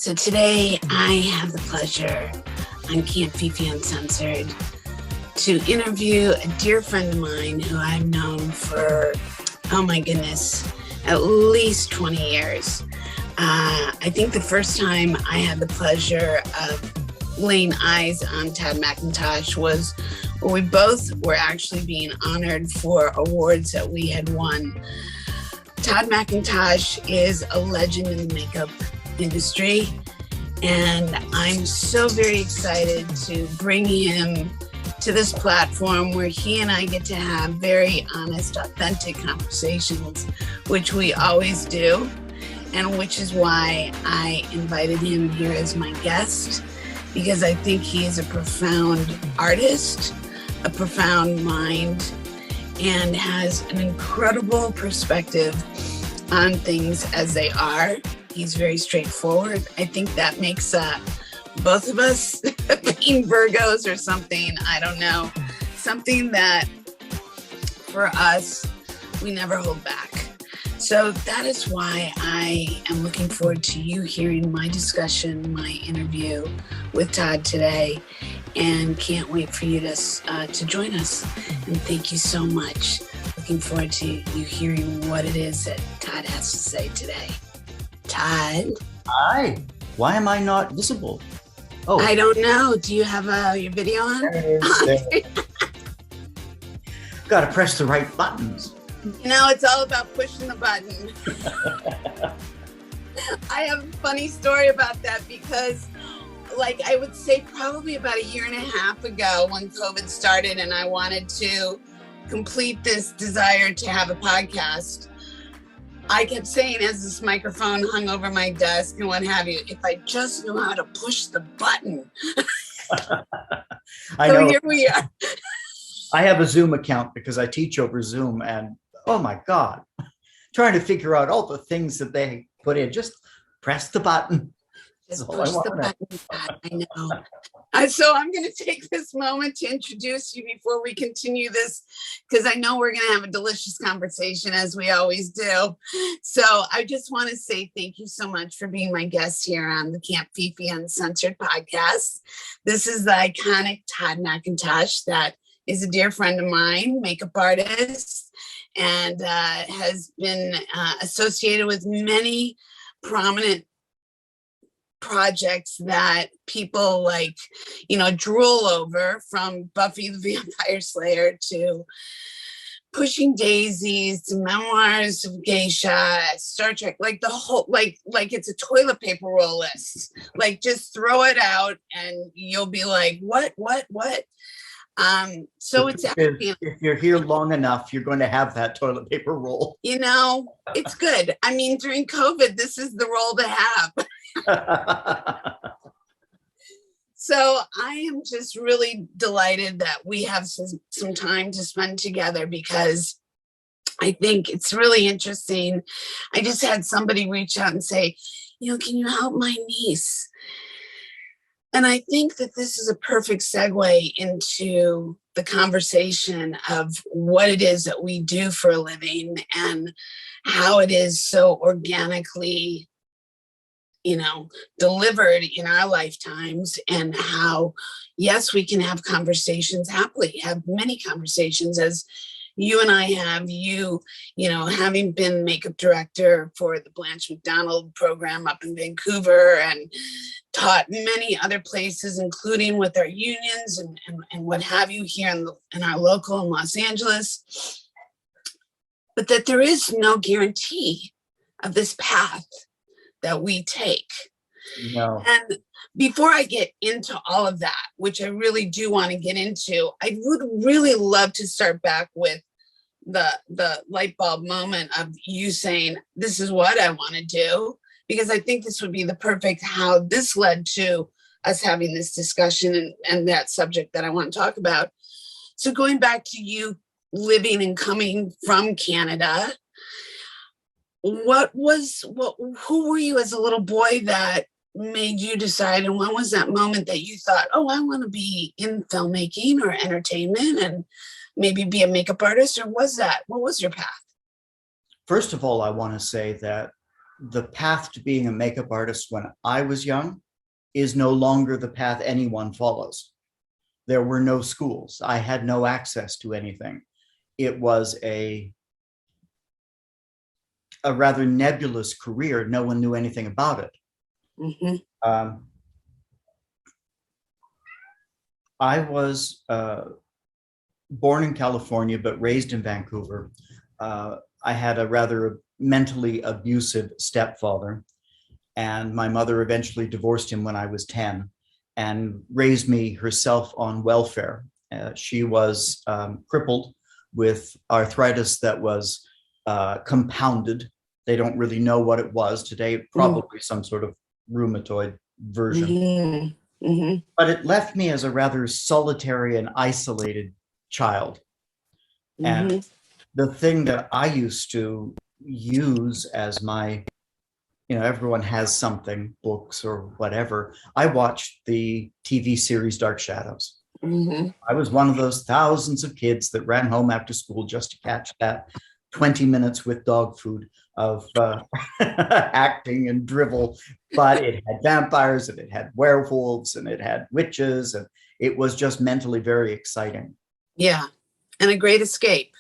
So today I have the pleasure on Camp Fifi Uncensored to interview a dear friend of mine who I've known for, oh my goodness, at least 20 years. I think the first time I had the pleasure of laying eyes on Todd McIntosh was when we both were actually being honored for awards that we had won. Todd McIntosh is a legend in the makeup industry, and I'm so very excited to bring him to this platform where he and I get to have very honest, authentic conversations, which we always do, and which is why I invited him here as my guest, because I think he is a profound artist, a profound mind, and has an incredible perspective on things as they are. He's very straightforward. I think that makes both of us being Virgos or something, I don't know, something that for us, we never hold back. So that is why I am looking forward to you hearing my discussion, my interview with Todd today, and can't wait for you to join us. And thank you so much. Looking forward to you hearing what it is that Todd has to say today. Todd? Hi. Why am I not visible? Oh, I don't know. Do you have your video on? Got to press the right buttons. You know, it's all about pushing the button. I have a funny story about that because, like, I would say probably about a year and a half ago when COVID started and I wanted to complete this desire to have a podcast, I kept saying as this microphone hung over my desk and what have you, if I just knew how to push the button. I know. Here we are. I have a Zoom account because I teach over Zoom, and oh my God, trying to figure out all the things that they put in. Just press the button. Just push the button. I know. So I'm going to take this moment to introduce you before we continue this, because I know we're going to have a delicious conversation as we always do. So I just want to say thank you so much for being my guest here on the Camp Fifi Uncensored podcast. This is the iconic Todd McIntosh that is a dear friend of mine, makeup artist, and has been associated with many prominent projects that people like, you know, drool over, from Buffy the Vampire Slayer to Pushing Daisies to Memoirs of Geisha, Star Trek, like the whole, like it's a toilet paper roll list. Like, just throw it out and you'll be like, what? So it's actually, if you're here long enough, you're going to have that toilet paper roll. You know, it's good. I mean, during COVID, this is the roll to have. So I am just really delighted that we have some time to spend together, because I think it's really interesting. I just had somebody reach out and say, you know, can you help my niece? And I think that this is a perfect segue into the conversation of what it is that we do for a living and how it is so organically, you know, delivered in our lifetimes, and how, yes, we can have conversations happily, have many conversations, as you and I have, you know, having been makeup director for the Blanche McDonald program up in Vancouver and taught many other places, including with our unions and what have you here in our local in Los Angeles, but that there is no guarantee of this path that we take. No. And before I get into all of that, which I really do want to get into, I would really love to start back with the light bulb moment of you saying, this is what I want to do, because I think this would be the perfect how this led to us having this discussion and that subject that I want to talk about. So going back to you living and coming from Canada, who were you as a little boy that made you decide, and when was that moment that you thought, oh, I want to be in filmmaking or entertainment and maybe be a makeup artist? Or what was your path? First of all, I want to say that the path to being a makeup artist when I was young is no longer the path anyone follows. There were no schools. I had no access to anything. It was a rather nebulous career. No one knew anything about it. Mm-hmm. I was born in California, but raised in Vancouver. I had a rather mentally abusive stepfather, and my mother eventually divorced him when I was 10 and raised me herself on welfare. She was crippled with arthritis that was compounded. They don't really know what it was today, probably some sort of rheumatoid version. Mm-hmm. Mm-hmm. But it left me as a rather solitary and isolated child. Mm-hmm. And the thing that I used to use as my, everyone has something, books or whatever. I watched the TV series Dark Shadows. Mm-hmm. I was one of those thousands of kids that ran home after school just to catch that 20 minutes with dog food of acting and drivel. But it had vampires and it had werewolves and it had witches, and it was just mentally very exciting. Yeah. And a great escape.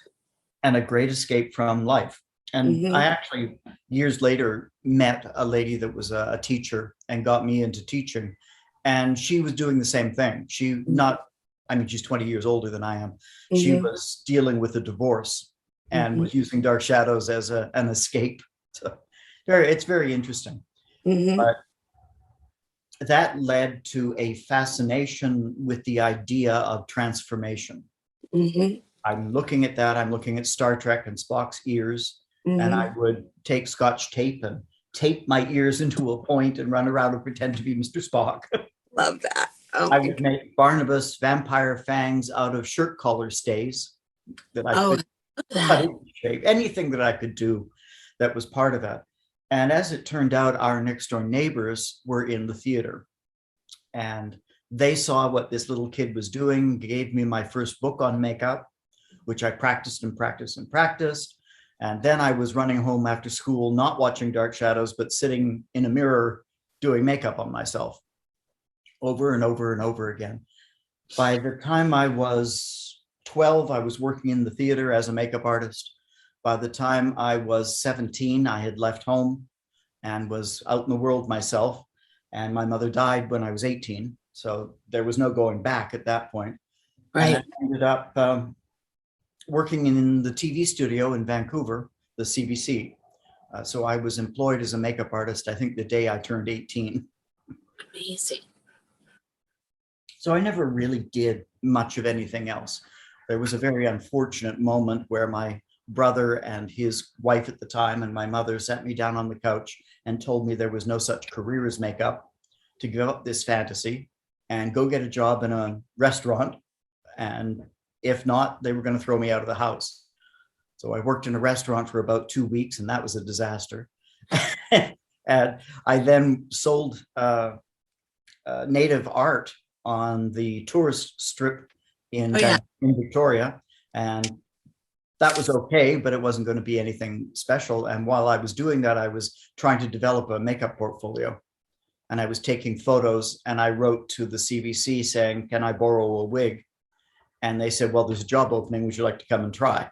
And a great escape from life. And Mm-hmm. I actually, years later, met a lady that was a teacher and got me into teaching. And she was doing the same thing. She's 20 years older than I am. Mm-hmm. She was dealing with a divorce and was using Dark Shadows as an escape. So it's very interesting. Mm-hmm. But that led to a fascination with the idea of transformation. Mm-hmm. I'm looking at that. I'm looking at Star Trek and Spock's ears. Mm-hmm. And I would take Scotch tape and tape my ears into a point and run around and pretend to be Mr. Spock. Love that. Oh, I would make Barnabas vampire fangs out of shirt collar stays that I could cut into shape. Anything that I could do that was part of that. And as it turned out, our next door neighbors were in the theater. And they saw what this little kid was doing, gave me my first book on makeup, which I practiced and practiced and practiced. And then I was running home after school, not watching Dark Shadows, but sitting in a mirror doing makeup on myself over and over and over again. By the time I was 12, I was working in the theater as a makeup artist. By the time I was 17, I had left home and was out in the world myself. And my mother died when I was 18. So there was no going back at that point. Right. And I ended up working in the TV studio in Vancouver, the CBC. So I was employed as a makeup artist, I think the day I turned 18. Amazing. So I never really did much of anything else. There was a very unfortunate moment where my brother and his wife at the time and my mother sat me down on the couch and told me there was no such career as makeup, to give up this fantasy and go get a job in a restaurant. And if not, they were going to throw me out of the house. So I worked in a restaurant for about 2 weeks, and that was a disaster. And I then sold native art on the tourist strip in Victoria. And that was okay, but it wasn't going to be anything special. And while I was doing that, I was trying to develop a makeup portfolio. And I was taking photos, and I wrote to the CBC saying, can I borrow a wig? And they said, well, there's a job opening. Would you like to come and try?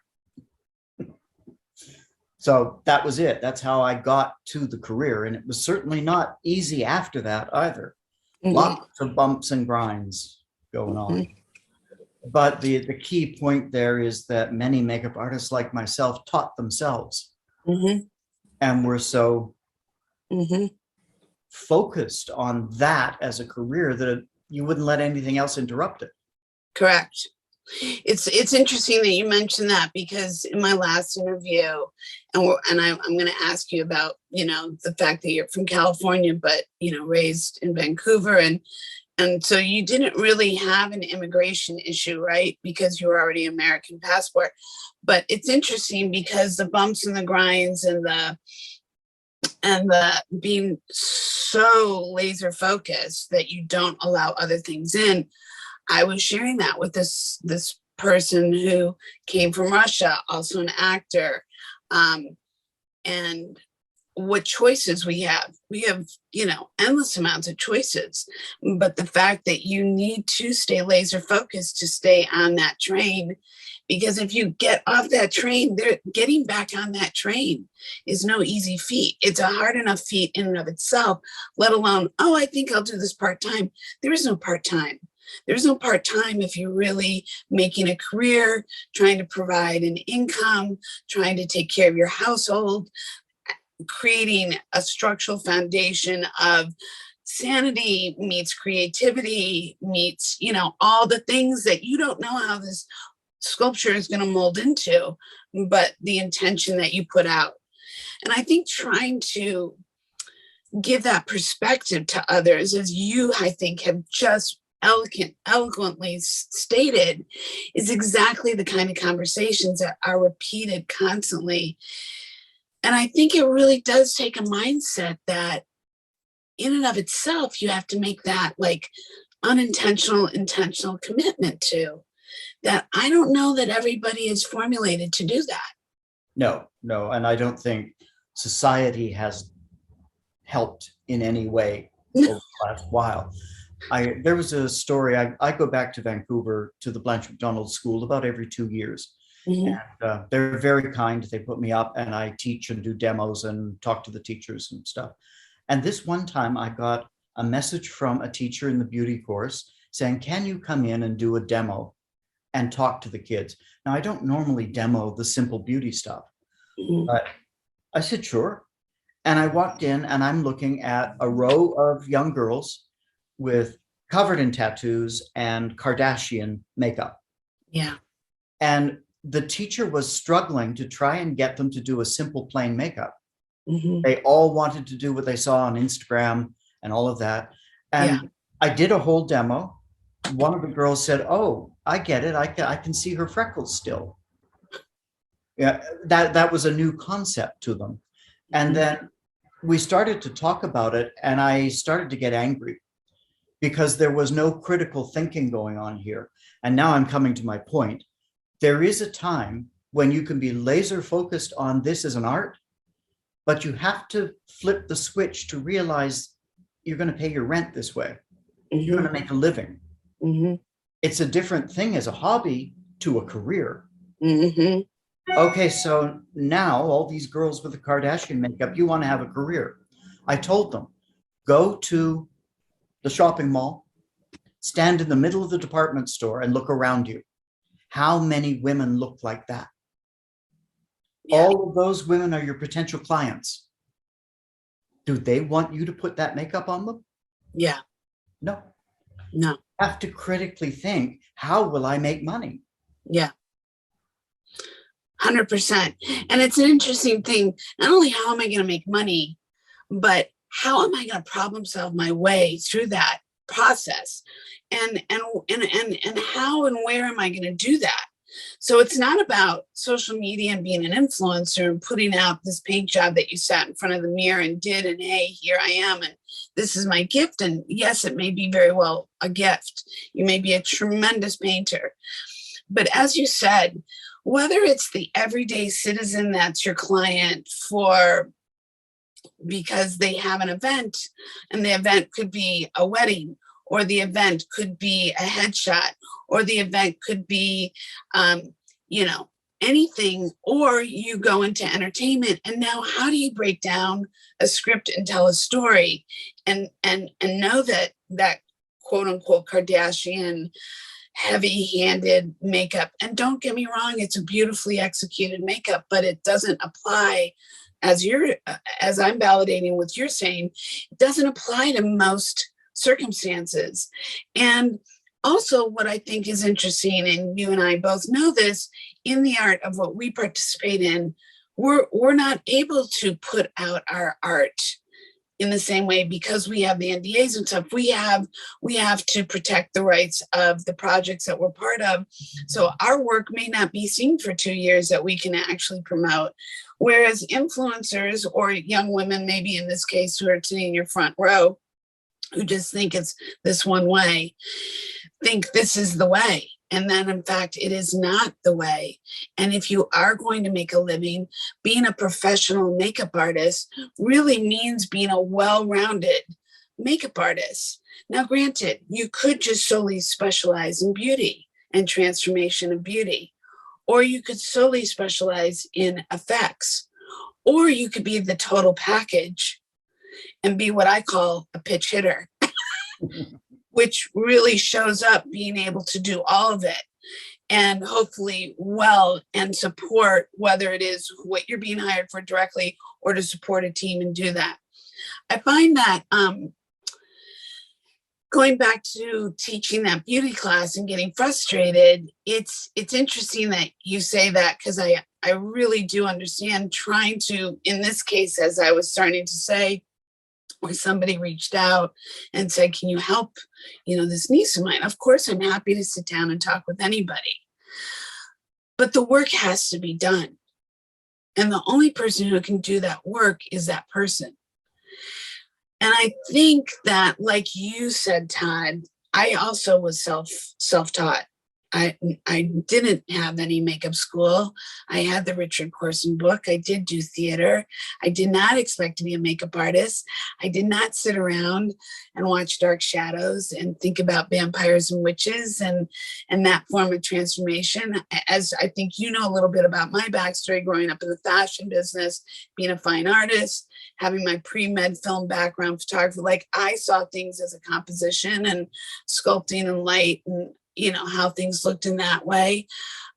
So that was it. That's how I got to the career. And it was certainly not easy after that either. Mm-hmm. Lots of bumps and grinds going on. Mm-hmm. But the key point there is that many makeup artists like myself taught themselves. Mm-hmm. And were so focused on that as a career that you wouldn't let anything else interrupt it. Correct. It's interesting that you mentioned that, because in my last interview, and I'm going to ask you about, the fact that you're from California, but, raised in Vancouver. And so you didn't really have an immigration issue, right? Because you were already American passport. But it's interesting because the bumps and the grinds and the being so laser focused that you don't allow other things in. I was sharing that with this person who came from Russia, also an actor. And what choices we have. We have, endless amounts of choices, but the fact that you need to stay laser focused to stay on that train, because if you get off that train, getting back on that train is no easy feat. It's a hard enough feat in and of itself, let alone, oh, I think I'll do this part-time. There is no part-time. There's no part-time if you're really making a career, trying to provide an income, trying to take care of your household, creating a structural foundation of sanity meets creativity meets, all the things that you don't know how this sculpture is going to mold into, but the intention that you put out. And I think trying to give that perspective to others, as you, I think, have just eloquently stated, is exactly the kind of conversations that are repeated constantly. And I think it really does take a mindset that in and of itself, you have to make that like unintentional, intentional commitment to that. I don't know that everybody is formulated to do that. No. And I don't think society has helped in any way over the last while. There was a story, I go back to Vancouver to the Blanche Macdonald School about every 2 years. Mm-hmm. And they're very kind. They put me up and I teach and do demos and talk to the teachers and stuff. And this one time I got a message from a teacher in the beauty course saying, can you come in and do a demo and talk to the kids? Now, I don't normally demo the simple beauty stuff, mm-hmm. but I said, sure. And I walked in and I'm looking at a row of young girls with covered in tattoos and Kardashian makeup. Yeah. And the teacher was struggling to try and get them to do a simple plain makeup. Mm-hmm. They all wanted to do what they saw on Instagram and all of that. And I did a whole demo. One of the girls said, oh, I get it. I can see her freckles still. Yeah, that was a new concept to them. And mm-hmm. then we started to talk about it and I started to get angry because there was no critical thinking going on here. And now I'm coming to my point. There is a time when you can be laser focused on this as an art, but you have to flip the switch to realize you're going to pay your rent this way. Mm-hmm. You're going to make a living. Mm-hmm. It's a different thing as a hobby to a career. Mm-hmm. Okay, so now all these girls with the Kardashian makeup, you want to have a career. I told them, go to the shopping mall, stand in the middle of the department store and look around you. How many women look like that? Yeah. All of those women are your potential clients. Do they want you to put that makeup on them? Yeah. No. You have to critically think, how will I make money? Yeah. 100%. And it's an interesting thing. Not only how am I going to make money, but how am I going to problem solve my way through that process? And how and where am I going to do that? So it's not about social media and being an influencer and putting out this paint job that you sat in front of the mirror and did, and hey, here I am, and this is my gift. And yes, it may be very well a gift. You may be a tremendous painter. But as you said, whether it's the everyday citizen that's your client because they have an event, and the event could be a wedding, or the event could be a headshot, or the event could be, anything, or you go into entertainment. And now how do you break down a script and tell a story and know that quote unquote Kardashian heavy-handed makeup, and don't get me wrong, it's a beautifully executed makeup, but it doesn't apply, as I'm validating what you're saying, it doesn't apply to most circumstances. And also what I think is interesting, and you and I both know this, in the art of what we participate in, we're not able to put out our art in the same way because we have the NDAs and stuff. We have to protect the rights of the projects that we're part of. So our work may not be seen for 2 years that we can actually promote. Whereas influencers or young women, maybe in this case, who are sitting in your front row, who just think it's this one way, think this is the way. and then in fact it is not the way. And if you are going to make a living, being a professional makeup artist really means being a well-rounded makeup artist. Now granted, you could just solely specialize in beauty and transformation of beauty, or you could solely specialize in effects, or you could be the total package and be what I call a pitch hitter, which really shows up being able to do all of it and hopefully well and support, whether it is what you're being hired for directly or to support a team and do that. I find that going back to teaching that beauty class and getting frustrated, it's interesting that you say that, because I really do understand trying to, in this case, as I was starting to say, where somebody reached out and said, can you help, this niece of mine? Of course, I'm happy to sit down and talk with anybody. But the work has to be done. And the only person who can do that work is that person. And I think that, like you said, Todd, I also was self-taught. I didn't have any makeup school. I had the Richard Corson book. I did do theater. I did not expect to be a makeup artist. I did not sit around and watch Dark Shadows and think about vampires and witches and that form of transformation. As I think you know a little bit about my backstory, growing up in the fashion business, being a fine artist, having my pre-med film background, photography, like I saw things as a composition and sculpting and light and how things looked in that way.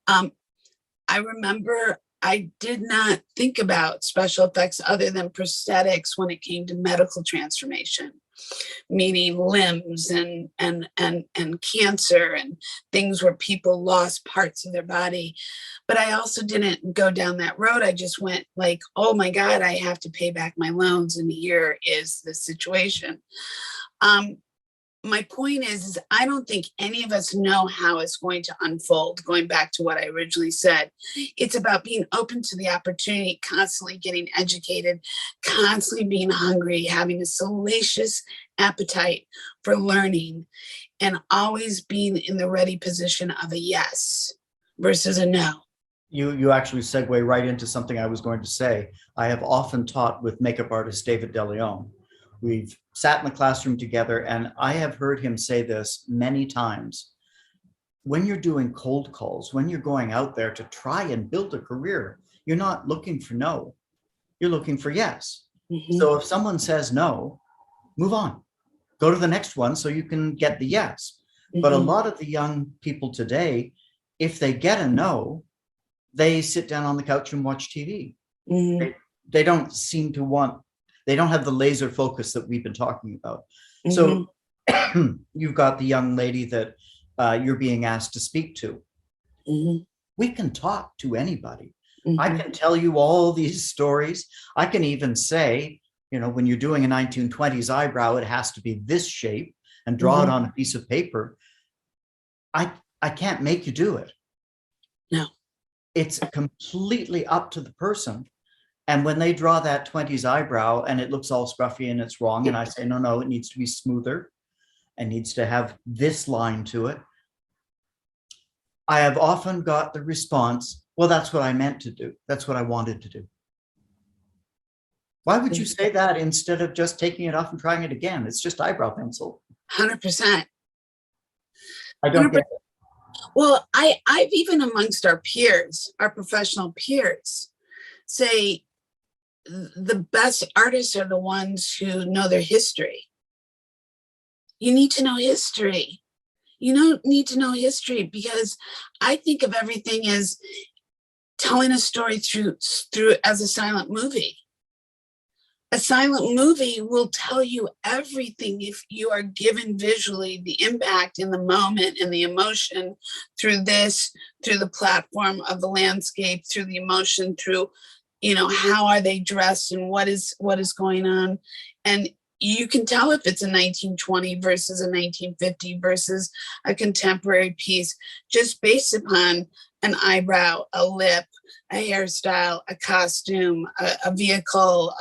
I remember I did not think about special effects other than prosthetics when it came to medical transformation, meaning limbs and cancer and things where people lost parts of their body. But I also didn't go down that road. I just went like, oh my God, I have to pay back my loans, and here is the situation. My point is I don't think any of us know how it's going to unfold. Going back to what I originally said, it's about being open to the opportunity, constantly getting educated, constantly being hungry, having a salacious appetite for learning, and always being in the ready position of a yes versus a no. You actually segue right into something I was going to say. I have often taught with makeup artist David DeLeon. We've sat in the classroom together, and I have heard him say this many times. When you're doing cold calls, when you're going out there to try and build a career, you're not looking for no, you're looking for yes. Mm-hmm. So if someone says no, move on, go to the next one so you can get the yes. Mm-hmm. But a lot of the young people today, if they get a no, they sit down on the couch and watch TV. Mm-hmm. They don't seem to want, they don't have the laser focus that we've been talking about. Mm-hmm. So you've got the young lady that you're being asked to speak to. Mm-hmm. We can talk to anybody. Mm-hmm. I can tell you all these stories. I can even say, when you're doing a 1920s eyebrow, it has to be this shape, and draw mm-hmm. it on a piece of paper. I can't make you do it. No. It's completely up to the person. And when they draw that 20s eyebrow and it looks all scruffy and it's wrong, and I say, no, it needs to be smoother and needs to have this line to it, I have often got the response, well, that's what I meant to do. That's what I wanted to do. Why would you say that instead of just taking it off and trying it again? It's just eyebrow pencil. 100%. I don't get it. Well, I've even amongst our peers, our professional peers, say the best artists are the ones who know their history. You need to know history. You need to know history, because I think of everything as telling a story through as a silent movie. A silent movie will tell you everything if you are given visually the impact in the moment and the emotion through the platform of the landscape, through the emotion, through how are they dressed and what is going on. And you can tell if it's a 1920 versus a 1950 versus a contemporary piece just based upon an eyebrow, a lip, a hairstyle, a costume, a vehicle,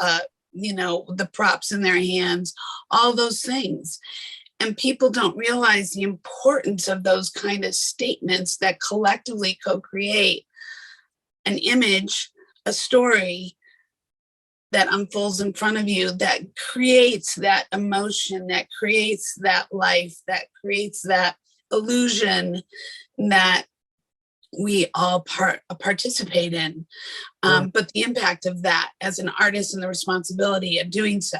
the props in their hands, all those things. And people don't realize the importance of those kind of statements that collectively co-create an image, a story that unfolds in front of you, that creates that emotion, that creates that life, that creates that illusion that we all participate in. But the impact of that as an artist and the responsibility of doing so.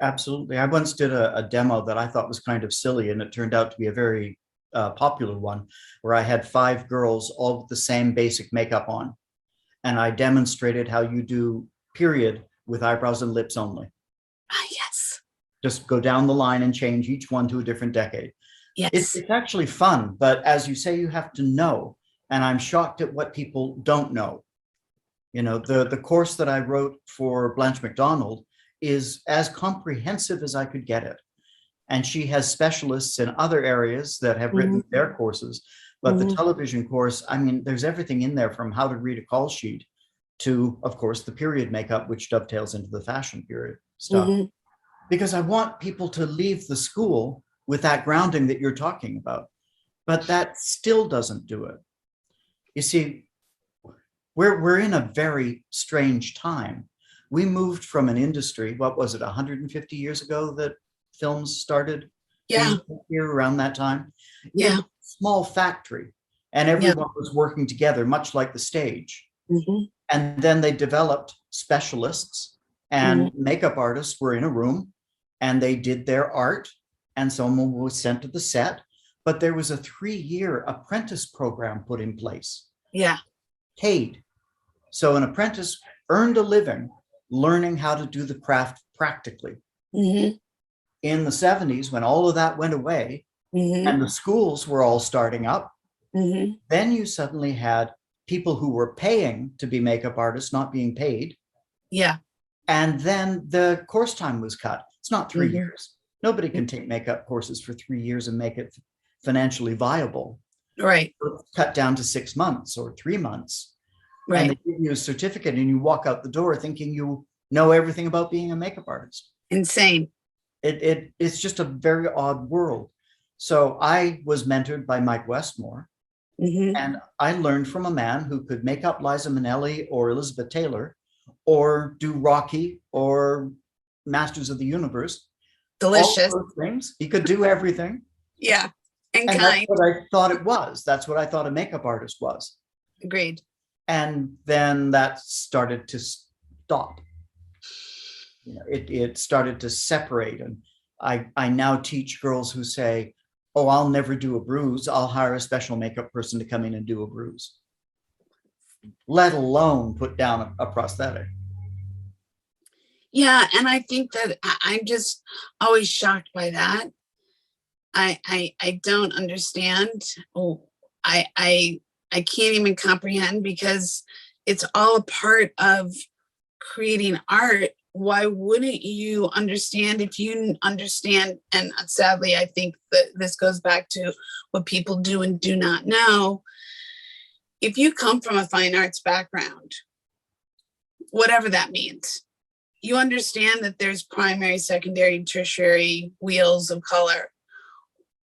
Absolutely. I once did a demo that I thought was kind of silly, and it turned out to be a very popular one, where I had 5 girls all with the same basic makeup on. And I demonstrated how you do period with eyebrows and lips only. Ah, yes. Just go down the line and change each one to a different decade. Yes. It's actually fun, but as you say, you have to know. And I'm shocked at what people don't know. You know, the course that I wrote for Blanche McDonald is as comprehensive as I could get it. And she has specialists in other areas that have written their courses. But the television course, I mean, there's everything in there from how to read a call sheet to, of course, the period makeup, which dovetails into the fashion period stuff. Because I want people to leave the school with that grounding that you're talking about. But that still doesn't do it. You see, we're in a very strange time. We moved from an industry, what was it, 150 years ago that films started? Yeah. Here around that time. Yeah. Small factory, and everyone was working together, much like the stage. And then they developed specialists, and makeup artists were in a room, and they did their art, and someone was sent to the set. But there was a 3-year apprentice program put in place. Yeah. Paid. So an apprentice earned a living learning how to do the craft practically. In the 70s, when all of that went away, and the schools were all starting up, then you suddenly had people who were paying to be makeup artists not being paid. Yeah. And then the course time was cut. It's not 3 years. Nobody can take makeup courses for 3 years and make it financially viable. Right. It's cut down to 6 months or 3 months. Right. And they give you a certificate and you walk out the door thinking you know everything about being a makeup artist. Insane. It's just a very odd world. So I was mentored by Mike Westmore, and I learned from a man who could make up Liza Minnelli or Elizabeth Taylor, or do Rocky or Masters of the Universe. Delicious. All those things. He could do everything. Yeah. And And kind. that's what I thought it was. That's what I thought a makeup artist was. Agreed. And then that started to stop. You know, it started to separate. And I now teach girls who say, oh, I'll never do a bruise. I'll hire a special makeup person to come in and do a bruise, let alone put down a prosthetic. Yeah. And I think that I'm just always shocked by that. I don't understand. I can't even comprehend, because it's all a part of creating art. Why wouldn't you understand? If you understand, and sadly, I think that this goes back to what people do and do not know. If you come from a fine arts background, whatever that means, you understand that there's primary, secondary, tertiary wheels of color.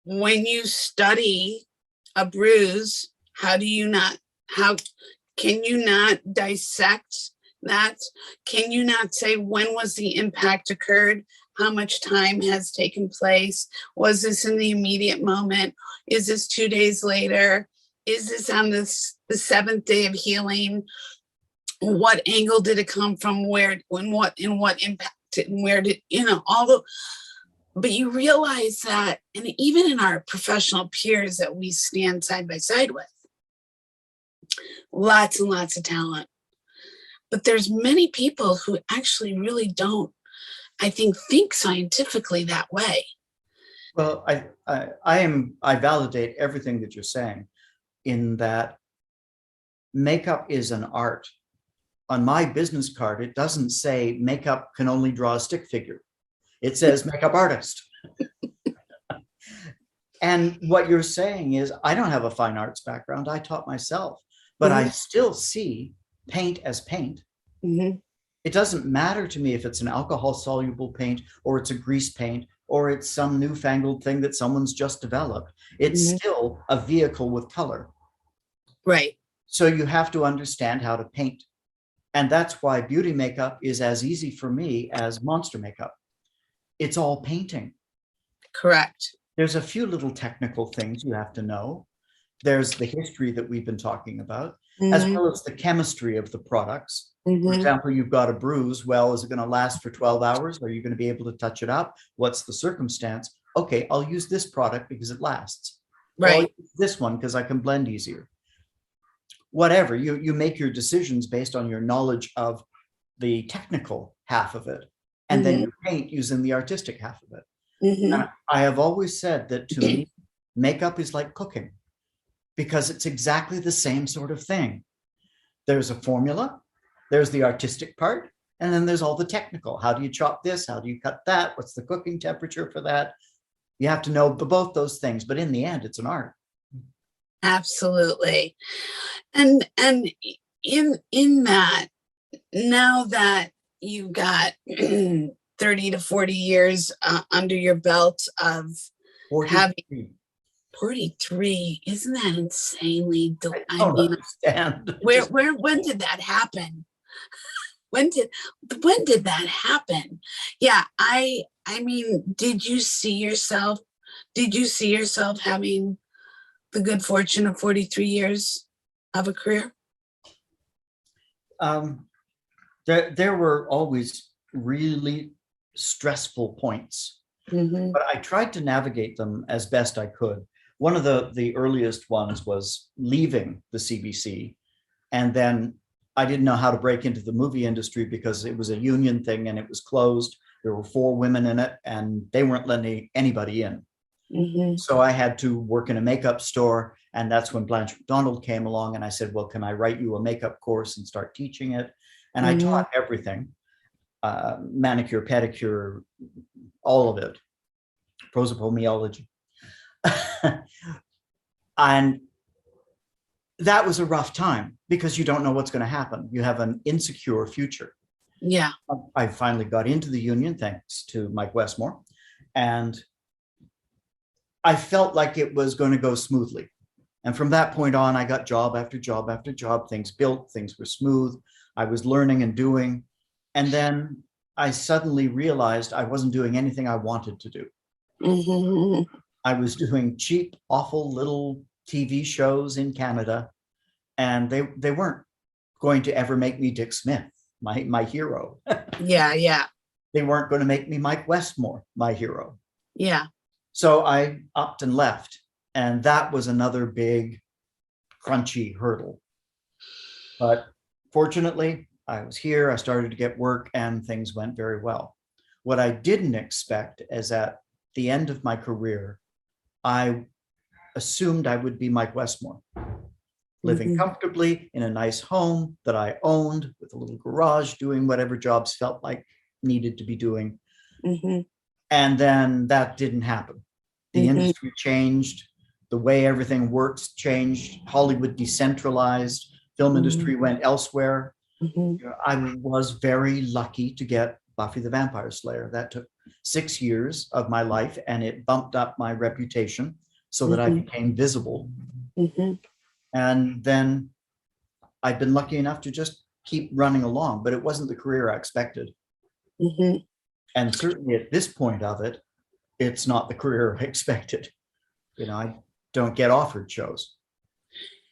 When you study a bruise, how can you not dissect that? Can you not say, when was the impact occurred? How much time has taken place? Was this in the immediate moment? Is this 2 days later? Is this on the 7th day of healing? What angle did it come from? Where, when, what impacted, and where did, but you realize that, and even in our professional peers that we stand side by side with, lots and lots of talent. But there's many people who actually really don't, I think scientifically that way. Well, I validate everything that you're saying, in that makeup is an art. On my business card, it doesn't say makeup can only draw a stick figure. It says makeup artist. And what you're saying is, I don't have a fine arts background. I taught myself, but I still see paint as paint. It doesn't matter to me if it's an alcohol soluble paint or it's a grease paint or it's some newfangled thing that someone's just developed. It's still a vehicle with color. Right. So you have to understand how to paint. And that's why beauty makeup is as easy for me as monster makeup. It's all painting. Correct. There's a few little technical things you have to know. There's the history that we've been talking about, as well as the chemistry of the products. For example, you've got a bruise. Well, is it going to last for 12 hours? Are you going to be able to touch it up? What's the circumstance? Okay, I'll use this product because it lasts. Right. I'll use this one because I can blend easier. Whatever, you make your decisions based on your knowledge of the technical half of it, and then you paint using the artistic half of it. And I have always said that to me, makeup is like cooking, because it's exactly the same sort of thing. There's a formula, there's the artistic part, and then there's all the technical. How do you chop this? How do you cut that? What's the cooking temperature for that? You have to know both those things, but in the end, it's an art. Absolutely. And in that, now that you've got 30 to 40 years under your belt of 43. having 43, isn't that insanely? I mean, understand. When did that happen? When did that happen? Yeah, I mean, did you see yourself having the good fortune of 43 years of a career? There were always really stressful points, but I tried to navigate them as best I could. One of the earliest ones was leaving the CBC, and then I didn't know how to break into the movie industry because it was a union thing and it was closed. There were 4 women in it, and they weren't letting anybody in. So I had to work in a makeup store, and that's when Blanche McDonald came along, and I said, well, can I write you a makeup course and start teaching it? And I taught everything, manicure, pedicure, all of it, prosoponiology. And that was a rough time because you don't know what's going to happen. You have an insecure future. Yeah. I finally got into the union thanks to Mike Westmore, and I felt like it was going to go smoothly. And from that point on, I got job after job after job. Things built, things were smooth. I was learning and doing. And then I suddenly realized I wasn't doing anything I wanted to do. I was doing cheap, awful little TV shows in Canada, and they weren't going to ever make me Dick Smith, my hero. Yeah. They weren't going to make me Mike Westmore, my hero. Yeah. So I upped and left. And that was another big, crunchy hurdle. But fortunately, I was here, I started to get work, and things went very well. What I didn't expect is at the end of my career, I assumed I would be Mike Westmore, living comfortably in a nice home that I owned with a little garage, doing whatever jobs felt like needed to be doing. And then that didn't happen. The industry changed. The way everything works changed. Hollywood decentralized. Film industry went elsewhere. I was very lucky to get Buffy the Vampire Slayer. That took 6 years of my life, and it bumped up my reputation so that I became visible. And then I've been lucky enough to just keep running along, but it wasn't the career I expected. And certainly at this point of it, it's not the career I expected. I don't get offered shows.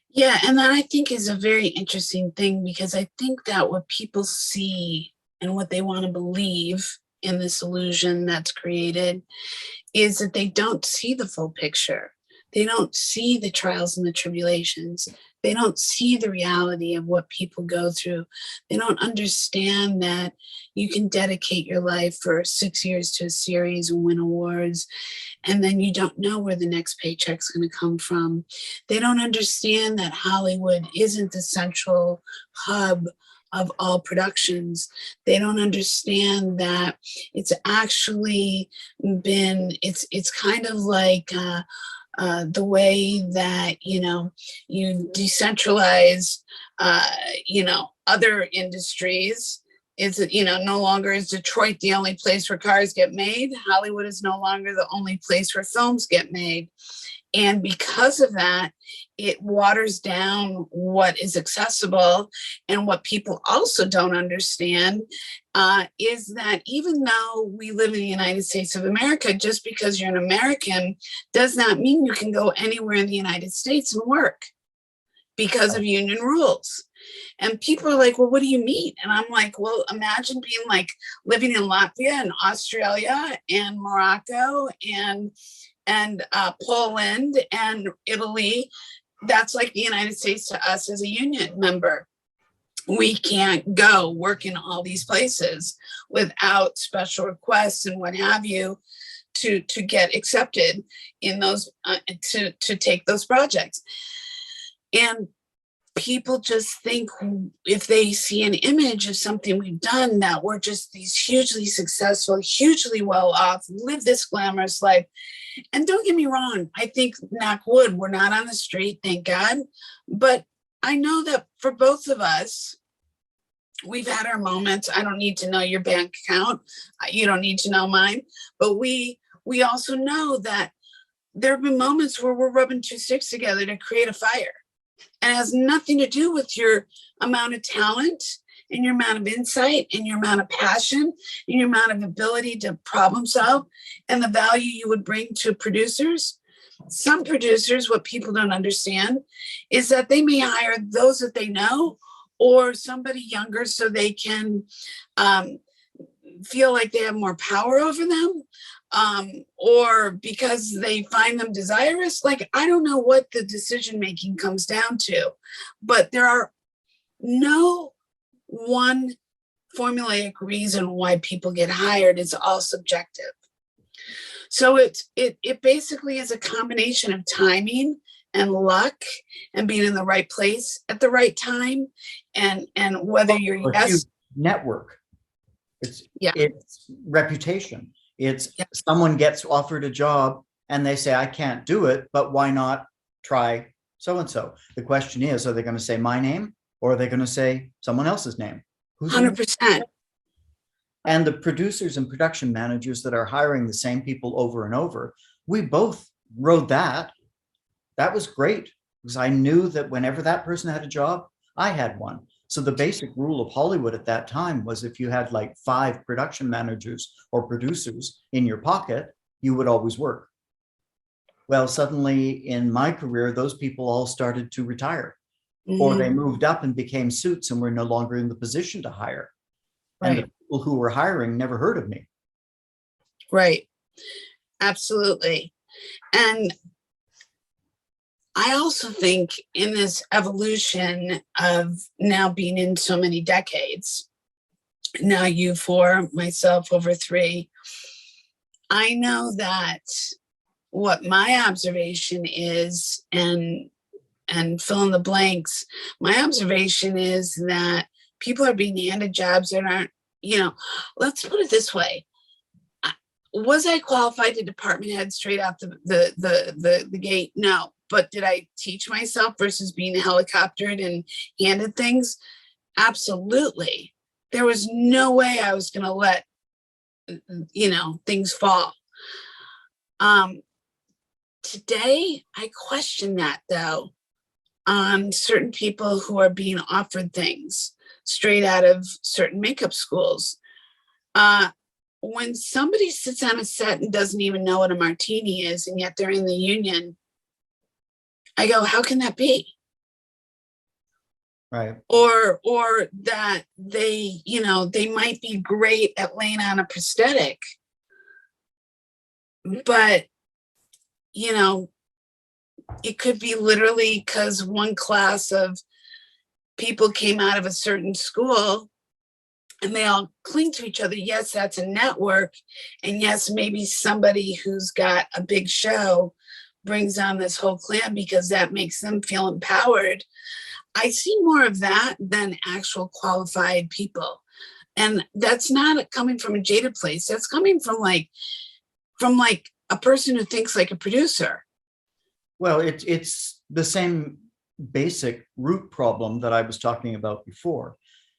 Yeah, and that I think is a very interesting thing, because I think that what people see and what they want to believe in this illusion that's created is that they don't see the full picture. They don't see the trials and the tribulations. They don't see the reality of what people go through. They don't understand that you can dedicate your life for 6 years to a series and win awards, and then you don't know where the next paycheck's going to come from. They don't understand that Hollywood isn't the central hub of all productions. They don't understand that it's actually it's kind of like the way that you decentralize other industries, Is it, no longer is Detroit the only place where cars get made? Hollywood is no longer the only place where films get made. And because of that, it waters down what is accessible. And what people also don't understand is that even though we live in the United States of America, just because you're an American does not mean you can go anywhere in the United States and work because of union rules. And people are like, well, what do you mean? And I'm like, well, imagine being like living in Latvia and Australia and Morocco and Poland and Italy. That's like the United States to us as a union member. We can't go work in all these places without special requests and what have you to get accepted in those to take those projects. And people just think if they see an image of something we've done that we're just these hugely successful, hugely well off, live this glamorous life. And don't get me wrong, I think, knock wood, we're not on the street, thank God. But I know that for both of us, we've had our moments. I don't need to know your bank account. You don't need to know mine. But we also know that there have been moments where we're rubbing two sticks together to create a fire. And it has nothing to do with your amount of talent and your amount of insight and your amount of passion and your amount of ability to problem solve and the value you would bring to producers. Some producers, what people don't understand is that they may hire those that they know or somebody younger so they can feel like they have more power over them. Or because they find them desirous. Like, I don't know what the decision-making comes down to, but there are no one formulaic reason why people get hired. It's all subjective. So it basically is a combination of timing and luck and being in the right place at the right time. And whether you're network, it's reputation. It's someone gets offered a job and they say, I can't do it, but why not try so-and-so? The question is, are they going to say my name or are they going to say someone else's name? 100%. And the producers and production managers that are hiring the same people over and over, we both rode that. That was great because I knew that whenever that person had a job, I had one. So the basic rule of Hollywood at that time was if you had like 5 production managers or producers in your pocket, you would always work. Well, suddenly in my career, those people all started to retire or they moved up and became suits and were no longer in the position to hire. Right. And the people who were hiring never heard of me. Right. Absolutely. And I also think in this evolution of now being in so many decades, now you 4, myself over 3, I know that what my observation is, and fill in the blanks, my observation is that people are being handed jobs that aren't, let's put it this way. Was I qualified to department head straight out the gate? No. But did I teach myself versus being helicoptered and handed things? Absolutely. There was no way I was going to let, things fall. Today, I question that, though, on certain people who are being offered things straight out of certain makeup schools. When somebody sits on a set and doesn't even know what a martini is, and yet they're in the union, I go, how can that be? Right. Or that they, they might be great at laying on a prosthetic, but, it could be literally because one class of people came out of a certain school and they all cling to each other. Yes, that's a network. And yes, maybe somebody who's got a big show brings on this whole clan because that makes them feel empowered. I see more of that than actual qualified people. And that's not coming from a jaded place. That's coming from like a person who thinks like a producer. Well, it's the same basic root problem that I was talking about before.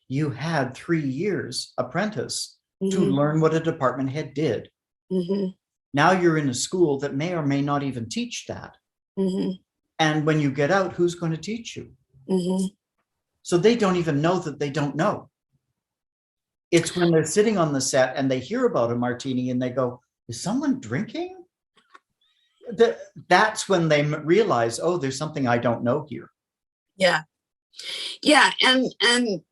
you had 3 years apprentice to Mhm. learn what a department head did. Mhm. Now you're in a school that may or may not even teach that. Mhm. And when you get out, who's going to teach you? Mhm. So they don't even know that they don't know. It's when they're sitting on the set and they hear about a martini and they go, is someone drinking? That's when they realize, oh, there's something I don't know here. Yeah. Yeah. And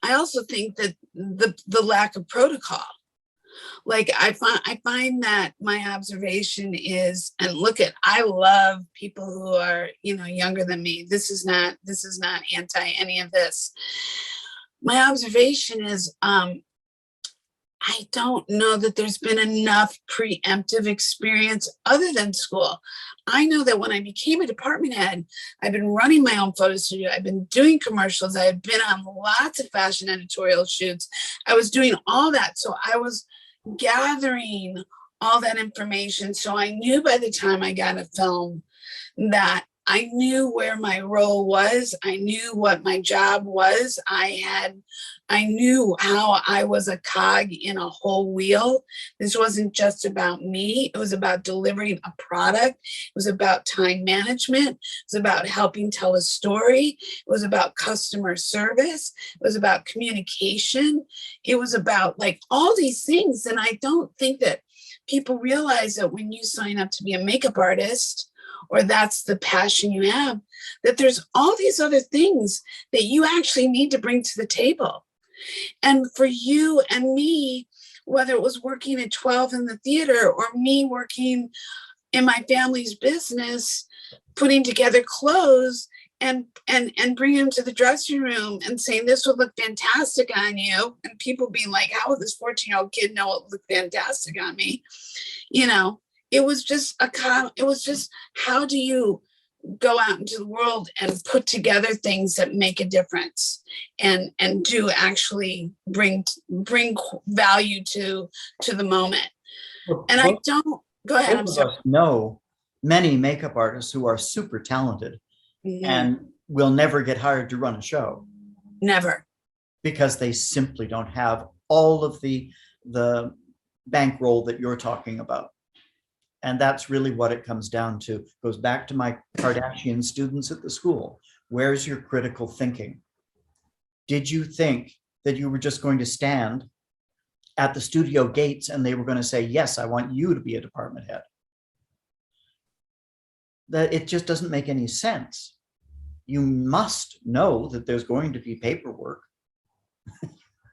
I also think that the lack of protocol. Like I find that my observation is, and look at, I love people who are, younger than me. This is not anti any of this. My observation is, I don't know that there's been enough preemptive experience other than school. I know that when I became a department head, I've been running my own photo studio. I've been doing commercials. I had been on lots of fashion editorial shoots. I was doing all that. So I was gathering all that information. So I knew by the time I got a film that I knew where my role was. I knew what my job was. I knew how I was a cog in a whole wheel. This wasn't just about me. It was about delivering a product. It was about time management. It was about helping tell a story. It was about customer service. It was about communication. It was about like all these things. And I don't think that people realize that when you sign up to be a makeup artist, or that's the passion you have, that there's all these other things that you actually need to bring to the table. And for you and me, whether it was working at 12 in the theater or me working in my family's business, putting together clothes and bringing them to the dressing room and saying this would look fantastic on you, and people being like, how would this 14-year-old kid know it would look fantastic on me? It was just how do you go out into the world and put together things that make a difference and do actually bring value to the moment. And I don't go ahead. I'm Both of sorry. us know many makeup artists who are super talented and will never get hired to run a show. Never. Because they simply don't have all of the bankroll that you're talking about. And that's really what it comes down to. It goes back to my Kardashian students at the school. Where's your critical thinking? Did you think that you were just going to stand at the studio gates and they were going to say, yes, I want you to be a department head? That it just doesn't make any sense. You must know that there's going to be paperwork.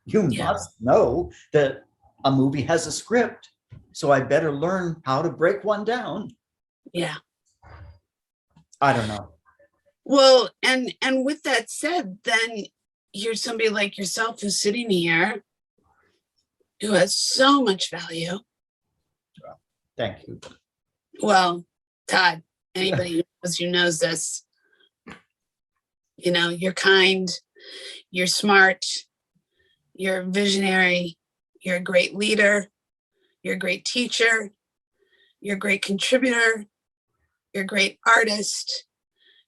You must know that a movie has a script. So I better learn how to break one down. Yeah. I don't know. Well, and with that said, then here's somebody like yourself who's sitting here who has so much value. Well, thank you. Well, Todd, anybody who knows this, you're kind, you're smart, you're visionary, you're a great leader, you're a great teacher, you're a great contributor, you're a great artist,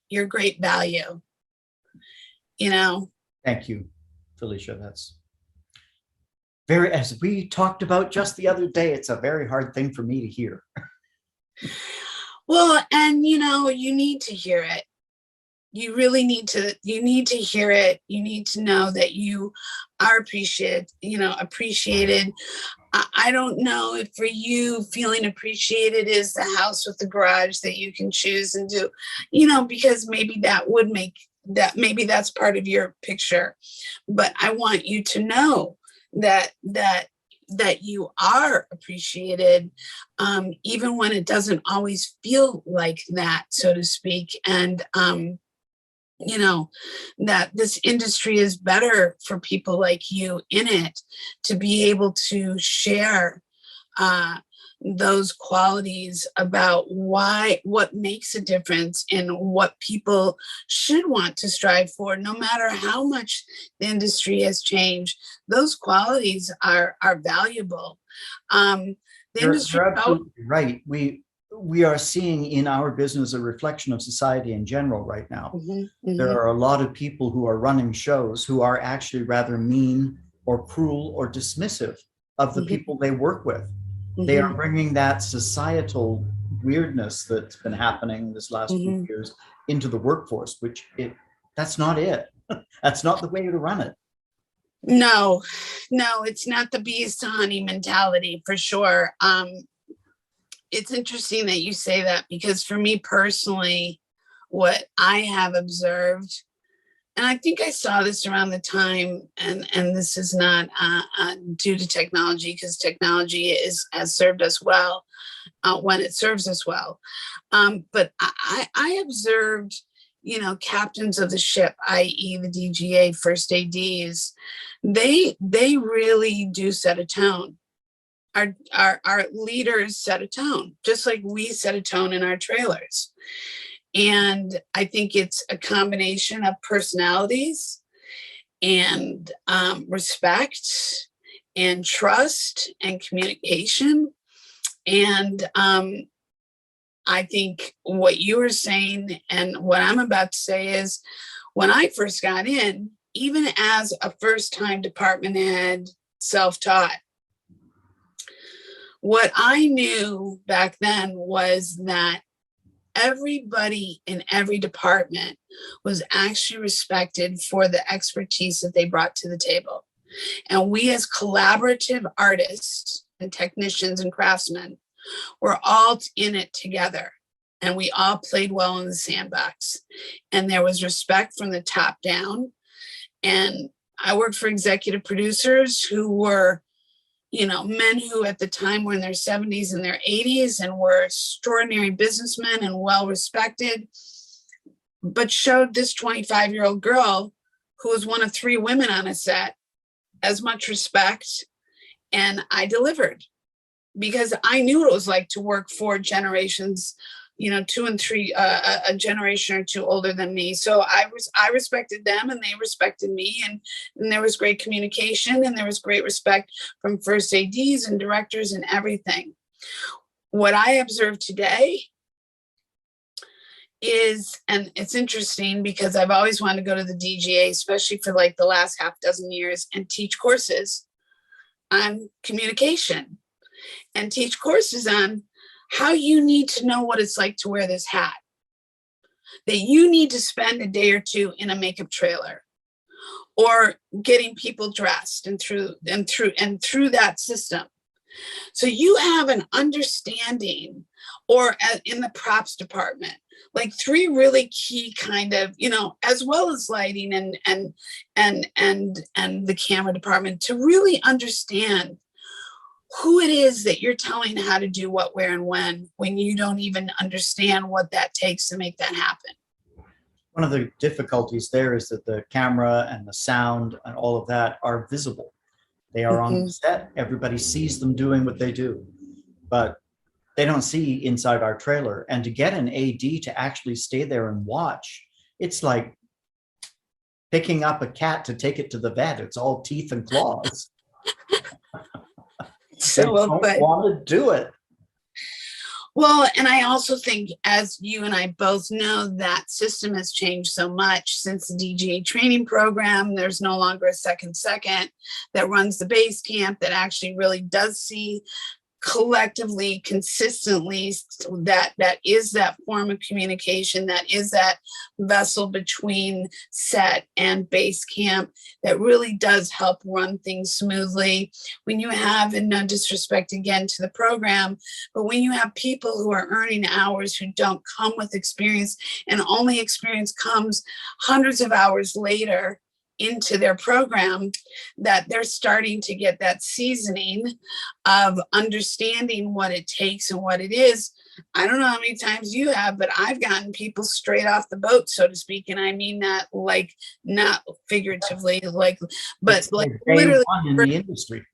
you're a great value. Thank you, Felicia. That's very, as we talked about just the other day, it's a very hard thing for me to hear. Well, and you need to hear it. You really need to hear it. You need to know that you are appreciated. I don't know if for you feeling appreciated is the house with the garage that you can choose and do, because maybe maybe that's part of your picture. But I want you to know that you are appreciated, even when it doesn't always feel like that, so to speak. And, that this industry is better for people like you in it to be able to share those qualities about what makes a difference and what people should want to strive for, no matter how much the industry has changed. Those qualities are valuable. The industry, you're absolutely right. we are seeing in our business a reflection of society in general right now. There are a lot of people who are running shows who are actually rather mean or cruel or dismissive of the people they work with. They are bringing that societal weirdness that's been happening this last few years into the workforce, which that's not it. That's not the way to run it. No, it's not the bees to honey mentality for sure. It's interesting that you say that, because for me personally, what I have observed, and I think I saw this around the time, and this is not due to technology, because technology has served us well when it serves us well. But I observed, captains of the ship, i.e. the DGA first ADs, they really do set a tone. Our leaders set a tone, just like we set a tone in our trailers. And I think it's a combination of personalities and respect and trust and communication. And I think what you were saying and what I'm about to say is, when I first got in, even as a first-time department head, self-taught, what I knew back then was that everybody in every department was actually respected for the expertise that they brought to the table. And we, as collaborative artists and technicians and craftsmen, were all in it together. And we all played well in the sandbox. And there was respect from the top down. And I worked for executive producers who were, men who at the time were in their 70s and their 80s and were extraordinary businessmen and well respected, but showed this 25-year-old girl, who was one of 3 women on a set, as much respect. And I delivered, because I knew what it was like to work 4 generations, 2 and 3, a generation or 2 older than me. So I respected them and they respected me, and there was great communication and there was great respect from first ADs and directors and everything. What I observe today is, and it's interesting because I've always wanted to go to the DGA, especially for like the last half dozen years, and teach courses on communication and teach courses on how you need to know what it's like to wear this hat, that you need to spend a day or 2 in a makeup trailer or getting people dressed and through that system. So you have an understanding, or in the props department, like 3 really key kind of, as well as lighting and the camera department, to really understand who it is that you're telling how to do what, where, and when you don't even understand what that takes to make that happen. One of the difficulties there is that the camera and the sound and all of that are visible. They are on the set. Everybody sees them doing what they do, but they don't see inside our trailer. And to get an AD to actually stay there and watch, it's like picking up a cat to take it to the vet. It's all teeth and claws. So they don't want to do it. Well, and I also think, as you and I both know, that system has changed so much since the DGA training program. There's no longer a second that runs the base camp that actually really does see collectively, consistently, that is that form of communication, that is that vessel between set and base camp that really does help run things smoothly. When you have, and no disrespect again to the program, but when you have people who are earning hours who don't come with experience, and only experience comes hundreds of hours later into their program, that they're starting to get that seasoning of understanding what it takes and what it is. I don't know how many times you have, but I've gotten people straight off the boat, so to speak. And I mean that like not figuratively, but like literally in the industry.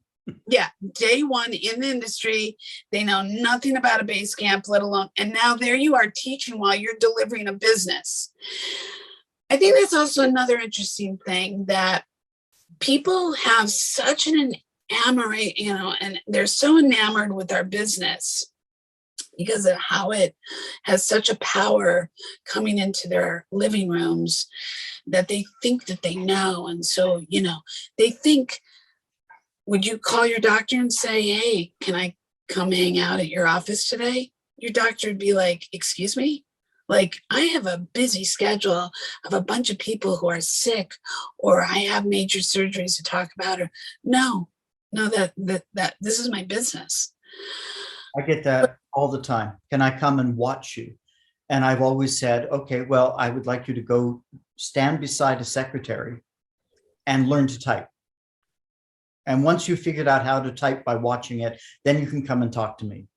Yeah, day one in the industry. They know nothing about a base camp, let alone, and now there you are teaching while you're delivering a business. I think that's also another interesting thing, that people have such an and they're so enamored with our business because of how it has such a power coming into their living rooms that they think that they know. And so, they think, would you call your doctor and say, hey, can I come hang out at your office today? Your doctor would be like, excuse me? Like, I have a busy schedule of a bunch of people who are sick, or I have major surgeries to talk about, or no, that this is my business. I get that all the time. Can I come and watch you? And I've always said, okay, well, I would like you to go stand beside a secretary and learn to type. And once you've figured out how to type by watching it, then you can come and talk to me.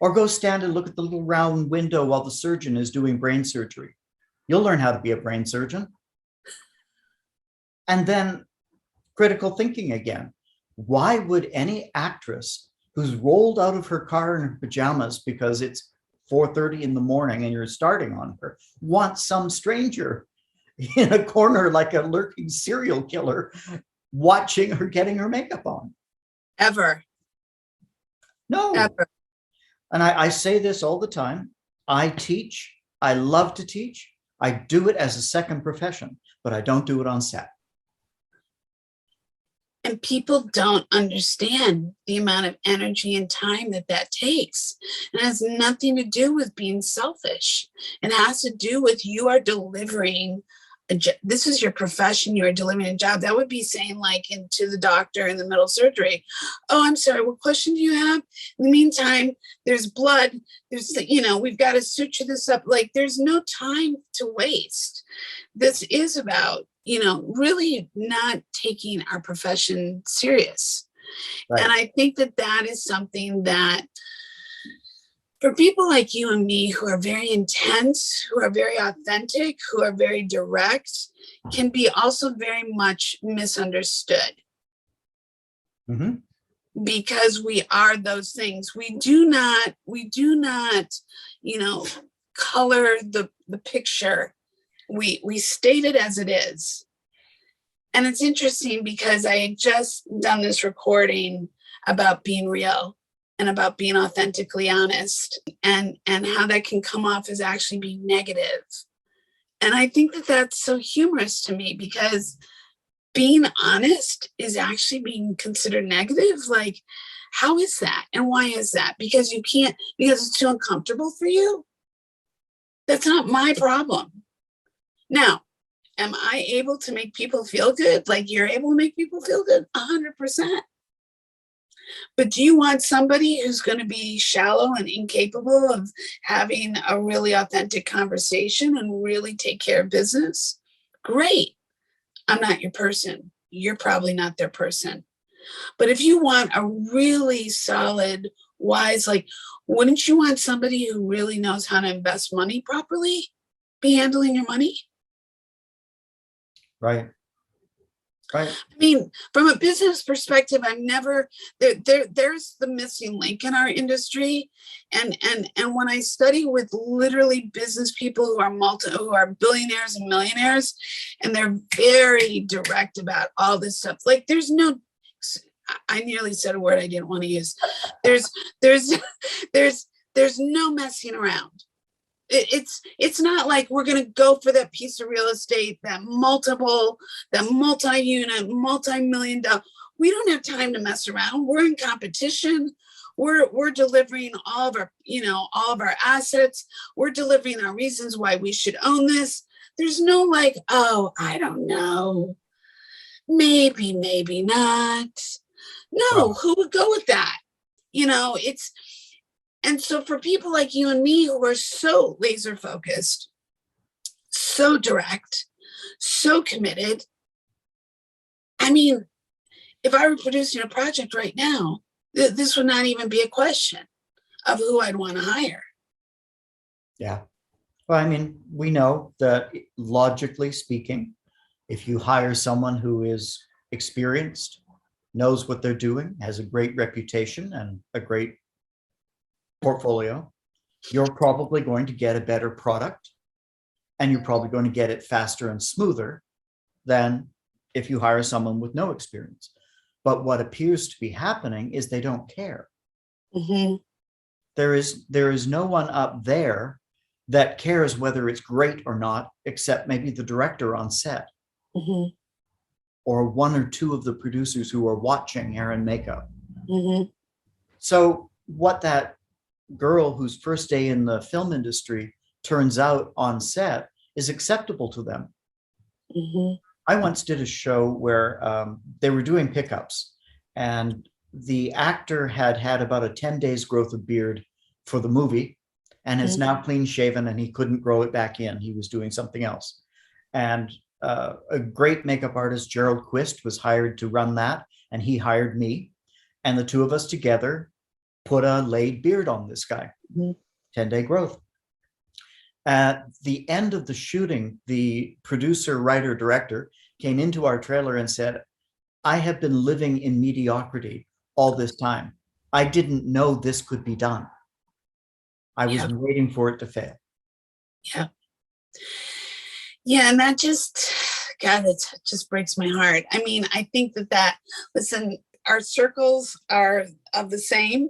Or go stand and look at the little round window while the surgeon is doing brain surgery. You'll learn how to be a brain surgeon. And then critical thinking again. Why would any actress who's rolled out of her car in her pajamas because it's 4:30 in the morning and you're starting on her want some stranger in a corner like a lurking serial killer watching her getting her makeup on? Ever. No. Ever. And I say this all the time. I teach. I love to teach. I do it as a second profession, but I don't do it on set. And people don't understand the amount of energy and time that takes. It has nothing to do with being selfish. It has to do with you are delivering. This is your profession. You are delivering a job. That would be saying, like, to the doctor in the middle of surgery, oh, I'm sorry, what question do you have? In the meantime, there's blood. There's, we've got to suture this up. Like, there's no time to waste. This is about, really not taking our profession serious. Right. And I think that is something that for people like you and me who are very intense, who are very authentic, who are very direct, can be also very much misunderstood. Mm-hmm. Because we are those things. We do not, color the picture. We state it as it is. And it's interesting because I had just done this recording about being real and about being authentically honest, and how that can come off as actually being negative. And I think that that's so humorous to me, because being honest is actually being considered negative. Like, how is that? And why is that? Because you can't, because it's too uncomfortable for you? That's not my problem. Now, am I able to make people feel good? Like you're able to make people feel good? 100%. But do you want somebody who's going to be shallow and incapable of having a really authentic conversation and really take care of business? Great. I'm not your person. You're probably not their person. But if you want a really solid, wise, like, wouldn't you want somebody who really knows how to invest money properly be handling your money? Right. Right. I mean, from a business perspective, I'm never there's the missing link in our industry. And when I study with literally business people who are billionaires and millionaires, and they're very direct about all this stuff. Like, I nearly said a word I didn't want to use. There's no messing around. It's not like we're going to go for that piece of real estate, that multi-unit, multi-million dollar. We don't have time to mess around. We're in competition. We're delivering all of our assets. We're delivering our reasons why we should own this. There's no like, oh, I don't know. Maybe not. No, who would go with that? And so for people like you and me who are so laser focused, so direct, so committed, I mean, if I were producing a project right now, this would not even be a question of who I'd want to hire. Yeah. Well, I mean, we know that logically speaking, if you hire someone who is experienced, knows what they're doing, has a great reputation and a great portfolio, you're probably going to get a better product, and you're probably going to get it faster and smoother than if you hire someone with no experience. But what appears to be happening is they don't care. Mm-hmm. There is no one up there that cares whether it's great or not, except maybe the director on set, Mm-hmm. or one or two of the producers who are watching hair and makeup. Mm-hmm. So what that girl whose first day in the film industry turns out on set is acceptable to them. Mm-hmm. I once did a show where they were doing pickups, and the actor had had about a 10 days growth of beard for the movie and is now clean shaven, and he couldn't grow it back in. He was doing something else. And a great makeup artist, Gerald Quist, was hired to run that, and he hired me. And the two of us together put a laid beard on this guy, 10-day growth. At the end of the shooting, the producer, writer, director came into our trailer and said, I have been living in mediocrity all this time. I didn't know this could be done. I was waiting for it to fail. Yeah. Yeah. And that just, God, it just breaks my heart. I mean, I think listen, our circles are of the same,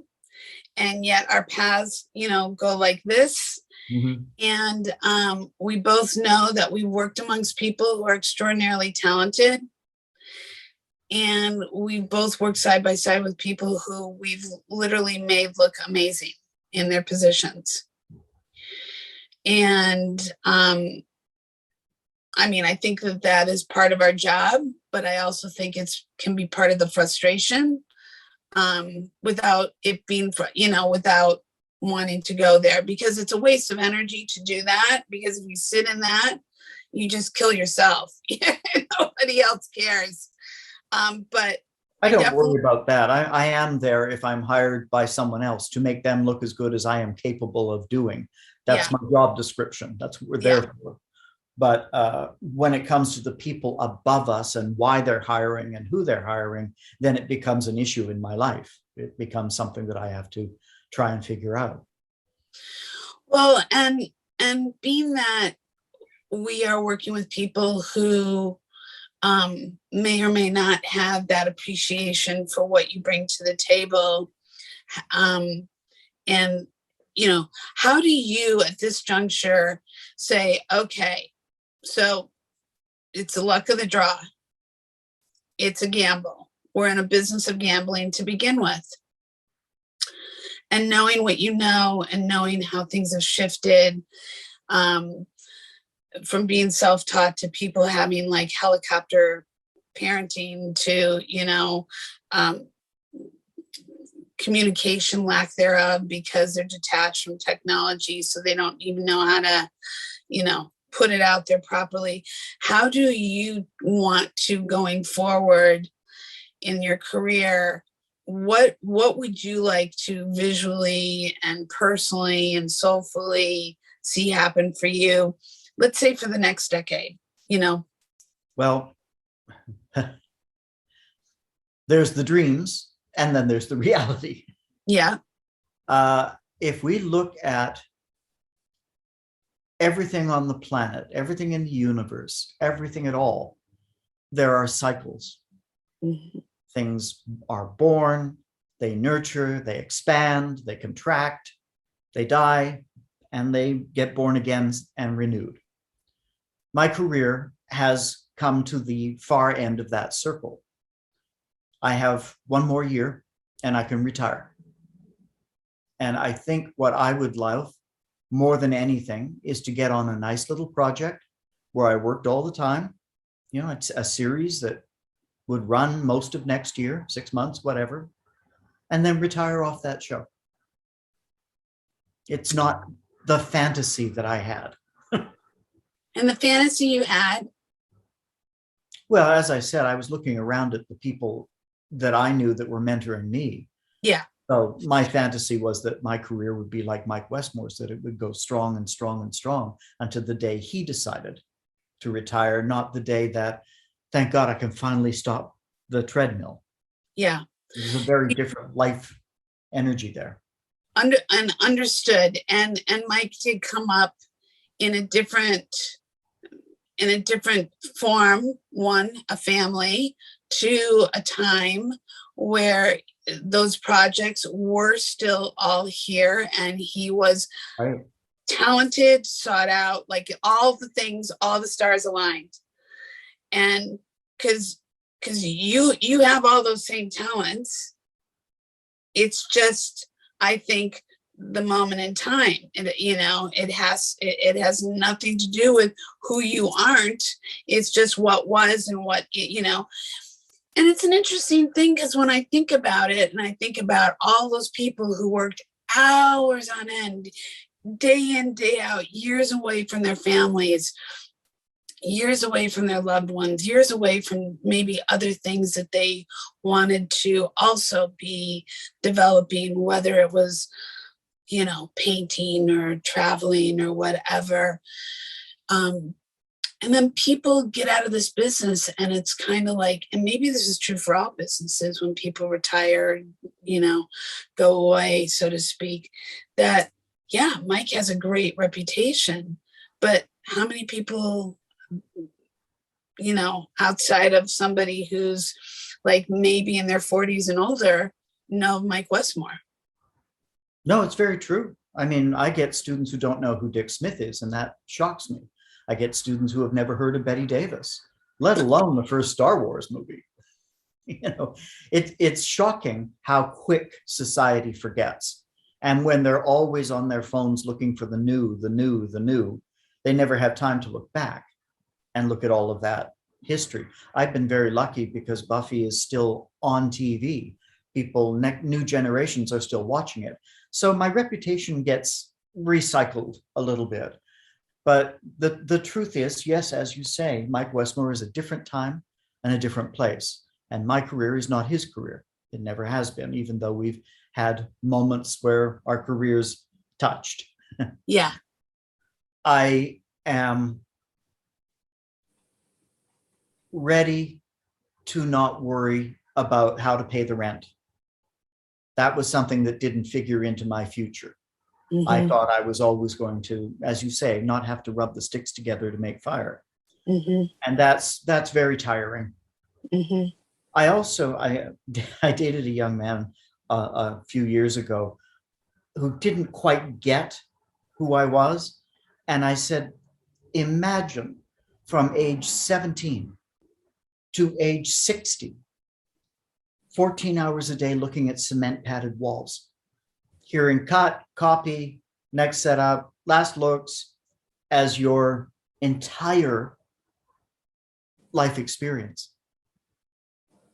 and yet our paths, go like this. Mm-hmm. And we both know that we worked amongst people who are extraordinarily talented. And we both worked side by side with people who we've literally made look amazing in their positions. And I mean, I think that is part of our job, but I also think can be part of the frustration, without it being, without wanting to go there, because it's a waste of energy to do that. Because if you sit in that, you just kill yourself. Nobody else cares. But I don't worry about that. I am there if I'm hired by someone else to make them look as good as I am capable of doing. That's my job description. That's what we're there for. But when it comes to the people above us and why they're hiring and who they're hiring, then it becomes an issue in my life. It becomes something that I have to try and figure out. Well, and being that we are working with people who may or may not have that appreciation for what you bring to the table, and how do you at this juncture say, okay, so it's the luck of the draw, it's a gamble, we're in a business of gambling to begin with, and knowing what you know and knowing how things have shifted, from being self-taught to people having like helicopter parenting to communication lack thereof because they're detached from technology, so they don't even know how to put it out there properly. How do you want to, going forward in your career, what would you like to visually and personally and soulfully see happen for you, let's say for the next decade? Well, there's the dreams and then there's the reality. Yeah. If we look at everything on the planet, everything in the universe, everything at all, there are cycles. Mm-hmm. Things are born, they nurture, they expand, they contract, they die, and they get born again and renewed. My career has come to the far end of that circle. I have one more year and I can retire. And I think what I would love more than anything is to get on a nice little project where I worked all the time. It's a series that would run most of next year, 6 months, whatever, and then retire off that show. It's not the fantasy that I had. And the fantasy you had? Well, as I said, I was looking around at the people that I knew that were mentoring me. Yeah. So my fantasy was that my career would be like Mike Westmore's, that it would go strong and strong and strong until the day he decided to retire, not the day that, thank God, I can finally stop the treadmill. Yeah. There's a very different life energy there. Understood. And Mike did come up in a different form. One, a family. Two, a time where those projects were still all here, and he was Right. talented, sought out, like all the things, all the stars aligned. And because you have all those same talents, it's just, I think, the moment in time, and it has nothing to do with who you aren't. It's just what was and what, and it's an interesting thing, because when I think about it, and I think about all those people who worked hours on end, day in, day out, years away from their families, years away from their loved ones, years away from maybe other things that they wanted to also be developing, whether it was, painting or traveling or whatever. And then people get out of this business, and it's kind of like, and maybe this is true for all businesses, when people retire, go away, so to speak, that, yeah, Mike has a great reputation, but how many people, outside of somebody who's like maybe in their 40s and older, know Mike Westmore? No, it's very true. I mean, I get students who don't know who Dick Smith is, and that shocks me. I get students who have never heard of Bette Davis, let alone the first Star Wars movie. It's shocking how quick society forgets. And when they're always on their phones looking for the new, they never have time to look back and look at all of that history. I've been very lucky because Buffy is still on TV. People, new generations are still watching it. So my reputation gets recycled a little bit. But the truth is, yes, as you say, Mike Westmore is a different time and a different place. And my career is not his career. It never has been, even though we've had moments where our careers touched. Yeah. I am ready to not worry about how to pay the rent. That was something that didn't figure into my future. Mm-hmm. I thought I was always going to, as you say, not have to rub the sticks together to make fire. Mm-hmm. And that's very tiring. Mm-hmm. I dated a young man a few years ago who didn't quite get who I was. And I said, imagine from age 17 to age 60, 14 hours a day looking at cement padded walls, hearing cut, copy, next setup, last looks as your entire life experience.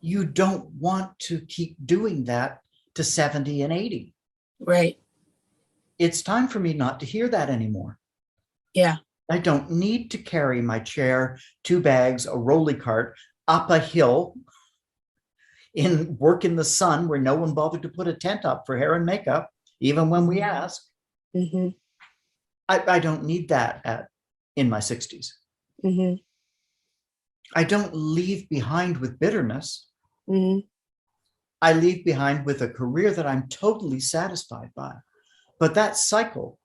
You don't want to keep doing that to 70 and 80. Right. It's time for me not to hear that anymore. Yeah. I don't need to carry my chair, 2 bags, a rolly cart up a hill work in the sun where no one bothered to put a tent up for hair and makeup, even when we ask. Mm-hmm. I don't need that in my 60s. Mm-hmm. I don't leave behind with bitterness. Mm-hmm. I leave behind with a career that I'm totally satisfied by. But that cycle,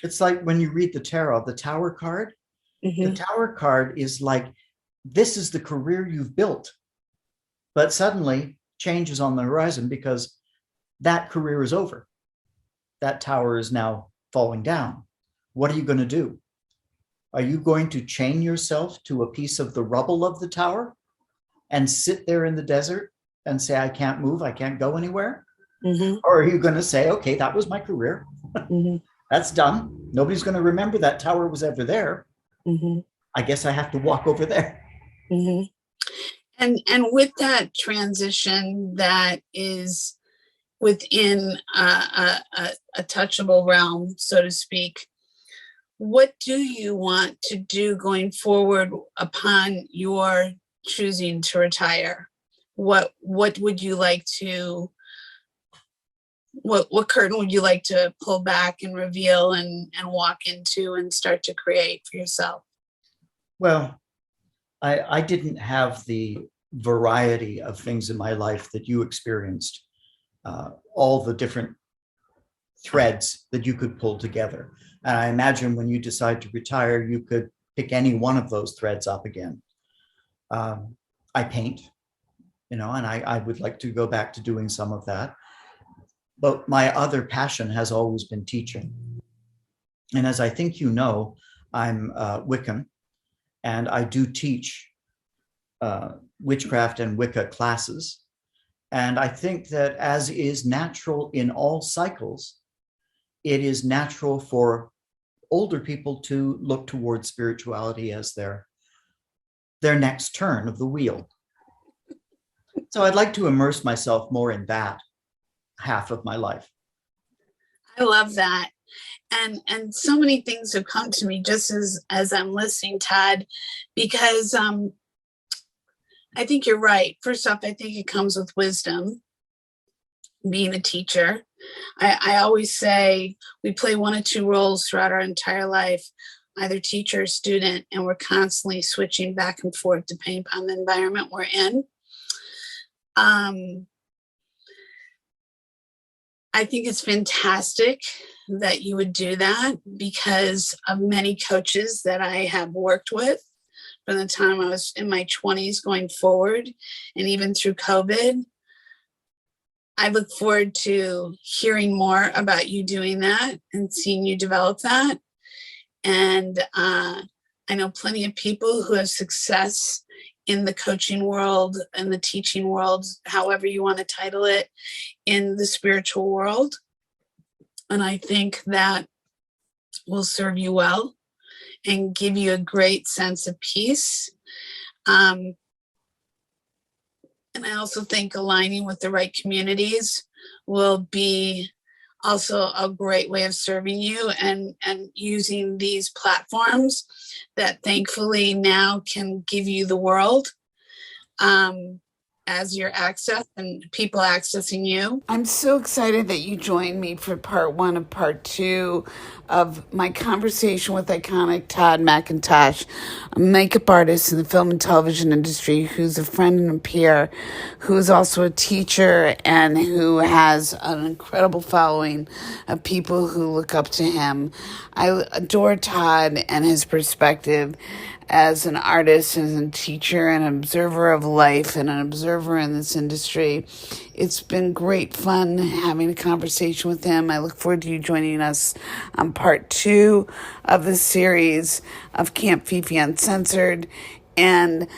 it's like when you read the tarot, the Tower card. Mm-hmm. The Tower card is like, this is the career you've built. But suddenly change is on the horizon because that career is over. That tower is now falling down. What are you going to do? Are you going to chain yourself to a piece of the rubble of the tower and sit there in the desert and say, I can't move, I can't go anywhere? Mm-hmm. Or are you going to say, okay, that was my career. Mm-hmm. That's done. Nobody's going to remember that tower was ever there. Mm-hmm. I guess I have to walk over there. Mm-hmm. And with that transition that is within a touchable realm, so to speak, what do you want to do going forward upon your choosing to retire? What would you like to, what curtain would you like to pull back and reveal and walk into and start to create for yourself? Well, I didn't have the variety of things in my life that you experienced, all the different threads that you could pull together. And I imagine when you decide to retire, you could pick any one of those threads up again. I paint. and I would like to go back to doing some of that. But my other passion has always been teaching. And as I think you know, I'm Wiccan, and I do teach witchcraft and Wicca classes. And I think that, as is natural in all cycles, it is natural for older people to look towards spirituality as their next turn of the wheel. So I'd like to immerse myself more in that half of my life. I love that. And so many things have come to me just as I'm listening, Todd, because I think you're right. First off, I think it comes with wisdom, being a teacher. I always say we play one of two roles throughout our entire life, either teacher or student, and we're constantly switching back and forth depending upon the environment we're in. I think it's fantastic that you would do that, because of many coaches that I have worked with from the time I was in my 20s going forward, and even through COVID. I look forward to hearing more about you doing that and seeing you develop that. And I know plenty of people who have success in the coaching world and the teaching world, however you want to title it, in the spiritual world. And I think that will serve you well and give you a great sense of peace. And I also think aligning with the right communities will be also a great way of serving you, and using these platforms that thankfully now can give you the world as your access and people accessing you. I'm so excited that you joined me for part one of part two of my conversation with iconic Todd McIntosh, a makeup artist in the film and television industry who's a friend and a peer, who is also a teacher and who has an incredible following of people who look up to him. I adore Todd and his perspective as an artist, as a teacher, an observer of life, and an observer in this industry. It's been great fun having a conversation with him. I look forward to you joining us on part two of the series of Camp Fifi Uncensored, and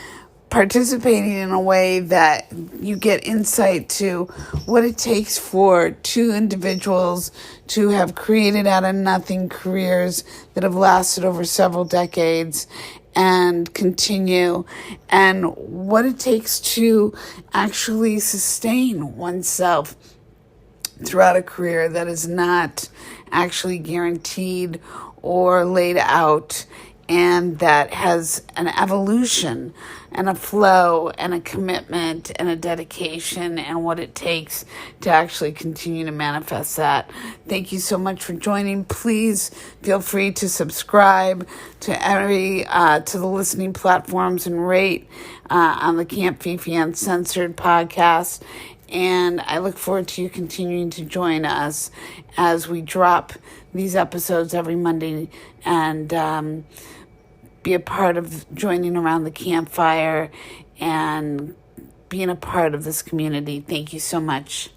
participating in a way that you get insight to what it takes for two individuals to have created out of nothing careers that have lasted over several decades and continue, and what it takes to actually sustain oneself throughout a career that is not actually guaranteed or laid out, and that has an evolution and a flow and a commitment and a dedication, and what it takes to actually continue to manifest that. Thank you so much for joining. Please feel free to subscribe to to the listening platforms and rate on the Camp Fifi Uncensored podcast. And I look forward to you continuing to join us as we drop these episodes every Monday, and be a part of joining around the campfire and being a part of this community. Thank you so much.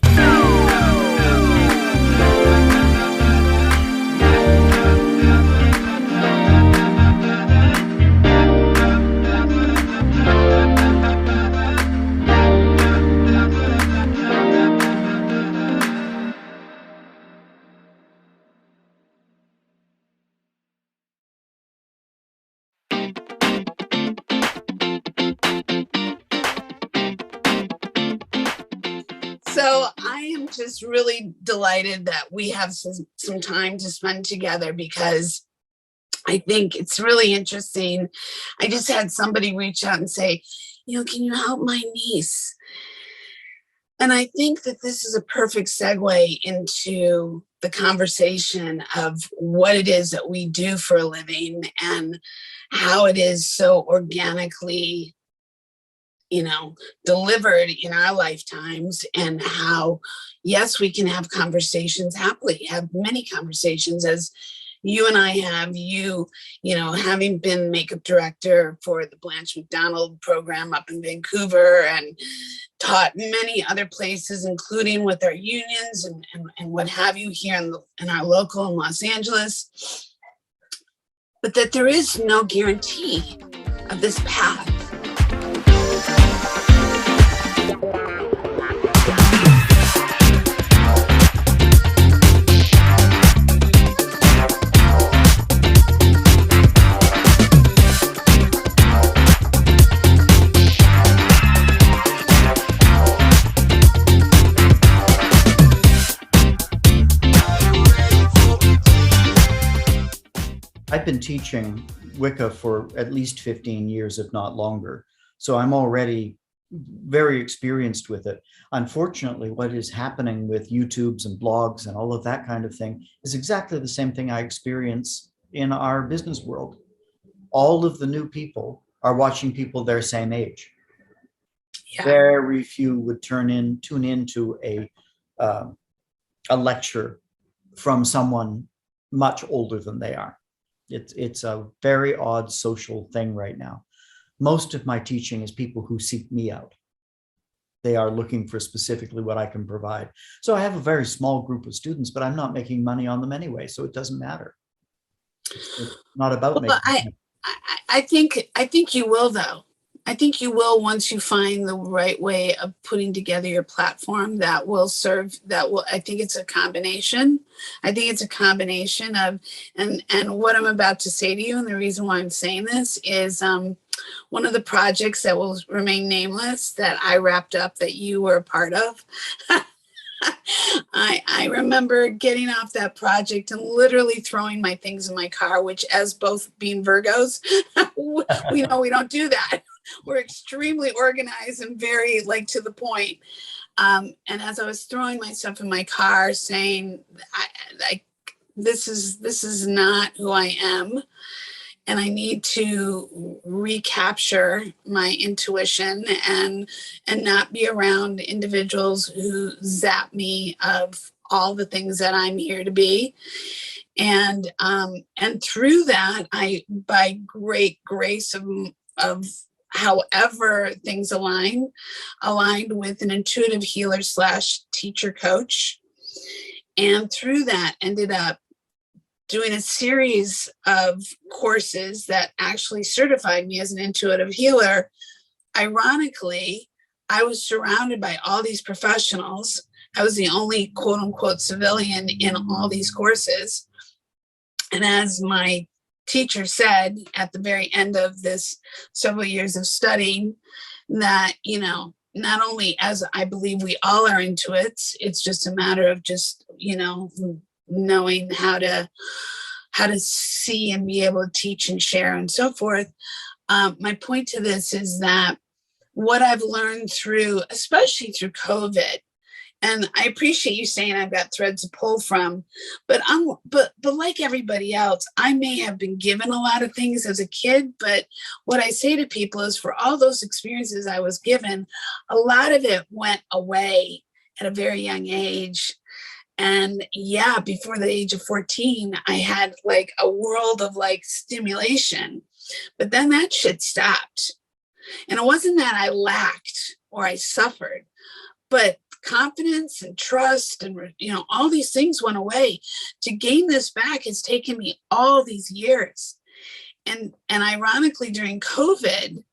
So I am just really delighted that we have some time to spend together, because I think it's really interesting. I just had somebody reach out and say, can you help my niece? And I think that this is a perfect segue into the conversation of what it is that we do for a living, and how it is so organically delivered in our lifetimes, and how, yes, we can have conversations happily, have many conversations as you and I have, having been makeup director for the Blanche McDonald program up in Vancouver and taught many other places, including with our unions and what have you here in our local in Los Angeles, but that there is no guarantee of this path. I've been teaching Wicca for at least 15 years, if not longer. So I'm already very experienced with it. Unfortunately, what is happening with YouTubes and blogs and all of that kind of thing is exactly the same thing I experience in our business world. All of the new people are watching people their same age. Yeah. Very few would tune into a lecture from someone much older than they are. It's a very odd social thing right now. Most of my teaching is people who seek me out. They are looking for specifically what I can provide. So I have a very small group of students, but I'm not making money on them anyway, so it doesn't matter. It's not about making money. I think you will, though. I think you will once you find the right way of putting together your platform that will serve, I think it's a combination. I think it's a combination of, and what I'm about to say to you, and the reason why I'm saying this is one of the projects that will remain nameless that I wrapped up that you were a part of. I remember getting off that project and literally throwing my things in my car, which, as both being Virgos, we know we don't do that. We're extremely organized and very to the point. And as I was throwing my stuff in my car, saying, this is not who I am, and I need to recapture my intuition and not be around individuals who zap me of all the things that I'm here to be. And through that, I, by great grace of however things aligned with an intuitive healer / teacher coach. And through that ended up doing a series of courses that actually certified me as an intuitive healer. Ironically, I was surrounded by all these professionals. I was the only quote unquote civilian in all these courses. And as my teacher said at the very end of this several years of studying, that, not only, as I believe we all are intuits, it's just a matter of just, knowing how to see and be able to teach and share and so forth. My point to this is that what I've learned especially through COVID, and I appreciate you saying I've got threads to pull from, but like everybody else, I may have been given a lot of things as a kid, but what I say to people is, for all those experiences I was given, a lot of it went away at a very young age. And yeah, before the age of 14, I had a world of stimulation, but then that shit stopped. And it wasn't that I lacked or I suffered, but confidence and trust and, all these things went away. To gain this back has taken me all these years. And ironically, during COVID,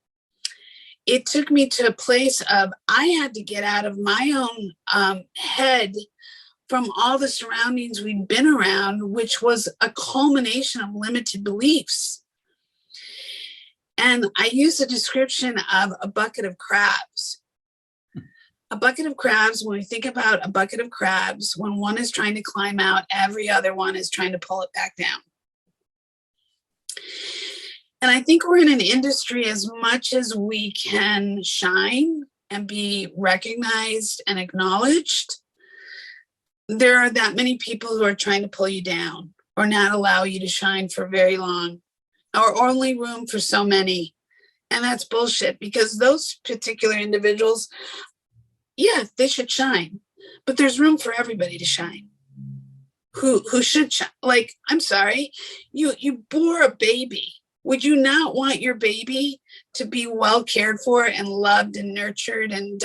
it took me to a place of, I had to get out of my own head from all the surroundings we'd been around, which was a culmination of limited beliefs. And I use a description of a bucket of crabs. A bucket of crabs, when we think about a bucket of crabs, when one is trying to climb out, every other one is trying to pull it back down. And I think we're in an industry, as much as we can shine and be recognized and acknowledged, there are that many people who are trying to pull you down or not allow you to shine for very long, or only room for so many. And that's bullshit, because those particular individuals, yeah, they should shine, but there's room for everybody to shine. who should, like, I'm sorry, you bore a baby. Would you not want your baby to be well cared for and loved and nurtured, and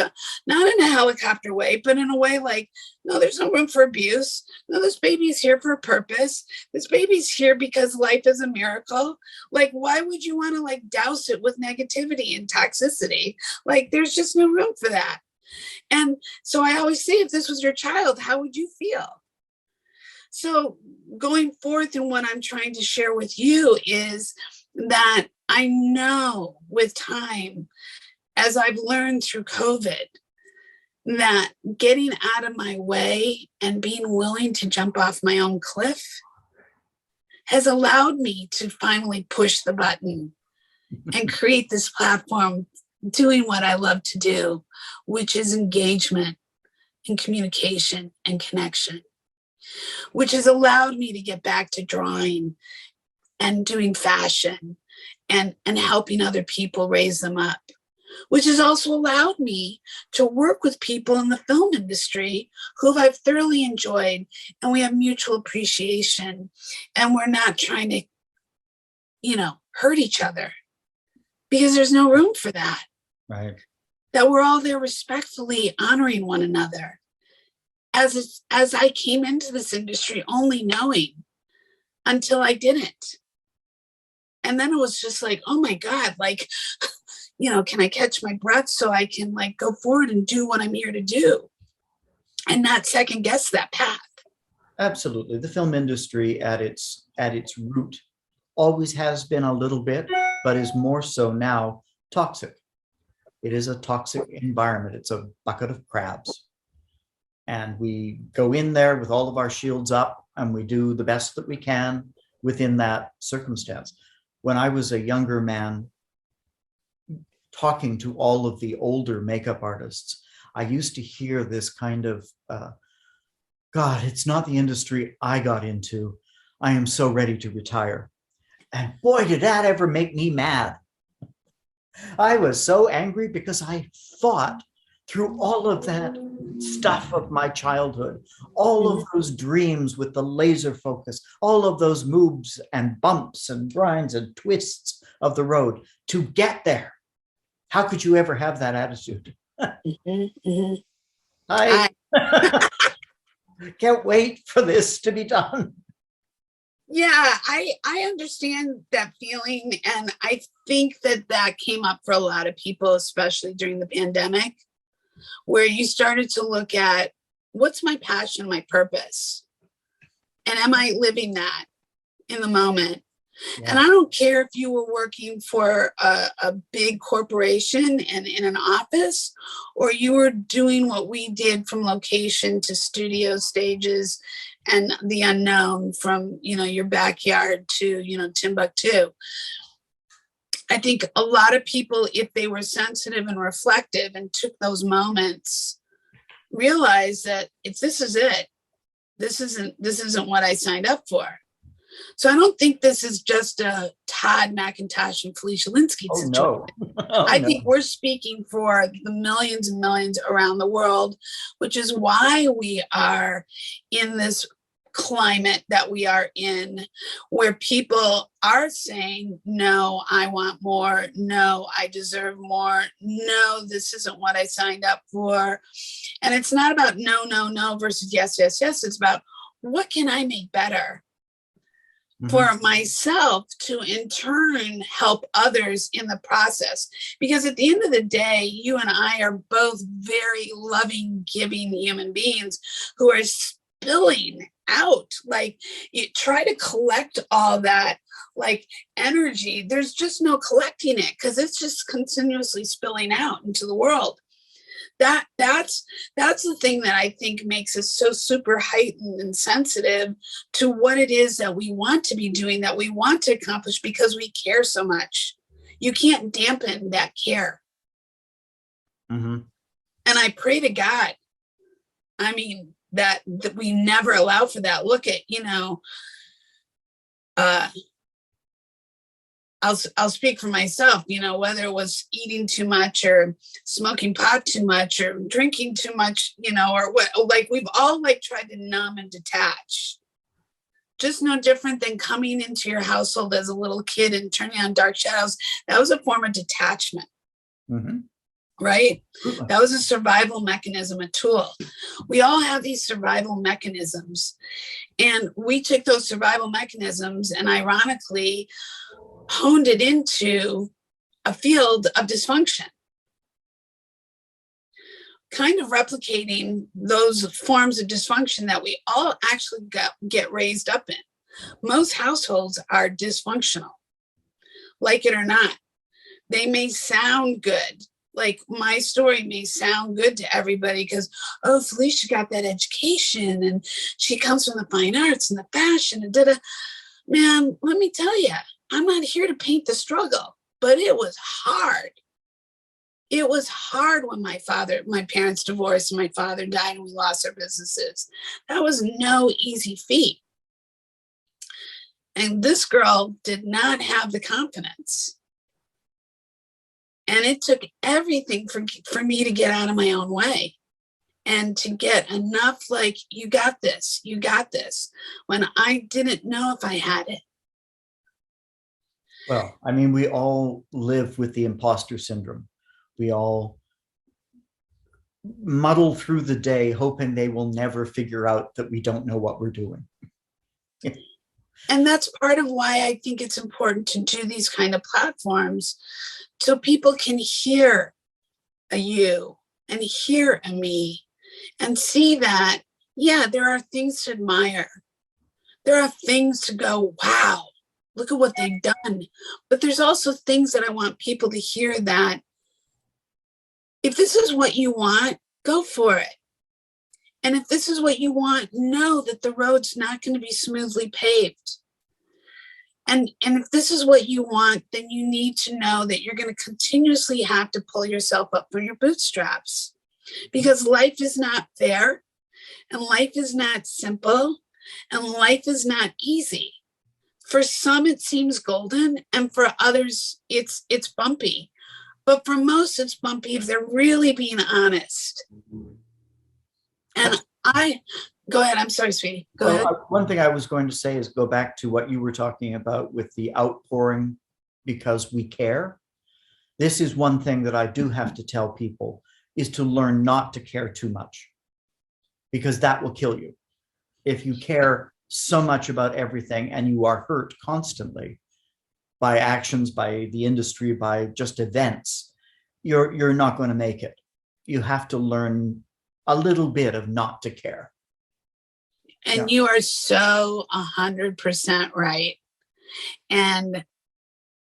not in a helicopter way, but in a way like, no, there's no room for abuse. No, this baby's here for a purpose. This baby's here because life is a miracle. Like, why would you want to like douse it with negativity and toxicity? Like, there's just no room for that. And so I always say, if this was your child, how would you feel? So going forth, and what I'm trying to share with you is that I know with time, as I've learned through COVID, that getting out of my way and being willing to jump off my own cliff has allowed me to finally push the button and create this platform doing what I love to do, which is engagement and communication and connection, which has allowed me to get back to drawing and doing fashion and helping other people raise them up, which has also allowed me to work with people in the film industry who I've thoroughly enjoyed, and we have mutual appreciation, and we're not trying to, hurt each other, because there's no room for that. Right. That we're all there respectfully honoring one another. As I came into this industry only knowing until I didn't. And then it was just like, oh my God, like, can I catch my breath so I can like go forward and do what I'm here to do and not second guess that path? Absolutely. The film industry at its root always has been a little bit, but is more so now toxic. It is a toxic environment. It's a bucket of crabs. And we go in there with all of our shields up, and we do the best that we can within that circumstance. When I was a younger man, talking to all of the older makeup artists, I used to hear this kind of, God, it's not the industry I got into. I am so ready to retire. And boy, did that ever make me mad. I was so angry because I thought through all of that stuff of my childhood, all of those dreams with the laser focus, all of those moves and bumps and grinds and twists of the road to get there. How could you ever have that attitude? I can't wait for this to be done. Yeah, I understand that feeling. And I think that came up for a lot of people, especially during the pandemic, where you started to look at, what's my passion, my purpose? And am I living that in the moment? Yeah. And I don't care if you were working for a big corporation and in an office, or you were doing what we did from location to studio stages and the unknown, from, your backyard to, Timbuktu. I think a lot of people, if they were sensitive and reflective and took those moments, realize that this is it. This isn't what I signed up for. So I don't think this is just a Todd, McIntosh, and Felicia Linsky situation. No. I think we're speaking for the millions and millions around the world, which is why we are in this climate that we are in, where people are saying, no, I want more. No, I deserve more. No, this isn't what I signed up for. And it's not about no versus yes. It's about, what can I make better for myself to in turn help others in the process? Because at the end of the day, you and I are both very loving, giving human beings who are spilling out. Like, you try to collect all that like energy, there's just no collecting it, because it's just continuously spilling out into the world. That's the thing that I think makes us so super heightened and sensitive to what it is that we want to be doing, that we want to accomplish, because we care so much. You can't dampen that care. And I pray to God, that we never allow for that. Look at, I'll speak for myself, whether it was eating too much or smoking pot too much or drinking too much, or what, like we've all like tried to numb and detach. just no different than coming into your household as a little kid and turning on dark shadows. That was a form of detachment, right? That was a survival mechanism, a tool. We all have these survival mechanisms, and we took those survival mechanisms and ironically honed it into a field of dysfunction, kind of replicating those forms of dysfunction that we all actually get raised up in. Most households are dysfunctional, like it or not. They may sound good. Like my story may sound good to everybody because, oh, Felicia got that education and she comes from the fine arts and the fashion and da-da. Man, let me tell you, I'm not here to paint the struggle, but it was hard. It was hard when my parents divorced and my father died and we lost our businesses. That was no easy feat. And this girl did not have the confidence. And it took everything for me to get out of my own way and to get enough, like, you got this, when I didn't know if I had it. Well, I mean, we all live with the imposter syndrome. We all muddle through the day hoping they will never figure out that we don't know what we're doing. And that's part of why I think it's important to do these kind of platforms so people can hear a you and hear a me and see that, yeah, there are things to admire. There are things to go, wow, look at what they've done. But there's also things that I want people to hear, that if this is what you want, go for it. And if this is what you want, know that the road's not going to be smoothly paved. And if this is what you want, then you need to know that you're going to continuously have to pull yourself up from your bootstraps, because life is not fair and life is not simple and life is not easy. For some, it seems golden, and for others, it's bumpy. But for most, it's bumpy if they're really being honest. And go ahead. I'm sorry, sweetie. Go ahead. One thing I was going to say is go back to what you were talking about with the outpouring because we care. This is one thing that I do have to tell people, is to learn not to care too much, because that will kill you. If you care so much about everything and you are hurt constantly by actions, by the industry, by just events, you're not going to make it. You have to learn a little bit of not to care. And you are so 100% right. And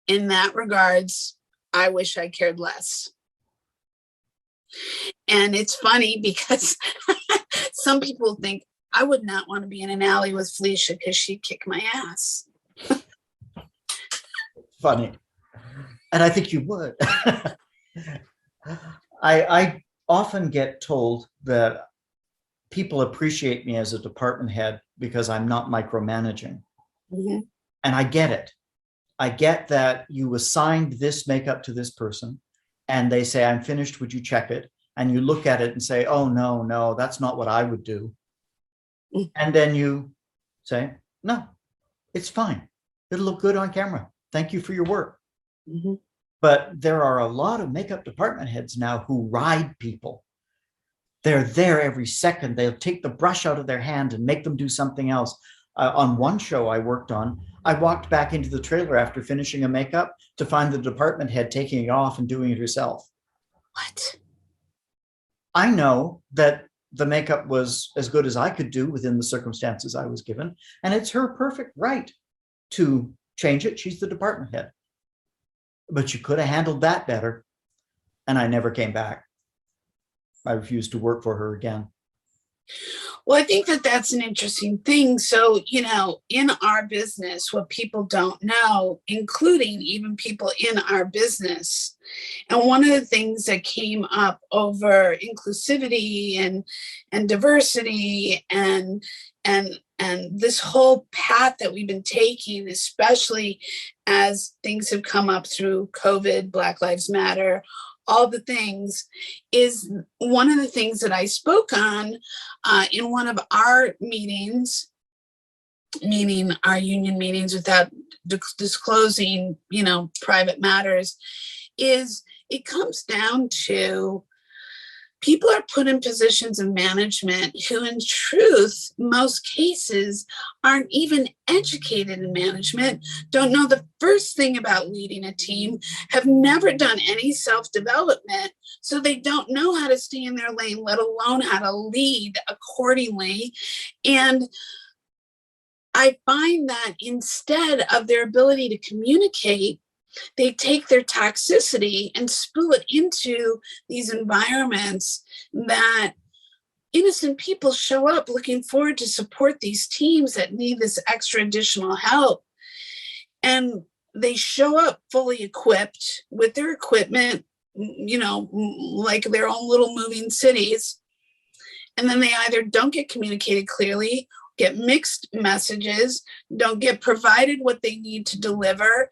in that regards, I wish I cared less. And it's funny because some people think I would not want to be in an alley with Felicia because she'd kick my ass. Funny. And I think you would. I often get told that people appreciate me as a department head because I'm not micromanaging. And I get it. I get that you assigned this makeup to this person and they say, I'm finished, would you check it? And you look at it and say, oh, no, that's not what I would do. And then you say, no, it's fine. It'll look good on camera. Thank you for your work. But there are a lot of makeup department heads now who ride people. They're there every second. They'll take the brush out of their hand and make them do something else. On one show I worked on, I walked back into the trailer after finishing a makeup to find the department head taking it off and doing it herself. What? I know that the makeup was as good as I could do within the circumstances I was given, and it's her perfect right to change it. She's the department head. But you could have handled that better. And I never came back. I refused to work for her again. Well, I think that that's an interesting thing. So, in our business, what people don't know, including even people in our business, and one of the things that came up over inclusivity and diversity and this whole path that we've been taking, especially as things have come up through COVID, Black Lives Matter, all the things, is one of the things that I spoke on in one of our meetings meaning our union meetings without disclosing, private matters, is it comes down to people are put in positions of management who, in truth, most cases aren't even educated in management, don't know the first thing about leading a team, have never done any self-development, so they don't know how to stay in their lane, let alone how to lead accordingly. And I find that instead of their ability to communicate, they take their toxicity and spill it into these environments that innocent people show up looking forward to support these teams that need this extra additional help. And they show up fully equipped with their equipment, like their own little moving cities. And then they either don't get communicated clearly, get mixed messages, don't get provided what they need to deliver,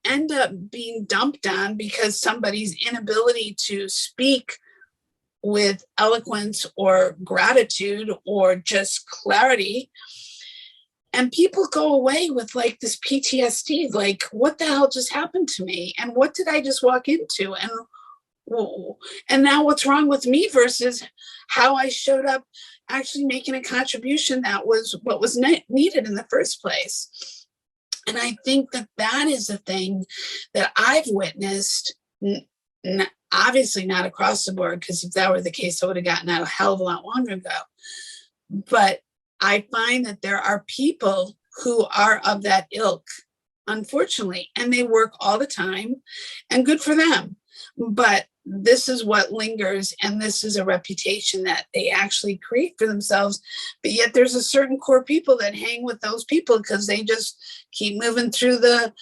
end up being dumped on because somebody's inability to speak with eloquence or gratitude or just clarity. And people go away with like this PTSD, like, what the hell just happened to me? And what did I just walk into? And now what's wrong with me versus how I showed up actually making a contribution that was what was needed in the first place. And I think that is the thing that I've witnessed, obviously not across the board, because if that were the case, I would have gotten out a hell of a lot longer ago. But I find that there are people who are of that ilk, unfortunately, and they work all the time, and good for them. But this is what lingers, and this is a reputation that they actually create for themselves. But yet there's a certain core people that hang with those people because they just keep moving through the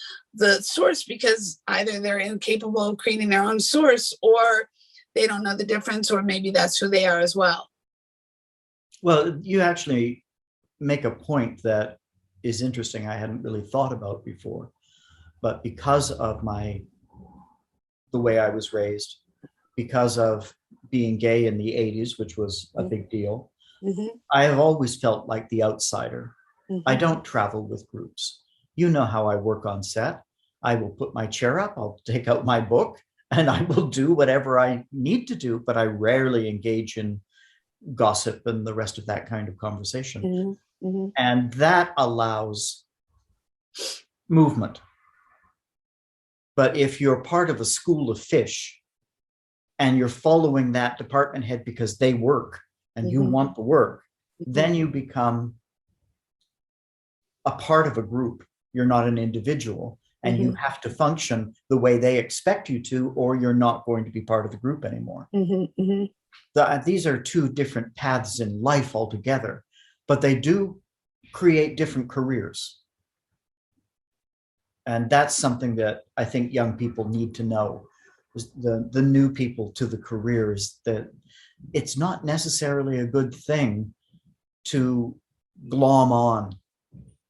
source, because either they're incapable of creating their own source, or they don't know the difference, or maybe that's who they are as well. Well, you actually make a point that is interesting. I hadn't really thought about before, but because of the way I was raised, because of being gay in the 80s, which was a big deal, I have always felt like the outsider. I don't travel with groups. You know how I work on set. I will put my chair up, I'll take out my book, and I will do whatever I need to do, but I rarely engage in gossip and the rest of that kind of conversation. And that allows movement. But if you're part of a school of fish and you're following that department head because they work and you want the work, then you become a part of a group. You're not an individual, and you have to function the way they expect you to, or you're not going to be part of the group anymore. These are two different paths in life altogether, but they do create different careers. And that's something that I think young people need to know. The new people to the careers, that it's not necessarily a good thing to glom on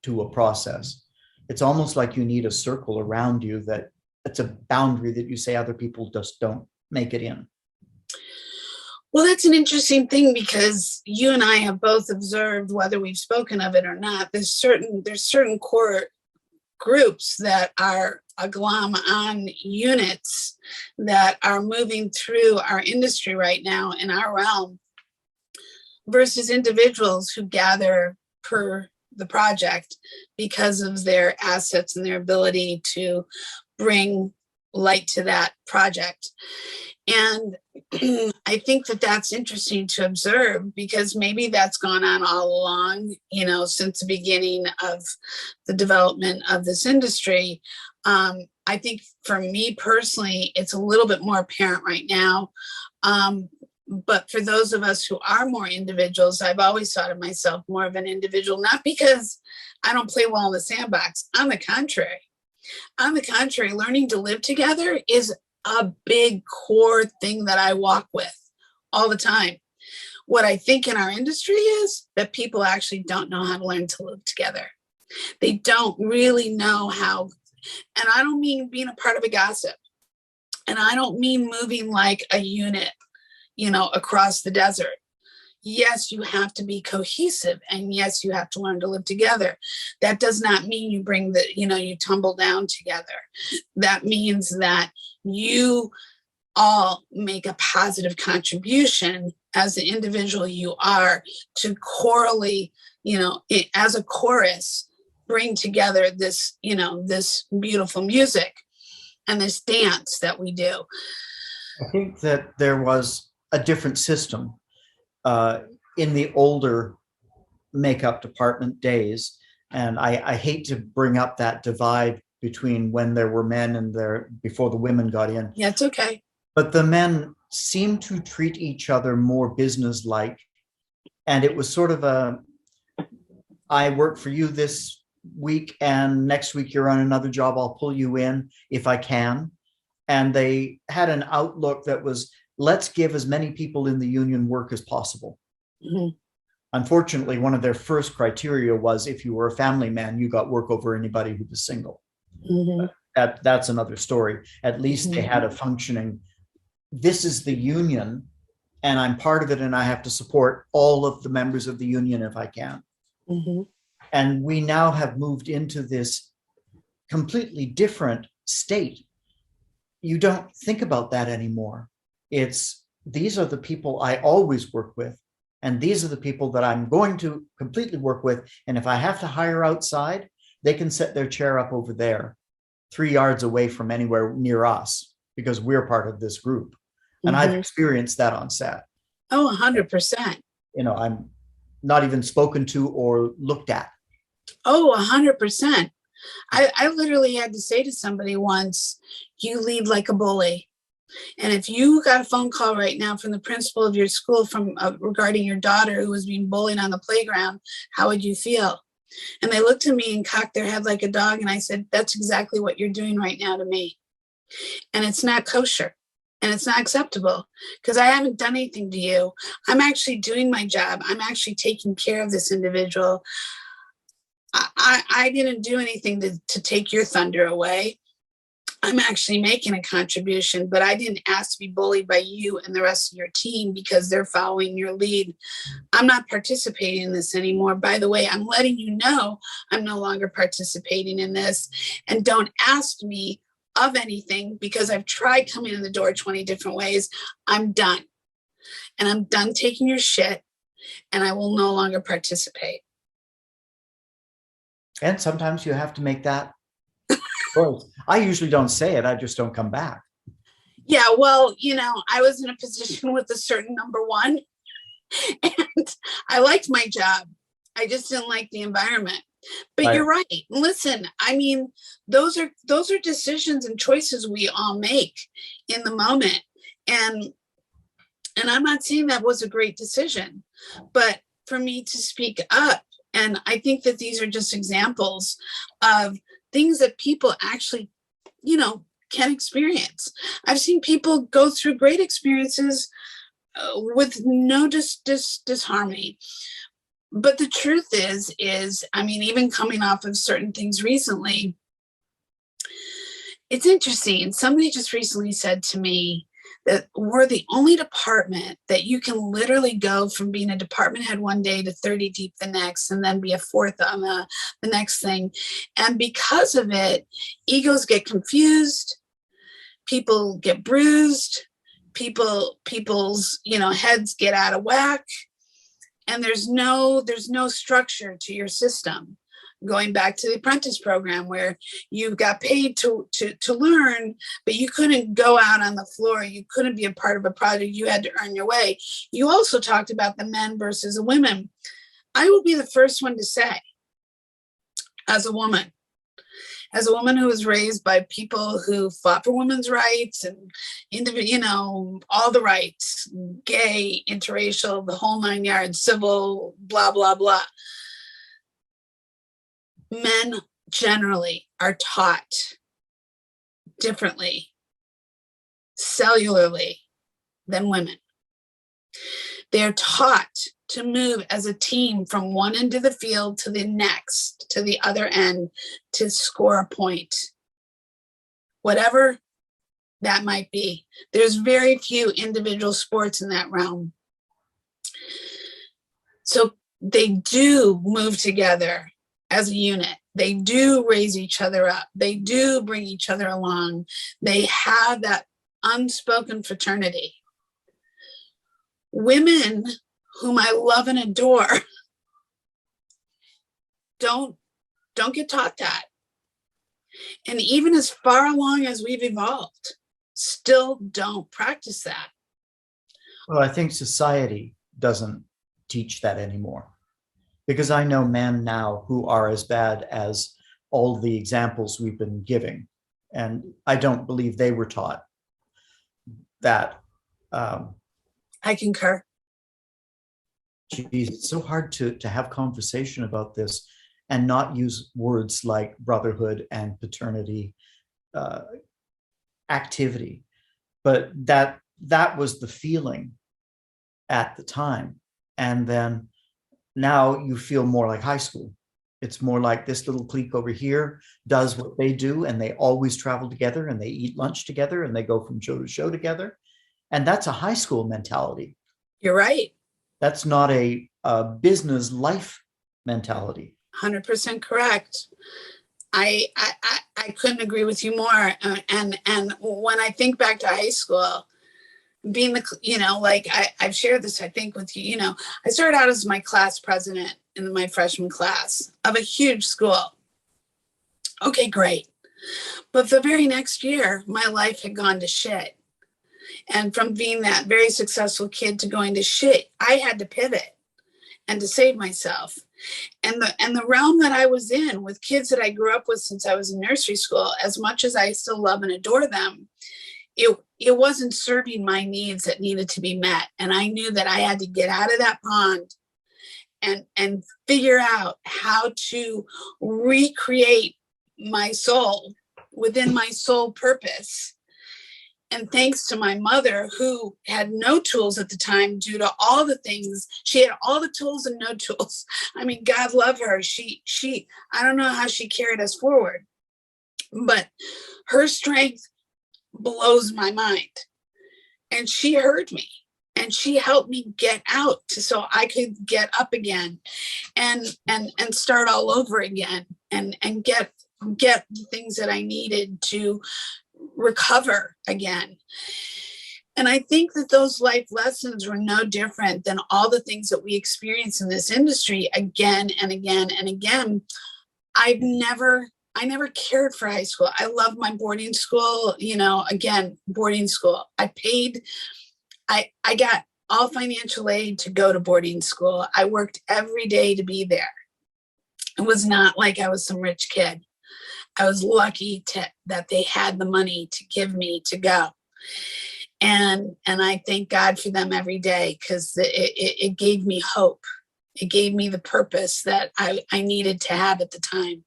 to a process. It's almost like you need a circle around you that it's a boundary that you say other people just don't make it in. Well, that's an interesting thing, because you and I have both observed, whether we've spoken of it or not, there's certain core groups that are a glom on units that are moving through our industry right now in our realm, versus individuals who gather per the project because of their assets and their ability to bring light to that project. And I think that that's interesting to observe, because maybe that's gone on all along, since the beginning of the development of this industry. I think for me personally, it's a little bit more apparent right now. But for those of us who are more individuals, I've always thought of myself more of an individual, not because I don't play well in the sandbox. On the contrary, learning to live together is a big core thing that I walk with all the time. What I think in our industry is that people actually don't know how to learn to live together. They don't really know how, and I don't mean being a part of a gossip, and I don't mean moving like a unit, across the desert. yes, you have to be cohesive, and yes, you have to learn to live together. That does not mean you bring you tumble down together. That means that you all make a positive contribution as the individual you are to correlate, as a chorus, bring together this, this beautiful music and this dance that we do. I think that there was a different system in the older makeup department days. And I hate to bring up that divide between when there were men and before the women got in. Yeah, it's okay. But the men seemed to treat each other more business-like. And it was sort of I work for you this week, and next week you're on another job. I'll pull you in if I can. And they had an outlook that was, let's give as many people in the union work as possible. Mm-hmm. Unfortunately, one of their first criteria was if you were a family man, you got work over anybody who was single. Mm-hmm. That's another story. At least they had a functioning, this is the union, and I'm part of it, and I have to support all of the members of the union if I can. Mm-hmm. And we now have moved into this completely different state. You don't think about that anymore. It's, these are the people I always work with, and these are the people that I'm going to completely work with. And if I have to hire outside, they can set their chair up over there, 3 yards away from anywhere near us, because we're part of this group. And I've experienced that on set. Oh, 100%. I'm not even spoken to or looked at. Oh, 100%. I literally had to say to somebody once, you lead like a bully. And if you got a phone call right now from the principal of your school regarding your daughter who was being bullied on the playground, how would you feel? And they looked at me and cocked their head like a dog. And I said, that's exactly what you're doing right now to me. And it's not kosher. And it's not acceptable, because I haven't done anything to you. I'm actually doing my job. I'm actually taking care of this individual. I didn't do anything to take your thunder away. I'm actually making a contribution, but I didn't ask to be bullied by you and the rest of your team because they're following your lead. I'm not participating in this anymore. By the way, I'm letting you know I'm no longer participating in this, and don't ask me of anything because I've tried coming in the door 20 different ways. I'm done. And I'm done taking your shit, and I will no longer participate. And sometimes you have to make that choice. I usually don't say it. I just don't come back. Yeah, well, I was in a position with a certain number one, and I liked my job. I just didn't like the environment. But you're right. Listen, I mean, those are decisions and choices we all make in the moment. And I'm not saying that was a great decision, but for me to speak up, and I think that these are just examples of things that people actually, can experience. I've seen people go through great experiences with no disharmony. But the truth is, I mean, even coming off of certain things recently, it's interesting. Somebody just recently said to me that we're the only department that you can literally go from being a department head one day to 30 deep the next, and then be a fourth on the next thing. And because of it, egos get confused, people get bruised, people's heads get out of whack. And there's no structure to your system. Going back to the apprentice program, where you got paid to learn, but you couldn't go out on the floor. You couldn't be a part of a project. You had to earn your way. You also talked about the men versus the women. I will be the first one to say, as a woman who was raised by people who fought for women's rights and all the rights, gay, interracial, the whole 9 yards, civil, blah, blah, blah. Men generally are taught differently, cellularly, than women. They're taught to move as a team from one end of the field to the next, to the other end, to score a point. Whatever that might be. There's very few individual sports in that realm. So they do move together as a unit. They do raise each other up. They do bring each other along. They have that unspoken fraternity. Women whom I love and adore don't get taught that. And even as far along as we've evolved, still don't practice that. Well, I think society doesn't teach that anymore, because I know men now who are as bad as all the examples we've been giving. And I don't believe they were taught that. I concur. Geez, it's so hard to have conversation about this and not use words like brotherhood and paternity, activity. But that was the feeling at the time. And then now you feel more like high school. It's more like this little clique over here does what they do, and they always travel together, and they eat lunch together, and they go from show to show together. And that's a high school mentality. You're right. That's not a business life mentality. 100% correct. I couldn't agree with you more. And when I think back to high school, being like I've shared this, I think, with you, I started out as my class president in my freshman class of a huge school. Okay, great. But the very next year, my life had gone to shit. And from being that very successful kid to going to shit, I had to pivot and to save myself. And the realm that I was in with kids that I grew up with since I was in nursery school, as much as I still love and adore them, it wasn't serving my needs that needed to be met. And I knew that I had to get out of that pond and figure out how to recreate my soul within my soul purpose. And thanks to my mother, who had no tools at the time due to all the things, she had all the tools and no tools. I mean, God love her. She, I don't know how she carried us forward, but her strength blows my mind. And she heard me, and she helped me get out so I could get up again and start all over again and get the things that I needed to recover again. And I think that those life lessons were no different than all the things that we experience in this industry again and again and again. I never cared for high school. I loved my boarding school, again, boarding school. I got all financial aid to go to boarding school. I worked every day to be there. It was not like I was some rich kid. I was lucky that they had the money to give me to go. And I thank God for them every day, because it gave me hope. It gave me the purpose that I needed to have at the time.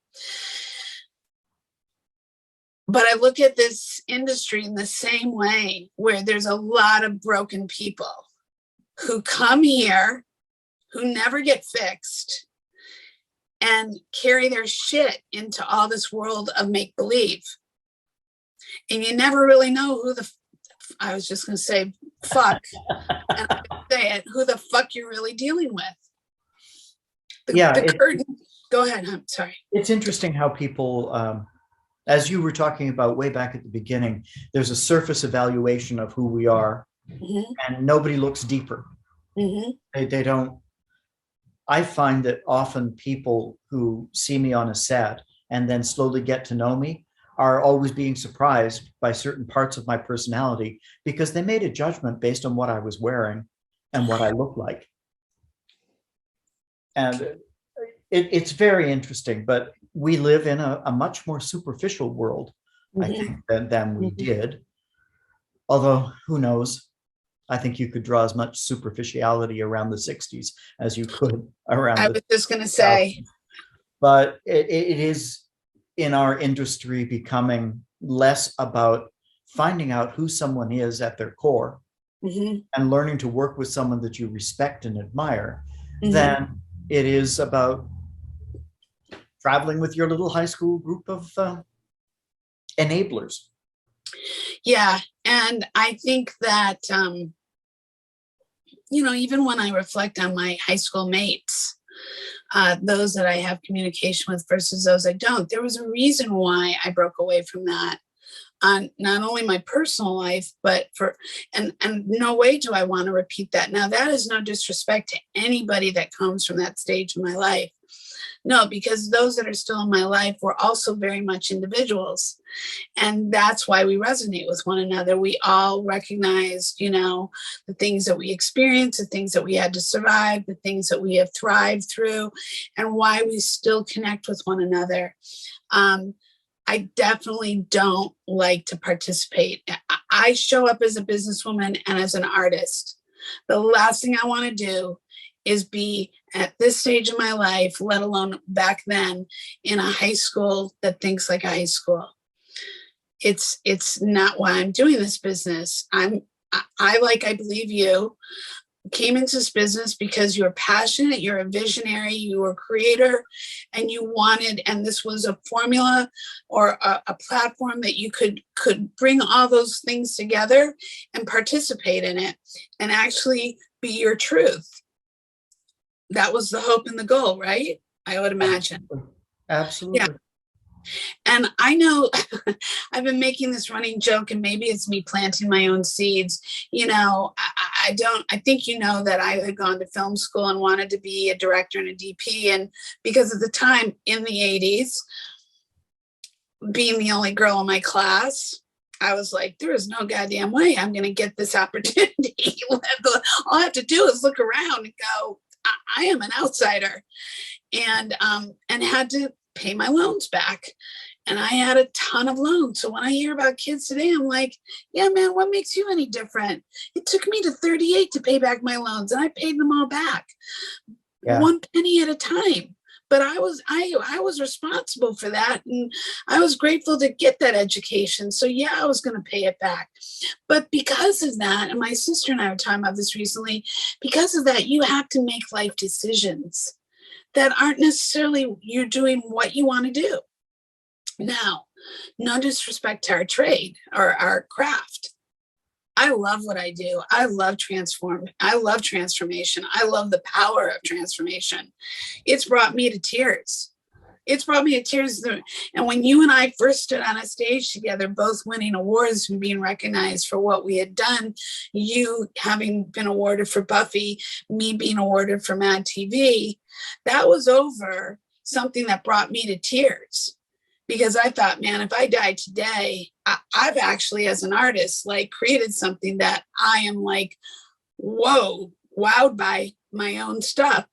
But I look at this industry in the same way, where there's a lot of broken people who come here, who never get fixed, and carry their shit into all this world of make-believe. And you never really know who I was just going to say fuck, and I say it, who the fuck you're really dealing with. The curtain. Go ahead, I'm sorry. It's interesting how people, as you were talking about way back at the beginning, there's a surface evaluation of who we are, mm-hmm. and nobody looks deeper. Mm-hmm. They don't. I find that often people who see me on a set and then slowly get to know me are always being surprised by certain parts of my personality, because they made a judgment based on what I was wearing and what I look like. And it's very interesting, but we live in a much more superficial world, mm-hmm. I think, than we mm-hmm. did. Although, who knows? I think you could draw as much superficiality around the 60s as you could around I was just going to say. But it is in our industry becoming less about finding out who someone is at their core, mm-hmm. and learning to work with someone that you respect and admire, mm-hmm. than it is about traveling with your little high school group of enablers. Yeah. And I think that, even when I reflect on my high school mates, those that I have communication with versus those I don't, there was a reason why I broke away from that on not only my personal life, but and no way do I want to repeat that. Now, that is no disrespect to anybody that comes from that stage of my life. No, because those that are still in my life were also very much individuals. And that's why we resonate with one another. We all recognize, the things that we experienced, the things that we had to survive, the things that we have thrived through, and why we still connect with one another. I definitely don't like to participate. I show up as a businesswoman and as an artist. The last thing I want to do is be at this stage of my life, let alone back then, in a high school that thinks like a high school. It's not why I'm doing this business. I believe you came into this business because you're passionate, you're a visionary, you were a creator, and you wanted, and this was a formula or a platform that you could bring all those things together and participate in it and actually be your truth. That was the hope and the goal, right? I would imagine. Absolutely. Yeah. And I know I've been making this running joke, and maybe it's me planting my own seeds. I think that I had gone to film school and wanted to be a director and a DP. And because of the time in the 80s, being the only girl in my class, I was like, there is no goddamn way I'm going to get this opportunity. All I have to do is look around and go, I am an outsider, and had to pay my loans back. And I had a ton of loans. So when I hear about kids today, I'm like, yeah, man, what makes you any different? It took me to 38 to pay back my loans, and I paid them all back, one penny at a time. But I was responsible for that, and I was grateful to get that education. So yeah, I was going to pay it back. But because of that, and my sister and I were talking about this recently, because of that, you have to make life decisions that aren't necessarily you're doing what you want to do. Now, no disrespect to our trade or our craft. I love what I do. I love transformation. I love the power of transformation. It's brought me to tears. And when you and I first stood on a stage together, both winning awards and being recognized for what we had done, you having been awarded for Buffy, me being awarded for Mad TV, that was over something that brought me to tears. Because I thought, man, if I die today, I've actually, as an artist, created something that I am wowed by my own stuff.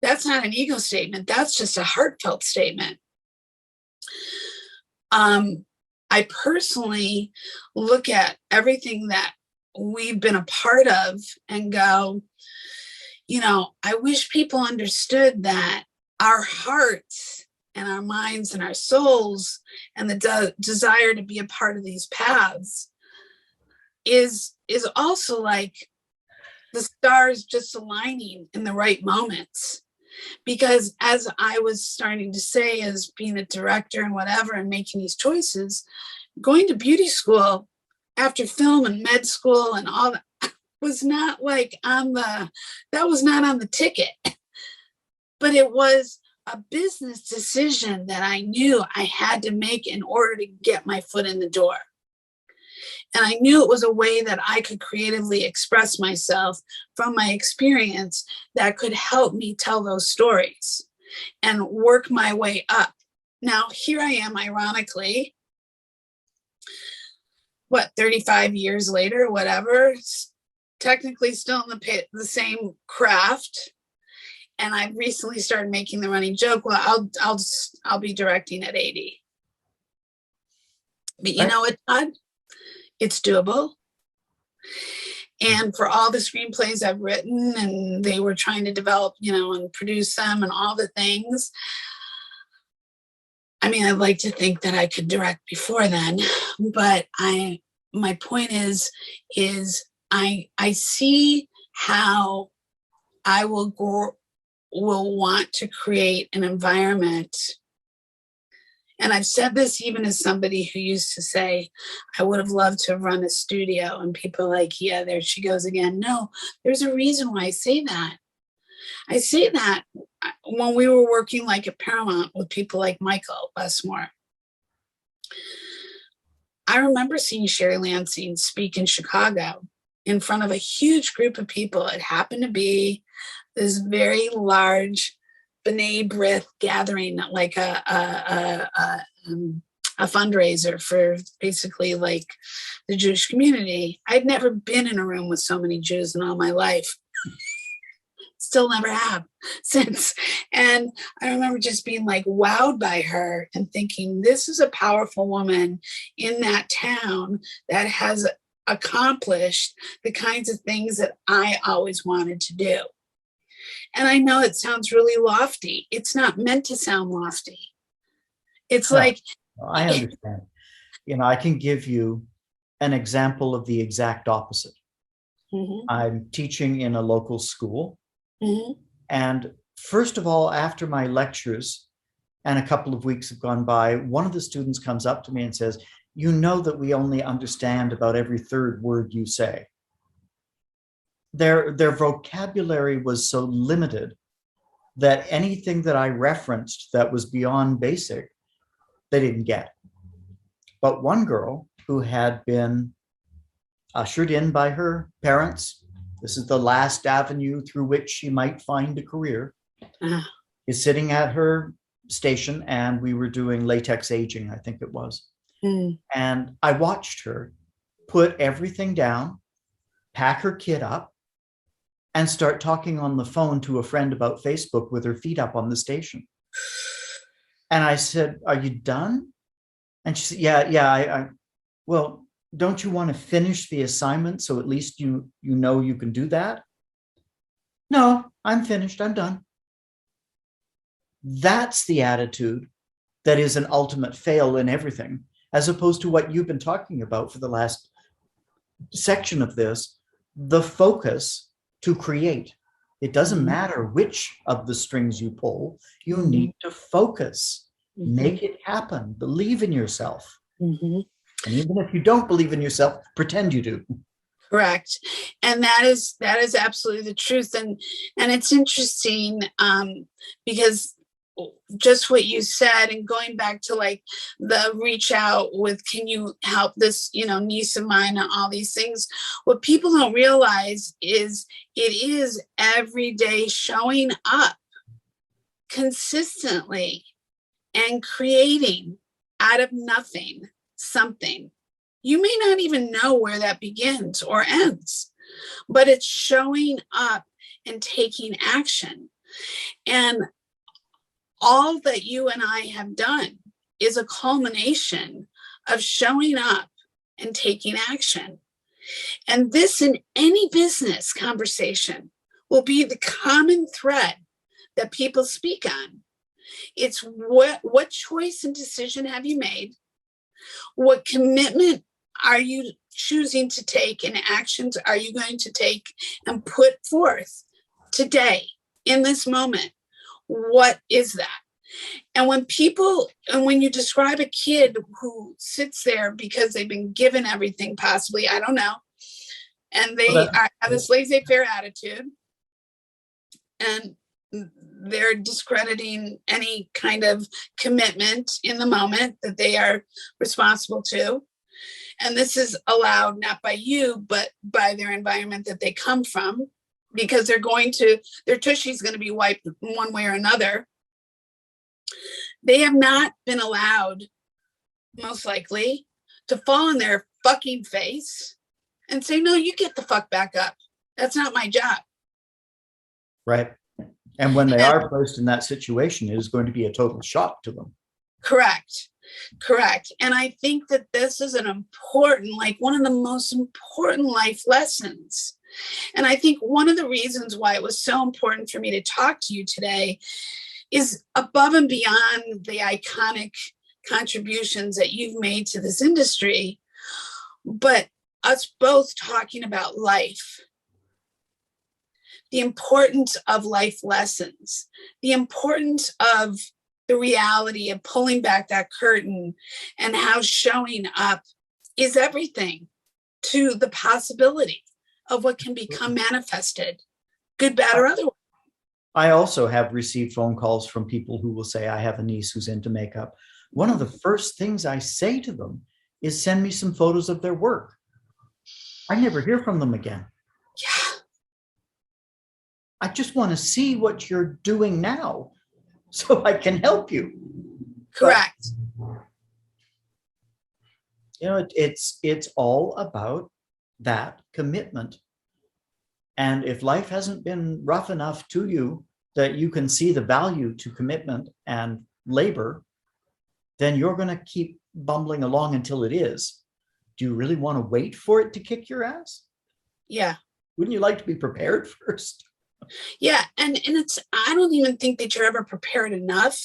That's not an ego statement. That's just a heartfelt statement. I personally look at everything that we've been a part of and go, I wish people understood that our hearts and our minds and our souls and the desire to be a part of these paths is also like the stars just aligning in the right moments. Because as I was starting to say, as being a director and whatever, and making these choices, going to beauty school after film and med school and all that was not that was not on the ticket, but it was a business decision that I knew I had to make in order to get my foot in the door. And I knew it was a way that I could creatively express myself from my experience that could help me tell those stories and work my way up. Now, here I am, ironically, 35 years later, whatever, technically still in the same craft. And I recently started making the running joke, well, I'll be directing at 80. But you know what, Todd? It's doable. And for all the screenplays I've written, and they were trying to develop, and produce them and all the things. I mean, I'd like to think that I could direct before then, but my point is I see how I will want to create an environment And I've said this even as somebody who used to say, I would have loved to run a studio. And people are like, yeah, there she goes again. No, there's a reason why I say that. I say that when we were working like at Paramount with people like Michael Westmore. I remember seeing Sherry Lansing speak in Chicago in front of a huge group of people. It happened to be this very large B'nai B'rith gathering, like a fundraiser for basically like the Jewish community. I'd never been in a room with so many Jews in all my life. Still never have since. And I remember just being like wowed by her and thinking, this is a powerful woman in that town that has accomplished the kinds of things that I always wanted to do. And I know it sounds really lofty. It's not meant to sound lofty. It's like, I understand. I can give you an example of the exact opposite. Mm-hmm. I'm teaching in a local school. Mm-hmm. And first of all, after my lectures, and a couple of weeks have gone by, one of the students comes up to me and says, you know that we only understand about every third word you say. Their vocabulary was so limited that anything that I referenced that was beyond basic, they didn't get. But one girl who had been ushered in by her parents, this is the last avenue through which she might find a career, is sitting at her station, and we were doing latex aging, I think it was. And I watched her put everything down, pack her kid up, and start talking on the phone to a friend about Facebook with her feet up on the station. And I said, are you done? And she said, yeah. Well, don't you want to finish the assignment so at least you know you can do that? No, I'm finished. I'm done. That's the attitude that is an ultimate fail in everything, as opposed to what you've been talking about for the last section of this, the focus to create. It doesn't matter which of the strings you pull, you need to focus, make it happen, believe in yourself. And even if you don't believe in yourself, pretend you do. Correct. And that is absolutely the truth. And it's interesting because just what you said, and going back to like the reach out with, can you help this, niece of mine and all these things, what people don't realize is it is every day showing up consistently and creating out of nothing something. You may not even know where that begins or ends, but it's showing up and taking action. And all that you and I have done is a culmination of showing up and taking action. And this, in any business conversation, will be the common thread that people speak on. It's what choice and decision have you made? What commitment are you choosing to take, and actions are you going to take and put forth today in this moment? What is that? And when you describe a kid who sits there because they've been given everything, possibly, I don't know, and they have this laissez-faire attitude, and they're discrediting any kind of commitment in the moment that they are responsible to. And this is allowed not by you, but by their environment that they come from, because their tushy's going to be wiped one way or another. They have not been allowed, most likely, to fall on their fucking face and say, no, you get the fuck back up. That's not my job. Right. And when they are placed in that situation, it is going to be a total shock to them. Correct. And I think that this is an important, like one of the most important life lessons. And I think one of the reasons why it was so important for me to talk to you today is above and beyond the iconic contributions that you've made to this industry, but us both talking about life, the importance of life lessons, the importance of the reality of pulling back that curtain and how showing up is everything to the possibility of what can become manifested, good, bad, or otherwise. I also have received phone calls from people who will say, I have a niece who's into makeup. One of the first things I say to them is send me some photos of their work. I never hear from them again. Yeah. I just want to see what you're doing now so I can help you. Correct. But, you know, it's all about that commitment. And if life hasn't been rough enough to you that you can see the value to commitment and labor, then you're going to keep bumbling along until it is. Do you really want to wait for it to kick your ass? Yeah. Wouldn't you like to be prepared first? Yeah. And it's, I don't even think that you're ever prepared enough.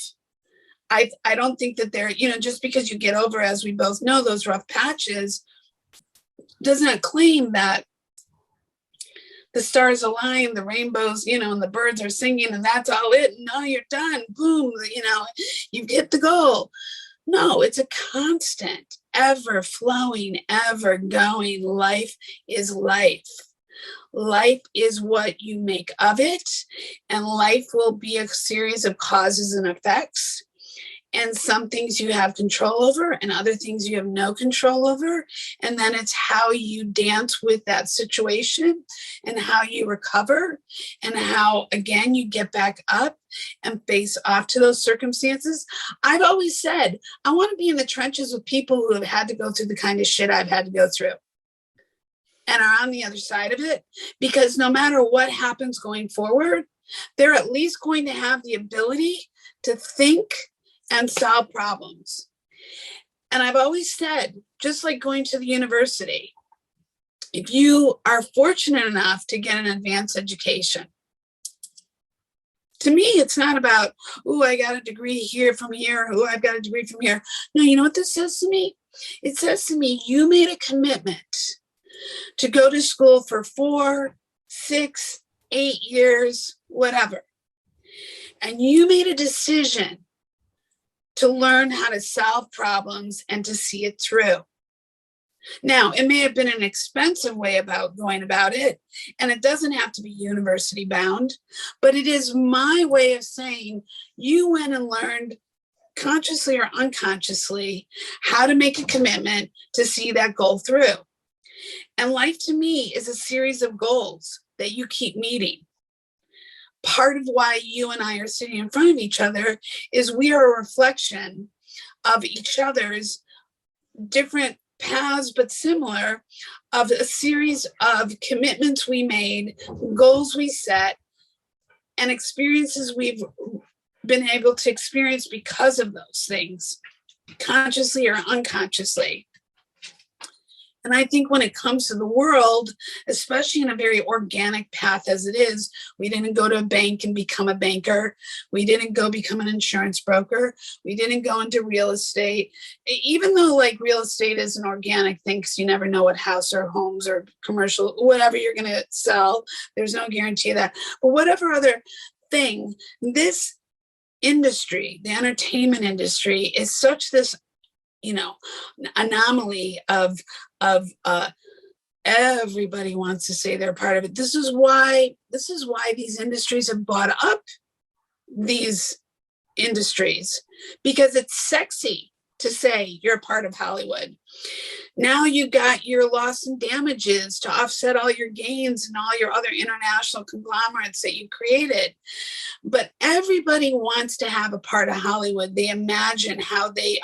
I don't think that they're, you know, just because you get over, as we both know, those rough patches, does not claim that the stars align, the rainbows, you know, and the birds are singing and that's all it. No, you're done. Boom, you know, you've hit the goal. No, it's a constant, ever flowing, ever going. Life is life. Life is what you make of it. And life will be a series of causes and effects. And some things you have control over and other things you have no control over. And then it's how you dance with that situation and how you recover and how, again, you get back up and face off to those circumstances. I've always said, I want to be in the trenches with people who have had to go through the kind of shit I've had to go through and are on the other side of it, because no matter what happens going forward, they're at least going to have the ability to think and solve problems. And I've always said, just like going to the university, if you are fortunate enough to get an advanced education, to me, it's not about, oh, I got a degree here from here, oh, I've got a degree from here. No, you know what this says to me? It says to me, you made a commitment to go to school for 4, 6, 8 years, whatever. And you made a decision to learn how to solve problems and to see it through. Now, it may have been an expensive way about going about it, and it doesn't have to be university bound, but it is my way of saying you went and learned, consciously or unconsciously, how to make a commitment to see that goal through. And life to me is a series of goals that you keep meeting. Part of why you and I are sitting in front of each other is we are a reflection of each other's different paths, but similar, of a series of commitments we made, goals we set, and experiences we've been able to experience because of those things, consciously or unconsciously. And I think when it comes to the world, especially in a very organic path as it is, we didn't go to a bank and become a banker. We didn't go become an insurance broker. We didn't go into real estate, even though like real estate is an organic thing because you never know what house or homes or commercial, whatever you're going to sell. There's no guarantee of that. But whatever other thing, this industry, the entertainment industry, is such this, you know, anomaly of everybody wants to say they're part of it. This is why these industries have bought up these industries, because it's sexy to say you're part of Hollywood. Now you got your loss and damages to offset all your gains and all your other international conglomerates that you created. But everybody wants to have a part of Hollywood. They imagine how they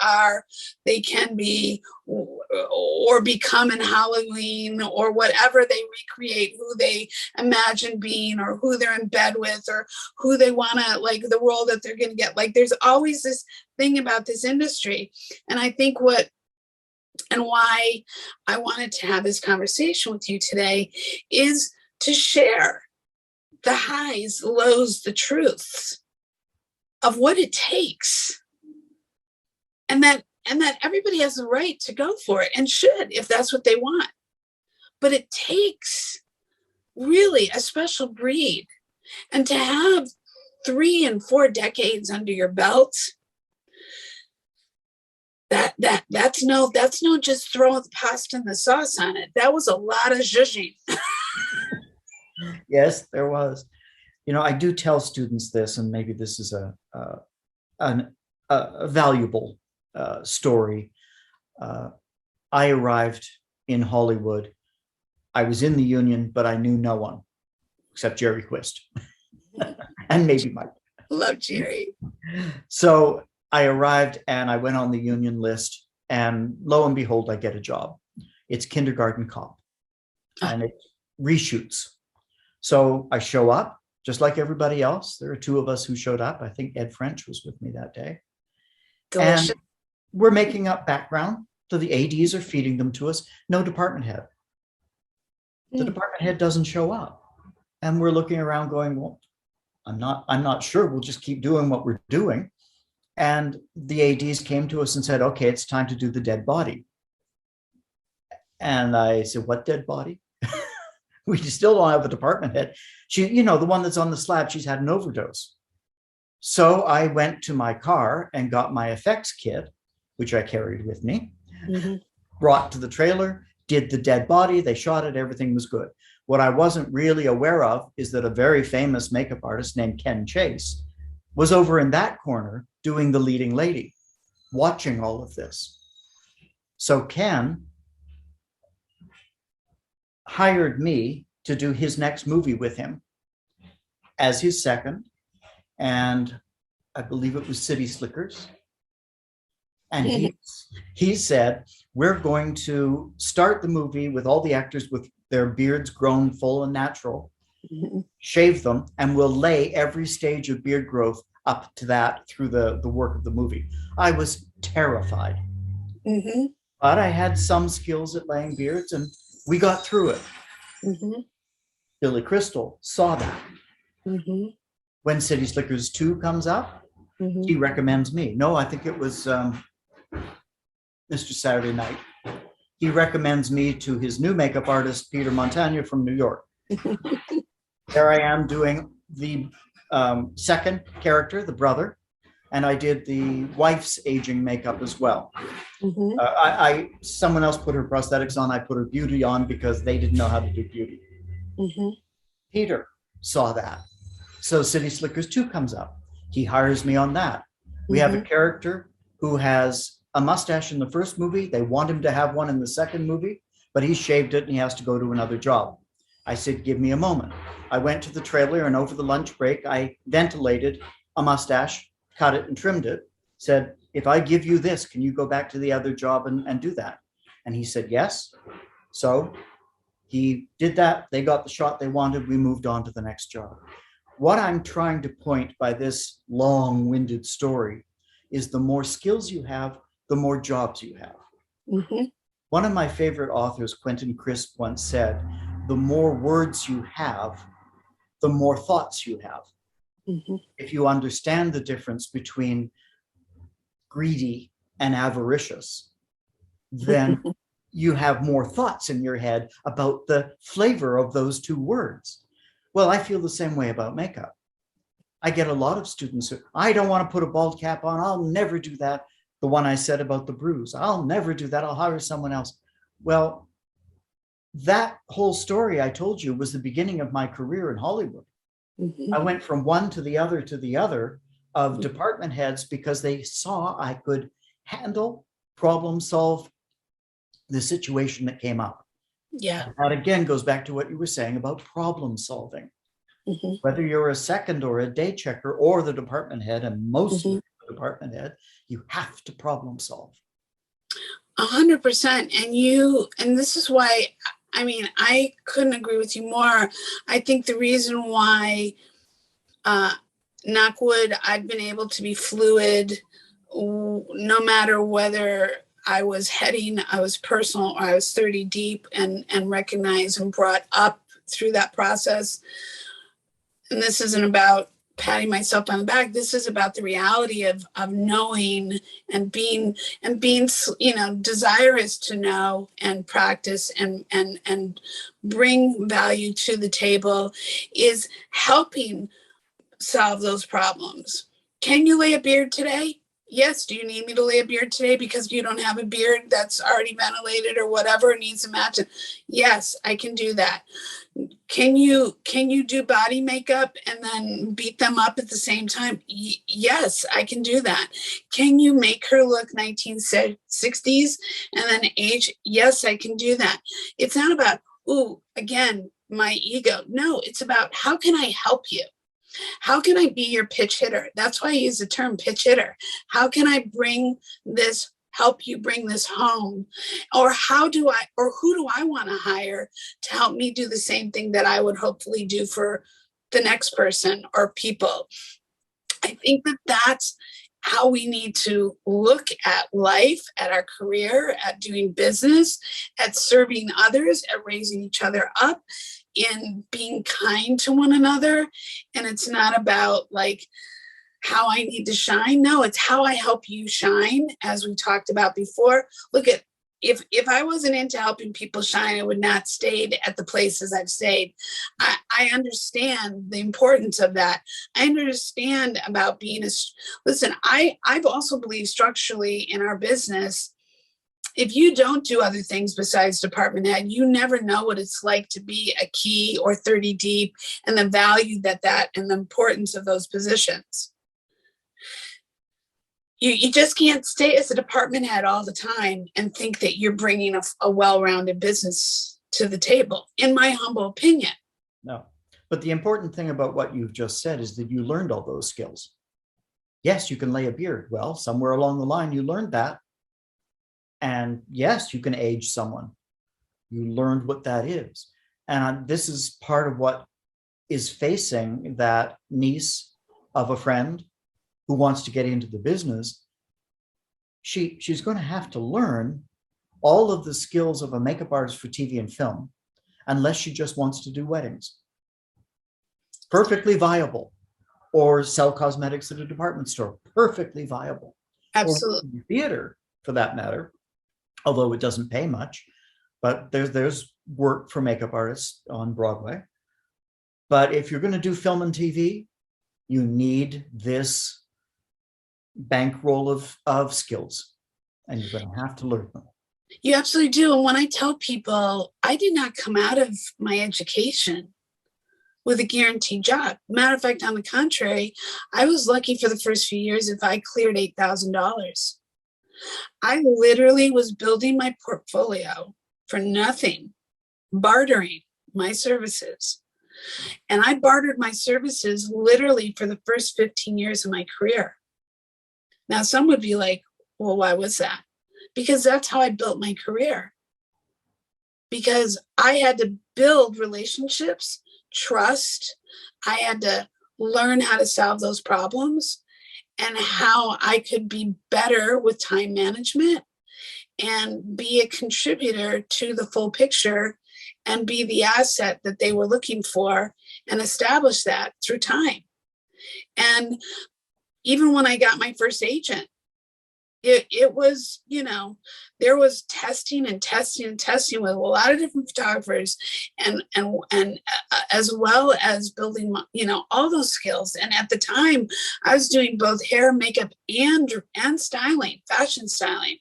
can be or become in Halloween or whatever. They recreate who they imagine being or who they're in bed with or who they want to, like the role that they're going to get. Like there's always this thing about this industry. And I think why I wanted to have this conversation with you today is to share the highs, the lows, the truths of what it takes. And that everybody has the right to go for it and should, if that's what they want. But it takes really a special breed. And to have 3 and 4 decades under your belt That's no just throwing the pasta and the sauce on it. That was a lot of zhuzhing. Yes, there was. I do tell students this, and maybe this is a valuable story. I arrived in Hollywood. I was in the union, but I knew no one except Jerry Quist and maybe Mike. Love Jerry. So I arrived and I went on the union list, and lo and behold, I get a job. It's kindergarten cop, and it's reshoots. So I show up just like everybody else. There are two of us who showed up. I think Ed French was with me that day. Delicious. And we're making up background. So the ADs are feeding them to us. No department head. The department head doesn't show up. And we're looking around going, well, I'm not sure. We'll just keep doing what we're doing. And the ADs came to us and said, okay, it's time to do the dead body. And I said, what dead body? We still don't have a department head. She, the one that's on the slab, she's had an overdose. So I went to my car and got my effects kit, which I carried with me, brought to the trailer, did the dead body. They shot it. Everything was good. What I wasn't really aware of is that a very famous makeup artist named Ken Chase was over in that corner doing the leading lady, watching all of this. So Ken hired me to do his next movie with him as his second. And I believe it was City Slickers. And he said, we're going to start the movie with all the actors with their beards grown full and natural, shave them, and we'll lay every stage of beard growth up to that through the work of the movie. I was terrified. But I had some skills at laying beards, and we got through it. Billy Crystal saw that. When City Slickers 2 comes up, he recommends me. No, I think it was Mr. Saturday Night. He recommends me to his new makeup artist, Peter Montagna from New York. There I am doing the second character, the brother, and I did the wife's aging makeup as well. Someone else put her prosthetics on, I put her beauty on because they didn't know how to do beauty. Peter saw that. So City Slickers 2 comes up. He hires me on that. We have a character who has a mustache in the first movie. They want him to have one in the second movie, but he shaved it and he has to go to another job. I said, give me a moment. I went to the trailer, and over the lunch break, I ventilated a mustache, cut it and trimmed it, said, if I give you this, can you go back to the other job and do that? And he said, yes. So he did that. They got the shot they wanted. We moved on to the next job. What I'm trying to point by this long-winded story is the more skills you have, the more jobs you have. One of my favorite authors, Quentin Crisp, once said, the more words you have, the more thoughts you have. If you understand the difference between greedy and avaricious, then you have more thoughts in your head about the flavor of those two words. Well, I feel the same way about makeup. I get a lot of students who, I don't want to put a bald cap on. I'll never do that. The one I said about the bruise, I'll never do that. I'll hire someone else. Well, that whole story I told you was the beginning of my career in Hollywood. I went from one to the other of department heads because they saw I could handle, problem solve the situation that came up. Yeah. That again goes back to what you were saying about problem solving. Whether you're a second or a day checker or the department head, and mostly the department head, you have to problem solve. 100%. And this is why, I mean, I couldn't agree with you more. I think the reason why, knock wood, I've been able to be fluid, no matter whether I was personal, or I was 30 deep, and recognized and brought up through that process. And this isn't about patting myself on the back. This is about the reality of knowing and being, desirous to know and practice and bring value to the table, is helping solve those problems. Can you lay a beard today? Yes, do you need me to lay a beard today because you don't have a beard that's already ventilated or whatever needs to match it? Yes, I can do that. Can you do body makeup and then beat them up at the same time? Yes, I can do that. Can you make her look 1960s and then age? Yes, I can do that. It's not about, ooh, again, my ego. No, it's about how can I help you? How can I be your pitch hitter? That's why I use the term pitch hitter. How can I help you bring this home? Or who do I want to hire to help me do the same thing that I would hopefully do for the next person or people? I think that that's how we need to look at life, at our career, at doing business, at serving others, at raising each other up, in being kind to one another. And it's not about like how I need to shine. No, it's how I help you shine, as we talked about before. Look at, if I wasn't into helping people shine, I would not stayed at the places I've stayed. I understand the importance of that. I understand about being listen, I've also believed structurally in our business, if you don't do other things besides department head, you never know what it's like to be a key or 30 deep, and the value that and the importance of those positions. You just can't stay as a department head all the time and think that you're bringing a well-rounded business to the table, in my humble opinion. No, but the important thing about what you've just said is that you learned all those skills. Yes, you can lay a beard. Well, somewhere along the line, you learned that. And yes, you can age someone. You learned what that is. And this is part of what is facing that niece of a friend who wants to get into the business. She's going to have to learn all of the skills of a makeup artist for TV and film, unless she just wants to do weddings. Perfectly viable. Or sell cosmetics at a department store. Perfectly viable. Absolutely. Or theater, for that matter, although it doesn't pay much. But there's work for makeup artists on Broadway. But if you're going to do film and TV, you need this bankroll of skills, and you're going to have to learn them. You absolutely do. And when I tell people, I did not come out of my education with a guaranteed job. Matter of fact, on the contrary, I was lucky for the first few years if I cleared $8,000. I literally was building my portfolio for nothing, bartering my services. And I bartered my services literally for the first 15 years of my career. Now, some would be like, well, why was that? Because that's how I built my career. Because I had to build relationships, trust. I had to learn how to solve those problems and how I could be better with time management and be a contributor to the full picture and be the asset that they were looking for, and establish that through time. And even when I got my first agent, it was, there was testing and testing and testing with a lot of different photographers, and as well as building, all those skills. And at the time, I was doing both hair, makeup, and styling, fashion styling.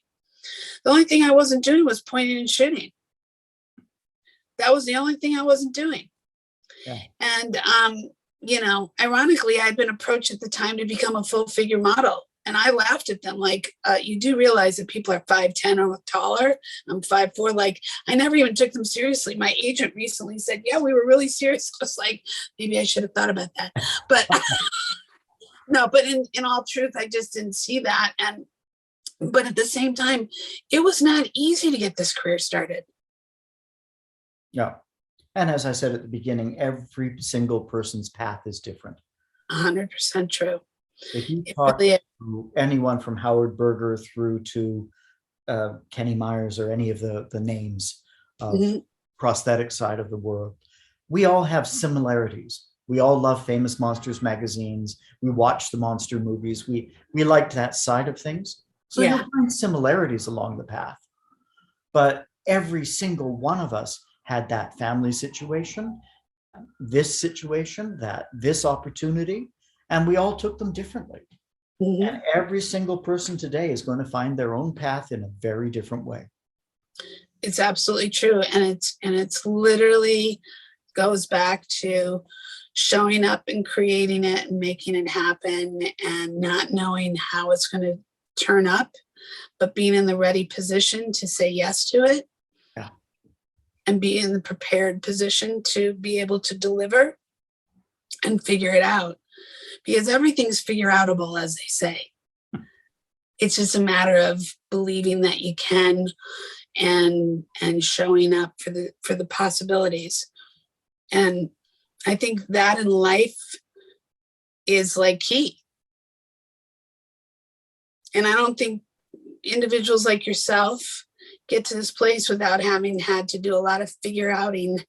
The only thing I wasn't doing was pointing and shooting. That was the only thing I wasn't doing. Yeah. And ironically, I'd been approached at the time to become a full figure model. And I laughed at them like, you do realize that people are 5'10" or taller. I'm 5'4". Like, I never even took them seriously. My agent recently said, yeah, we were really serious. I was like, maybe I should have thought about that. But no, but in all truth, I just didn't see that. But at the same time, it was not easy to get this career started. Yeah. And as I said at the beginning, every single person's path is different. 100% true. If you talk to anyone from Howard Berger through to Kenny Myers or any of the names of prosthetic side of the world, we all have similarities. We all love Famous Monsters magazines. We watch the monster movies. We liked that side of things. So you'll find similarities along the path. But every single one of us had that family situation, this opportunity, and we all took them differently. Mhm. And every single person today is going to find their own path in a very different way. It's absolutely true. And it's literally goes back to showing up and creating it and making it happen and not knowing how it's going to turn up, but being in the ready position to say yes to it. Yeah. And be in the prepared position to be able to deliver and figure it out, because everything's figure outable, as they say. It's just a matter of believing that you can, and showing up for the possibilities. And I think that in life is like key. And I don't think individuals like yourself get to this place without having had to do a lot of figure outing,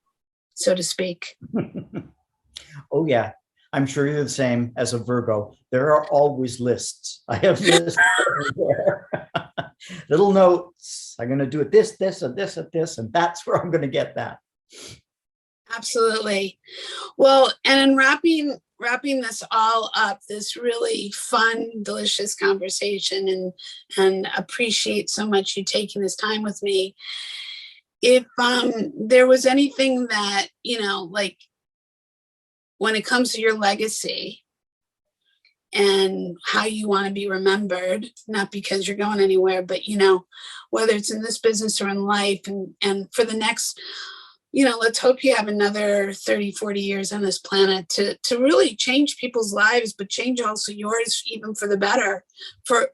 so to speak. Oh, yeah. I'm sure you're the same as a Virgo. There are always lists. I have lists everywhere. Little notes. I'm going to do it this, and this, and this, and that's where I'm going to get that. Absolutely. Well, and in wrapping this all up, this really fun, delicious conversation, and appreciate so much you taking this time with me. If there was anything that, like when it comes to your legacy and how you want to be remembered, not because you're going anywhere, but whether it's in this business or in life, and for the next, let's hope you have another 30, 40 years on this planet to really change people's lives, but change also yours, even for the better, for,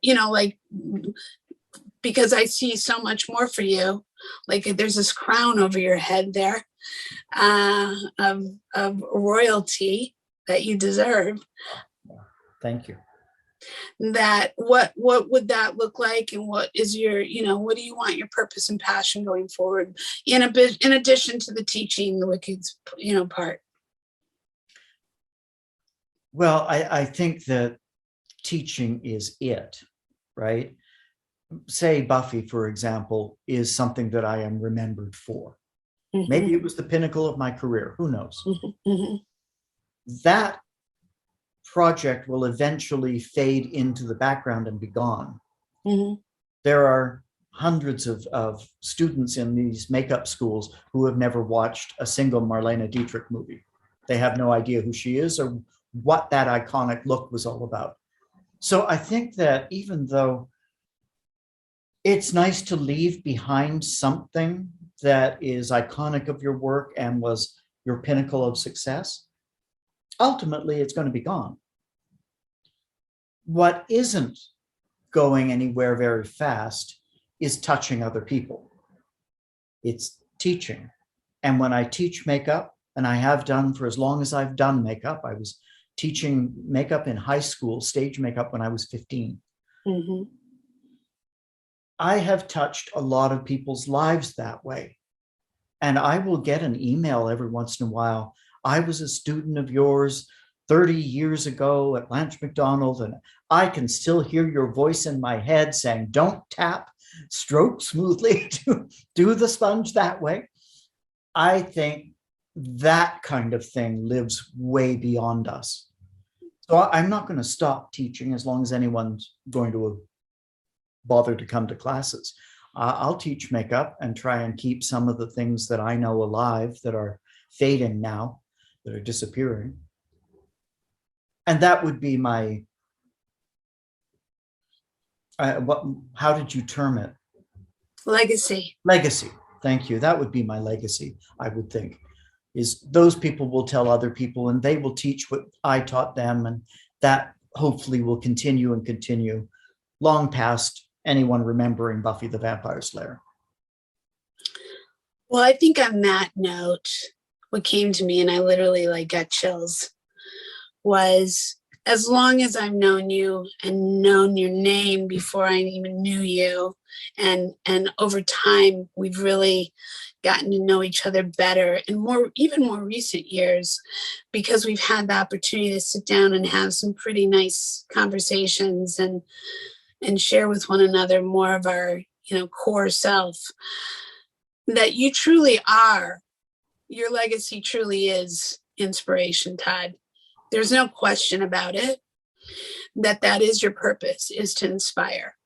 because I see so much more for you. Like there's this crown over your head there, of royalty that you deserve. Thank you. That what would that look like, and what is your, what do you want your purpose and passion going forward, in addition to the teaching, the wicked, part? Well, I think that teaching is it, right? Say Buffy, for example, is something that I am remembered for. Mm-hmm. Maybe it was the pinnacle of my career. Who knows? Mm-hmm. Mm-hmm. That project will eventually fade into the background and be gone. Mm-hmm. There are hundreds of students in these makeup schools who have never watched a single Marlene Dietrich movie. They have no idea who she is or what that iconic look was all about. So I think that even though it's nice to leave behind something that is iconic of your work and was your pinnacle of success, ultimately it's going to be gone. What isn't going anywhere very fast is touching other people. It's teaching. And when I teach makeup, and I have done for as long as I've done makeup, I was teaching makeup in high school, stage makeup, when I was 15. Mm-hmm. I have touched a lot of people's lives that way. And I will get an email every once in a while. I was a student of yours 30 years ago at Blanche McDonald, and I can still hear your voice in my head saying, don't tap, stroke smoothly, do the sponge that way. I think that kind of thing lives way beyond us. So I'm not going to stop teaching as long as anyone's going to bother to come to classes. I'll teach makeup and try and keep some of the things that I know alive that are fading now, that are disappearing. And that would be my, how did you term it? Legacy. Legacy. Thank you. That would be my legacy, I would think, is those people will tell other people and they will teach what I taught them. And that hopefully will continue and continue long past anyone remembering Buffy the Vampire Slayer. Well, I think on that note, what came to me, and I literally got chills, was as long as I've known you and known your name before I even knew you, and over time we've really gotten to know each other better, and even more recent years, because we've had the opportunity to sit down and have some pretty nice conversations and share with one another more of our, core self, that you truly are, your legacy truly is inspiration, Todd. There's no question about it. that is your purpose, is to inspire.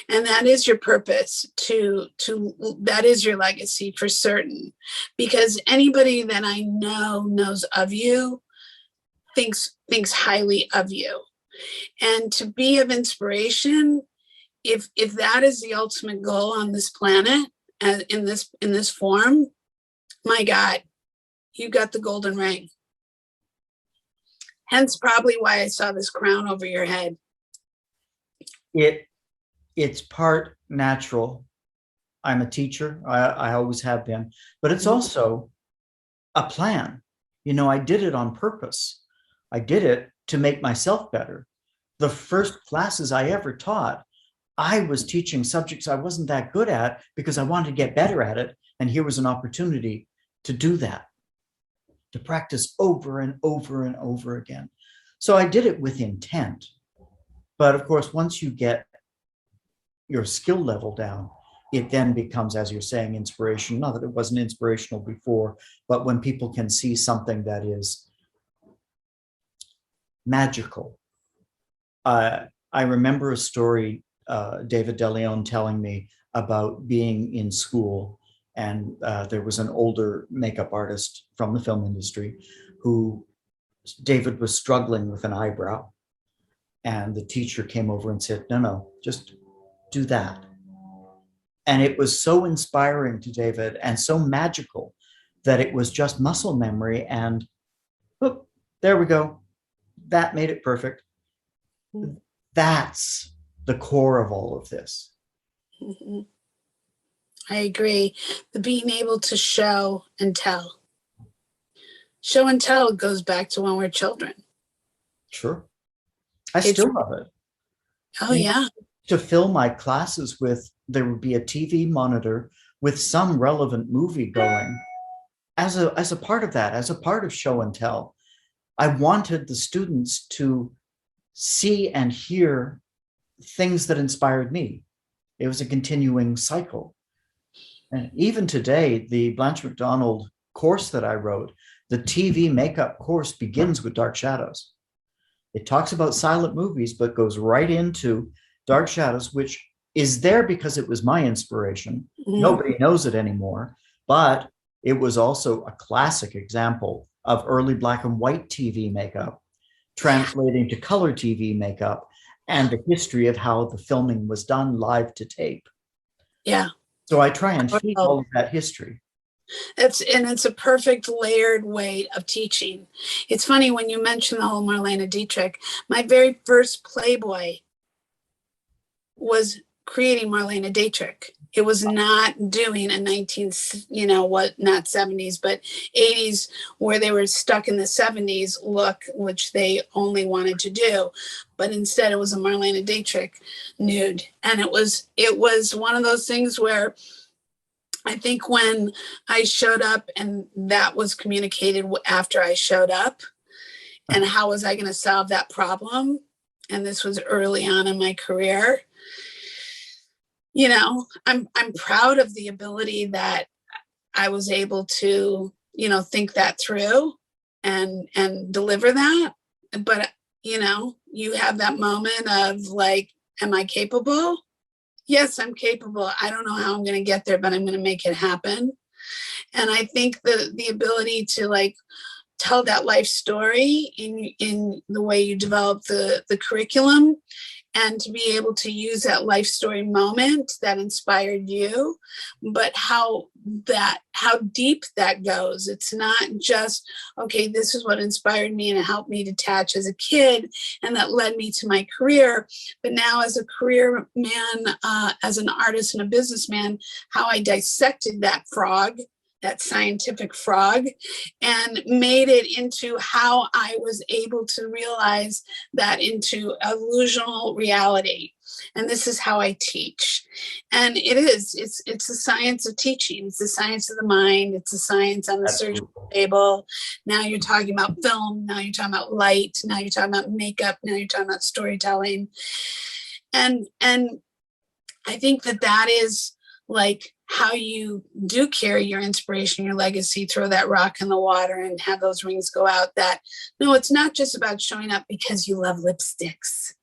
And that is your purpose, that is your legacy for certain. Because anybody that I know knows of you thinks highly of you. And to be of inspiration, if that is the ultimate goal on this planet, in this form, my God, you got the golden ring. Hence probably why I saw this crown over your head. It's part natural. I'm a teacher. I always have been, but it's also a plan. I did it on purpose. I did it to make myself better. The first classes I ever taught, I was teaching subjects I wasn't that good at because I wanted to get better at it. And here was an opportunity to do that, to practice over and over and over again. So I did it with intent. But of course, once you get your skill level down, it then becomes, as you're saying, inspiration. Not that it wasn't inspirational before, but when people can see something that is magical. I remember a story, David DeLeon telling me about being in school, and there was an older makeup artist from the film industry who David was struggling with an eyebrow, and the teacher came over and said, no, just do that. And it was so inspiring to David and so magical that it was just muscle memory, and oh, there we go. That made it perfect. That's the core of all of this. Mm-hmm. I agree. The being able to show and tell. Show and tell goes back to when we're children. Sure. I still love it. Oh, yeah. To fill my classes with, there would be a TV monitor with some relevant movie going. As a part of that, as a part of show and tell, I wanted the students to see and hear things that inspired me. It was a continuing cycle. And even today, the Blanche MacDonald course that I wrote, the TV makeup course, begins with Dark Shadows. It talks about silent movies, but goes right into Dark Shadows, which is there because it was my inspiration. Mm-hmm. Nobody knows it anymore, but it was also a classic example of early black and white TV makeup translating to color TV makeup, and the history of how the filming was done live to tape. Yeah. So I try and feed all of that history. It's a perfect layered way of teaching. It's funny when you mention the whole Marlene Dietrich. My very first Playboy was creating Marlene Dietrich. It was not doing a not 70s, but 80s, where they were stuck in the 70s look, which they only wanted to do. But instead it was a Marlene Dietrich nude. And it was one of those things where I think when I showed up, and that was communicated after I showed up, and how was I going to solve that problem? And this was early on in my career. I'm proud of the ability that I was able to, think that through and deliver that. But, you have that moment of like, am I capable? Yes, I'm capable. I don't know how I'm going to get there, but I'm going to make it happen. And I think the ability to like tell that life story in the way you develop the curriculum, and to be able to use that life story moment that inspired you, but how deep that goes. It's not just, okay, this is what inspired me and it helped me detach as a kid, and that led me to my career. But now as a career man, as an artist and a businessman, how I dissected that frog, that scientific frog, and made it into how I was able to realize that into illusional reality. And this is how I teach. And it's the science of teaching. It's the science of the mind. It's the science on the surgical table. Now you're talking about film. Now you're talking about light. Now you're talking about makeup. Now you're talking about storytelling. And I think that is like how you do carry your inspiration, your legacy, throw that rock in the water and have those rings go out. That, no, it's not just about showing up because you love lipsticks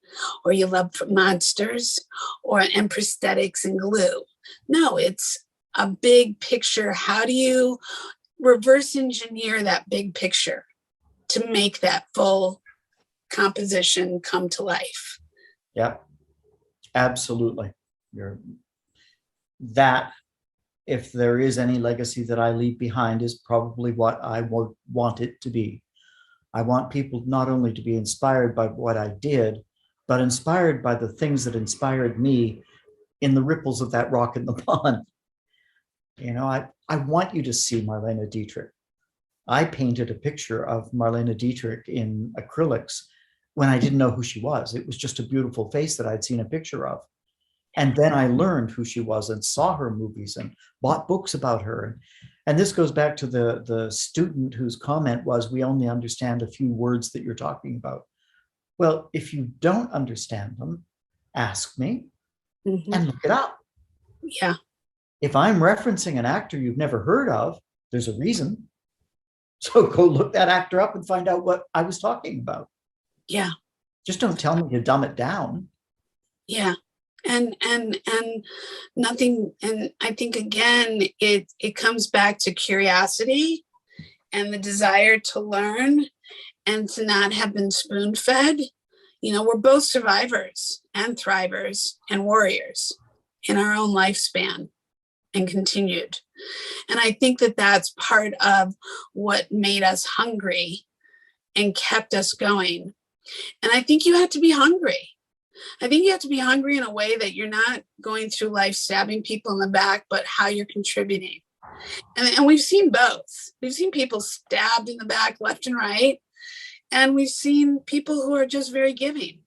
or you love monsters and prosthetics and glue. No, it's a big picture. How do you reverse engineer that big picture to make that full composition come to life? Yeah, absolutely. That, if there is any legacy that I leave behind, is probably what I would want it to be. I want people not only to be inspired by what I did, but inspired by the things that inspired me in the ripples of that rock in the pond. I want you to see Marlene Dietrich. I painted a picture of Marlene Dietrich in acrylics when I didn't know who she was. It was just a beautiful face that I'd seen a picture of. And then I learned who she was and saw her movies and bought books about her. And this goes back to the student whose comment was, we only understand a few words that you're talking about. Well, if you don't understand them, ask me and look it up. Yeah. If I'm referencing an actor you've never heard of, there's a reason. So go look that actor up and find out what I was talking about. Yeah. Just don't tell me to dumb it down. Yeah. And nothing. And I think, again, it comes back to curiosity and the desire to learn and to not have been spoon fed. We're both survivors and thrivers and warriors in our own lifespan and continued. And I think that that's part of what made us hungry and kept us going. And I think you have to be hungry. I think you have to be hungry in a way that you're not going through life stabbing people in the back, but how you're contributing. And we've seen both. We've seen people stabbed in the back left and right. And we've seen people who are just very giving.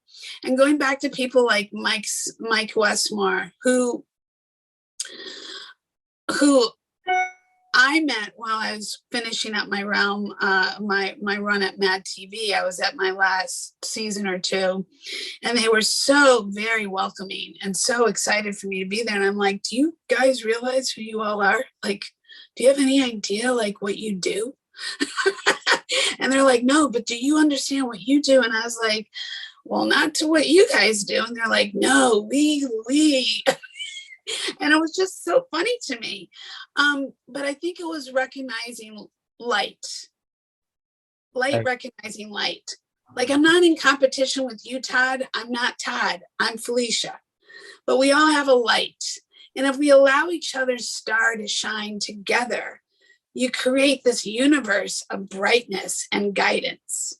And going back to people like Mike Westmore, who I met while I was finishing up my realm, my run at Mad TV. I was at my last season or two, and they were so very welcoming and so excited for me to be there. And I'm like, do you guys realize who you all are? Like, do you have any idea like what you do? And they're like, no, but do you understand what you do? And I was like, well, not to what you guys do. And they're like, no, we. And it was just so funny to me. But I think it was recognizing light, Right. recognizing light. Like, I'm not in competition with you, Todd. I'm not Todd. I'm Felicia. But we all have a light. And if we allow each other's star to shine together, you create this universe of brightness and guidance.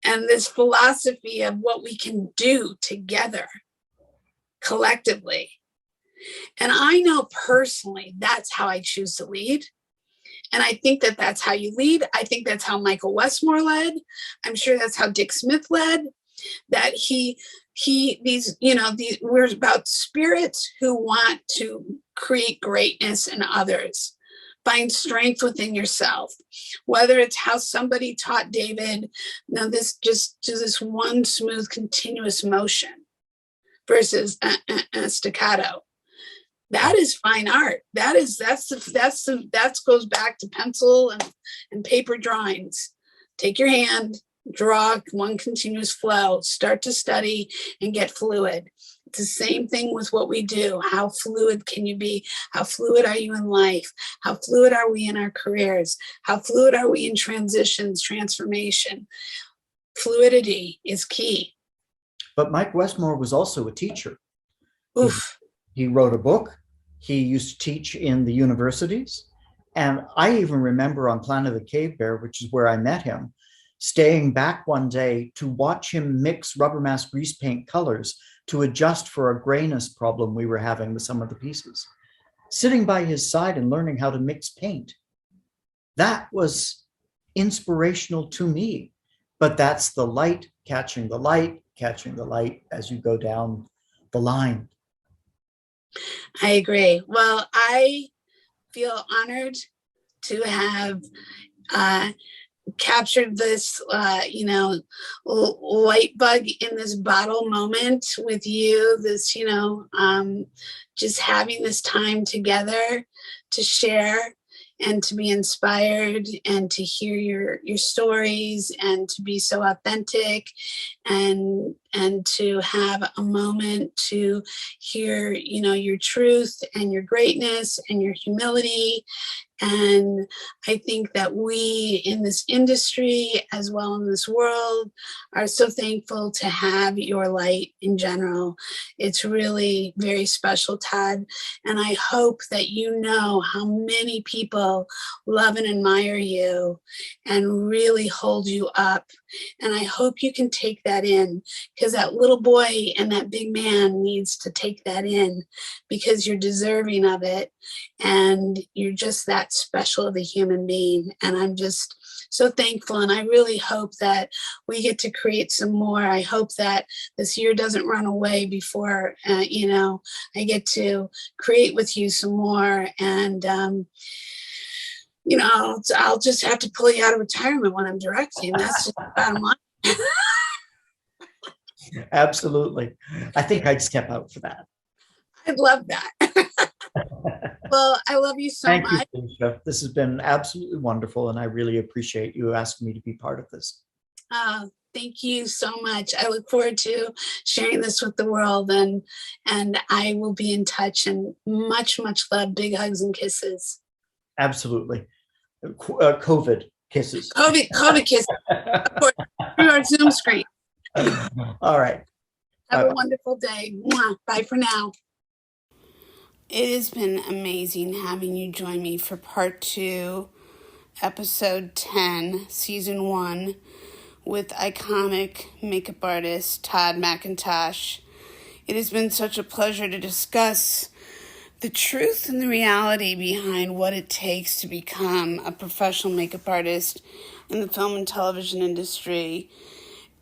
And this philosophy of what we can do together, collectively. And I know personally, that's how I choose to lead. And I think that that's how you lead. I think that's how Michael Westmore led. I'm sure that's how Dick Smith led. That we're about spirits who want to create greatness in others. Find strength within yourself. Whether it's how somebody taught David, this just to this one smooth, continuous motion versus staccato. That is fine art. That goes back to pencil and paper drawings. Take your hand, draw one continuous flow, start to study and get fluid. It's the same thing with what we do. How fluid can you be? How fluid are you in life? How fluid are we in our careers? How fluid are we in transitions, transformation? Fluidity is key. But Mike Westmore was also a teacher. Oof. He wrote a book. He used to teach in the universities. And I even remember on Planet of the Cave Bear, which is where I met him, staying back one day to watch him mix rubber mask grease paint colors to adjust for a grayness problem we were having with some of the pieces. Sitting by his side and learning how to mix paint. That was inspirational to me. But that's the light catching the light as you go down the line. I agree. Well, I feel honored to have captured this, light bug in this bottle moment with you, this, just having this time together to share and to be inspired and to hear your stories and to be so authentic and to have a moment to hear, your truth and your greatness and your humility. And I think that we in this industry, as well in this world, are so thankful to have your light in general. It's really very special, Todd. And I hope that you know how many people love and admire you and really hold you up. And I hope you can take that in, because that little boy and that big man needs to take that in, because you're deserving of it. And you're just that special of a human being. And I'm just so thankful. And I really hope that we get to create some more. I hope that this year doesn't run away before, I get to create with you some more. And, I'll just have to pull you out of retirement when I'm directing. That's just the bottom line. Absolutely. I think I'd step out for that. I'd love that. Well, I love you so much. Thank you, Felicia. This has been absolutely wonderful, and I really appreciate you asking me to be part of this. Thank you so much. I look forward to sharing this with the world, and I will be in touch. And much, much love. Big hugs and kisses. Absolutely. COVID kisses. COVID kisses. Of course, through our Zoom screen. All right. Have a wonderful day. Mwah. Bye for now. It has been amazing having you join me for part 2, episode 10, season 1, with iconic makeup artist Todd McIntosh. It has been such a pleasure to discuss the truth and the reality behind what it takes to become a professional makeup artist in the film and television industry,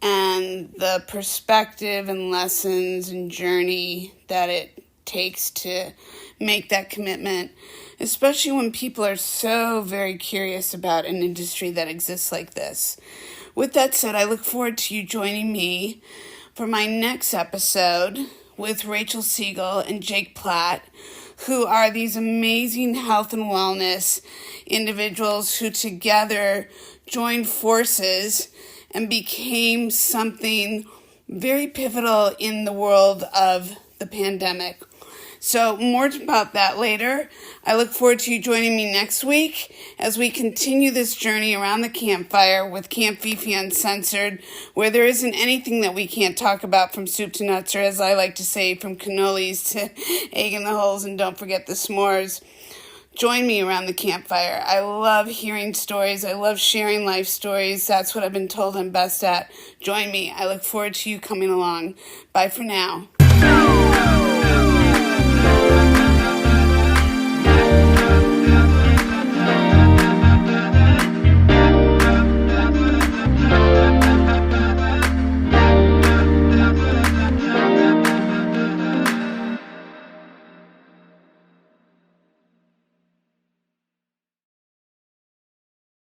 and the perspective and lessons and journey that it takes to make that commitment, especially when people are so very curious about an industry that exists like this. With that said, I look forward to you joining me for my next episode with Rachel Siegel and Jake Platt, who are these amazing health and wellness individuals who together joined forces and became something very pivotal in the world of the pandemic. So more about that later. I look forward to you joining me next week as we continue this journey around the campfire with Camp Fifi Uncensored, where there isn't anything that we can't talk about, from soup to nuts, or as I like to say, from cannolis to egg in the holes, and don't forget the s'mores. Join me around the campfire. I love hearing stories. I love sharing life stories. That's what I've been told I'm best at. Join me. I look forward to you coming along. Bye for now.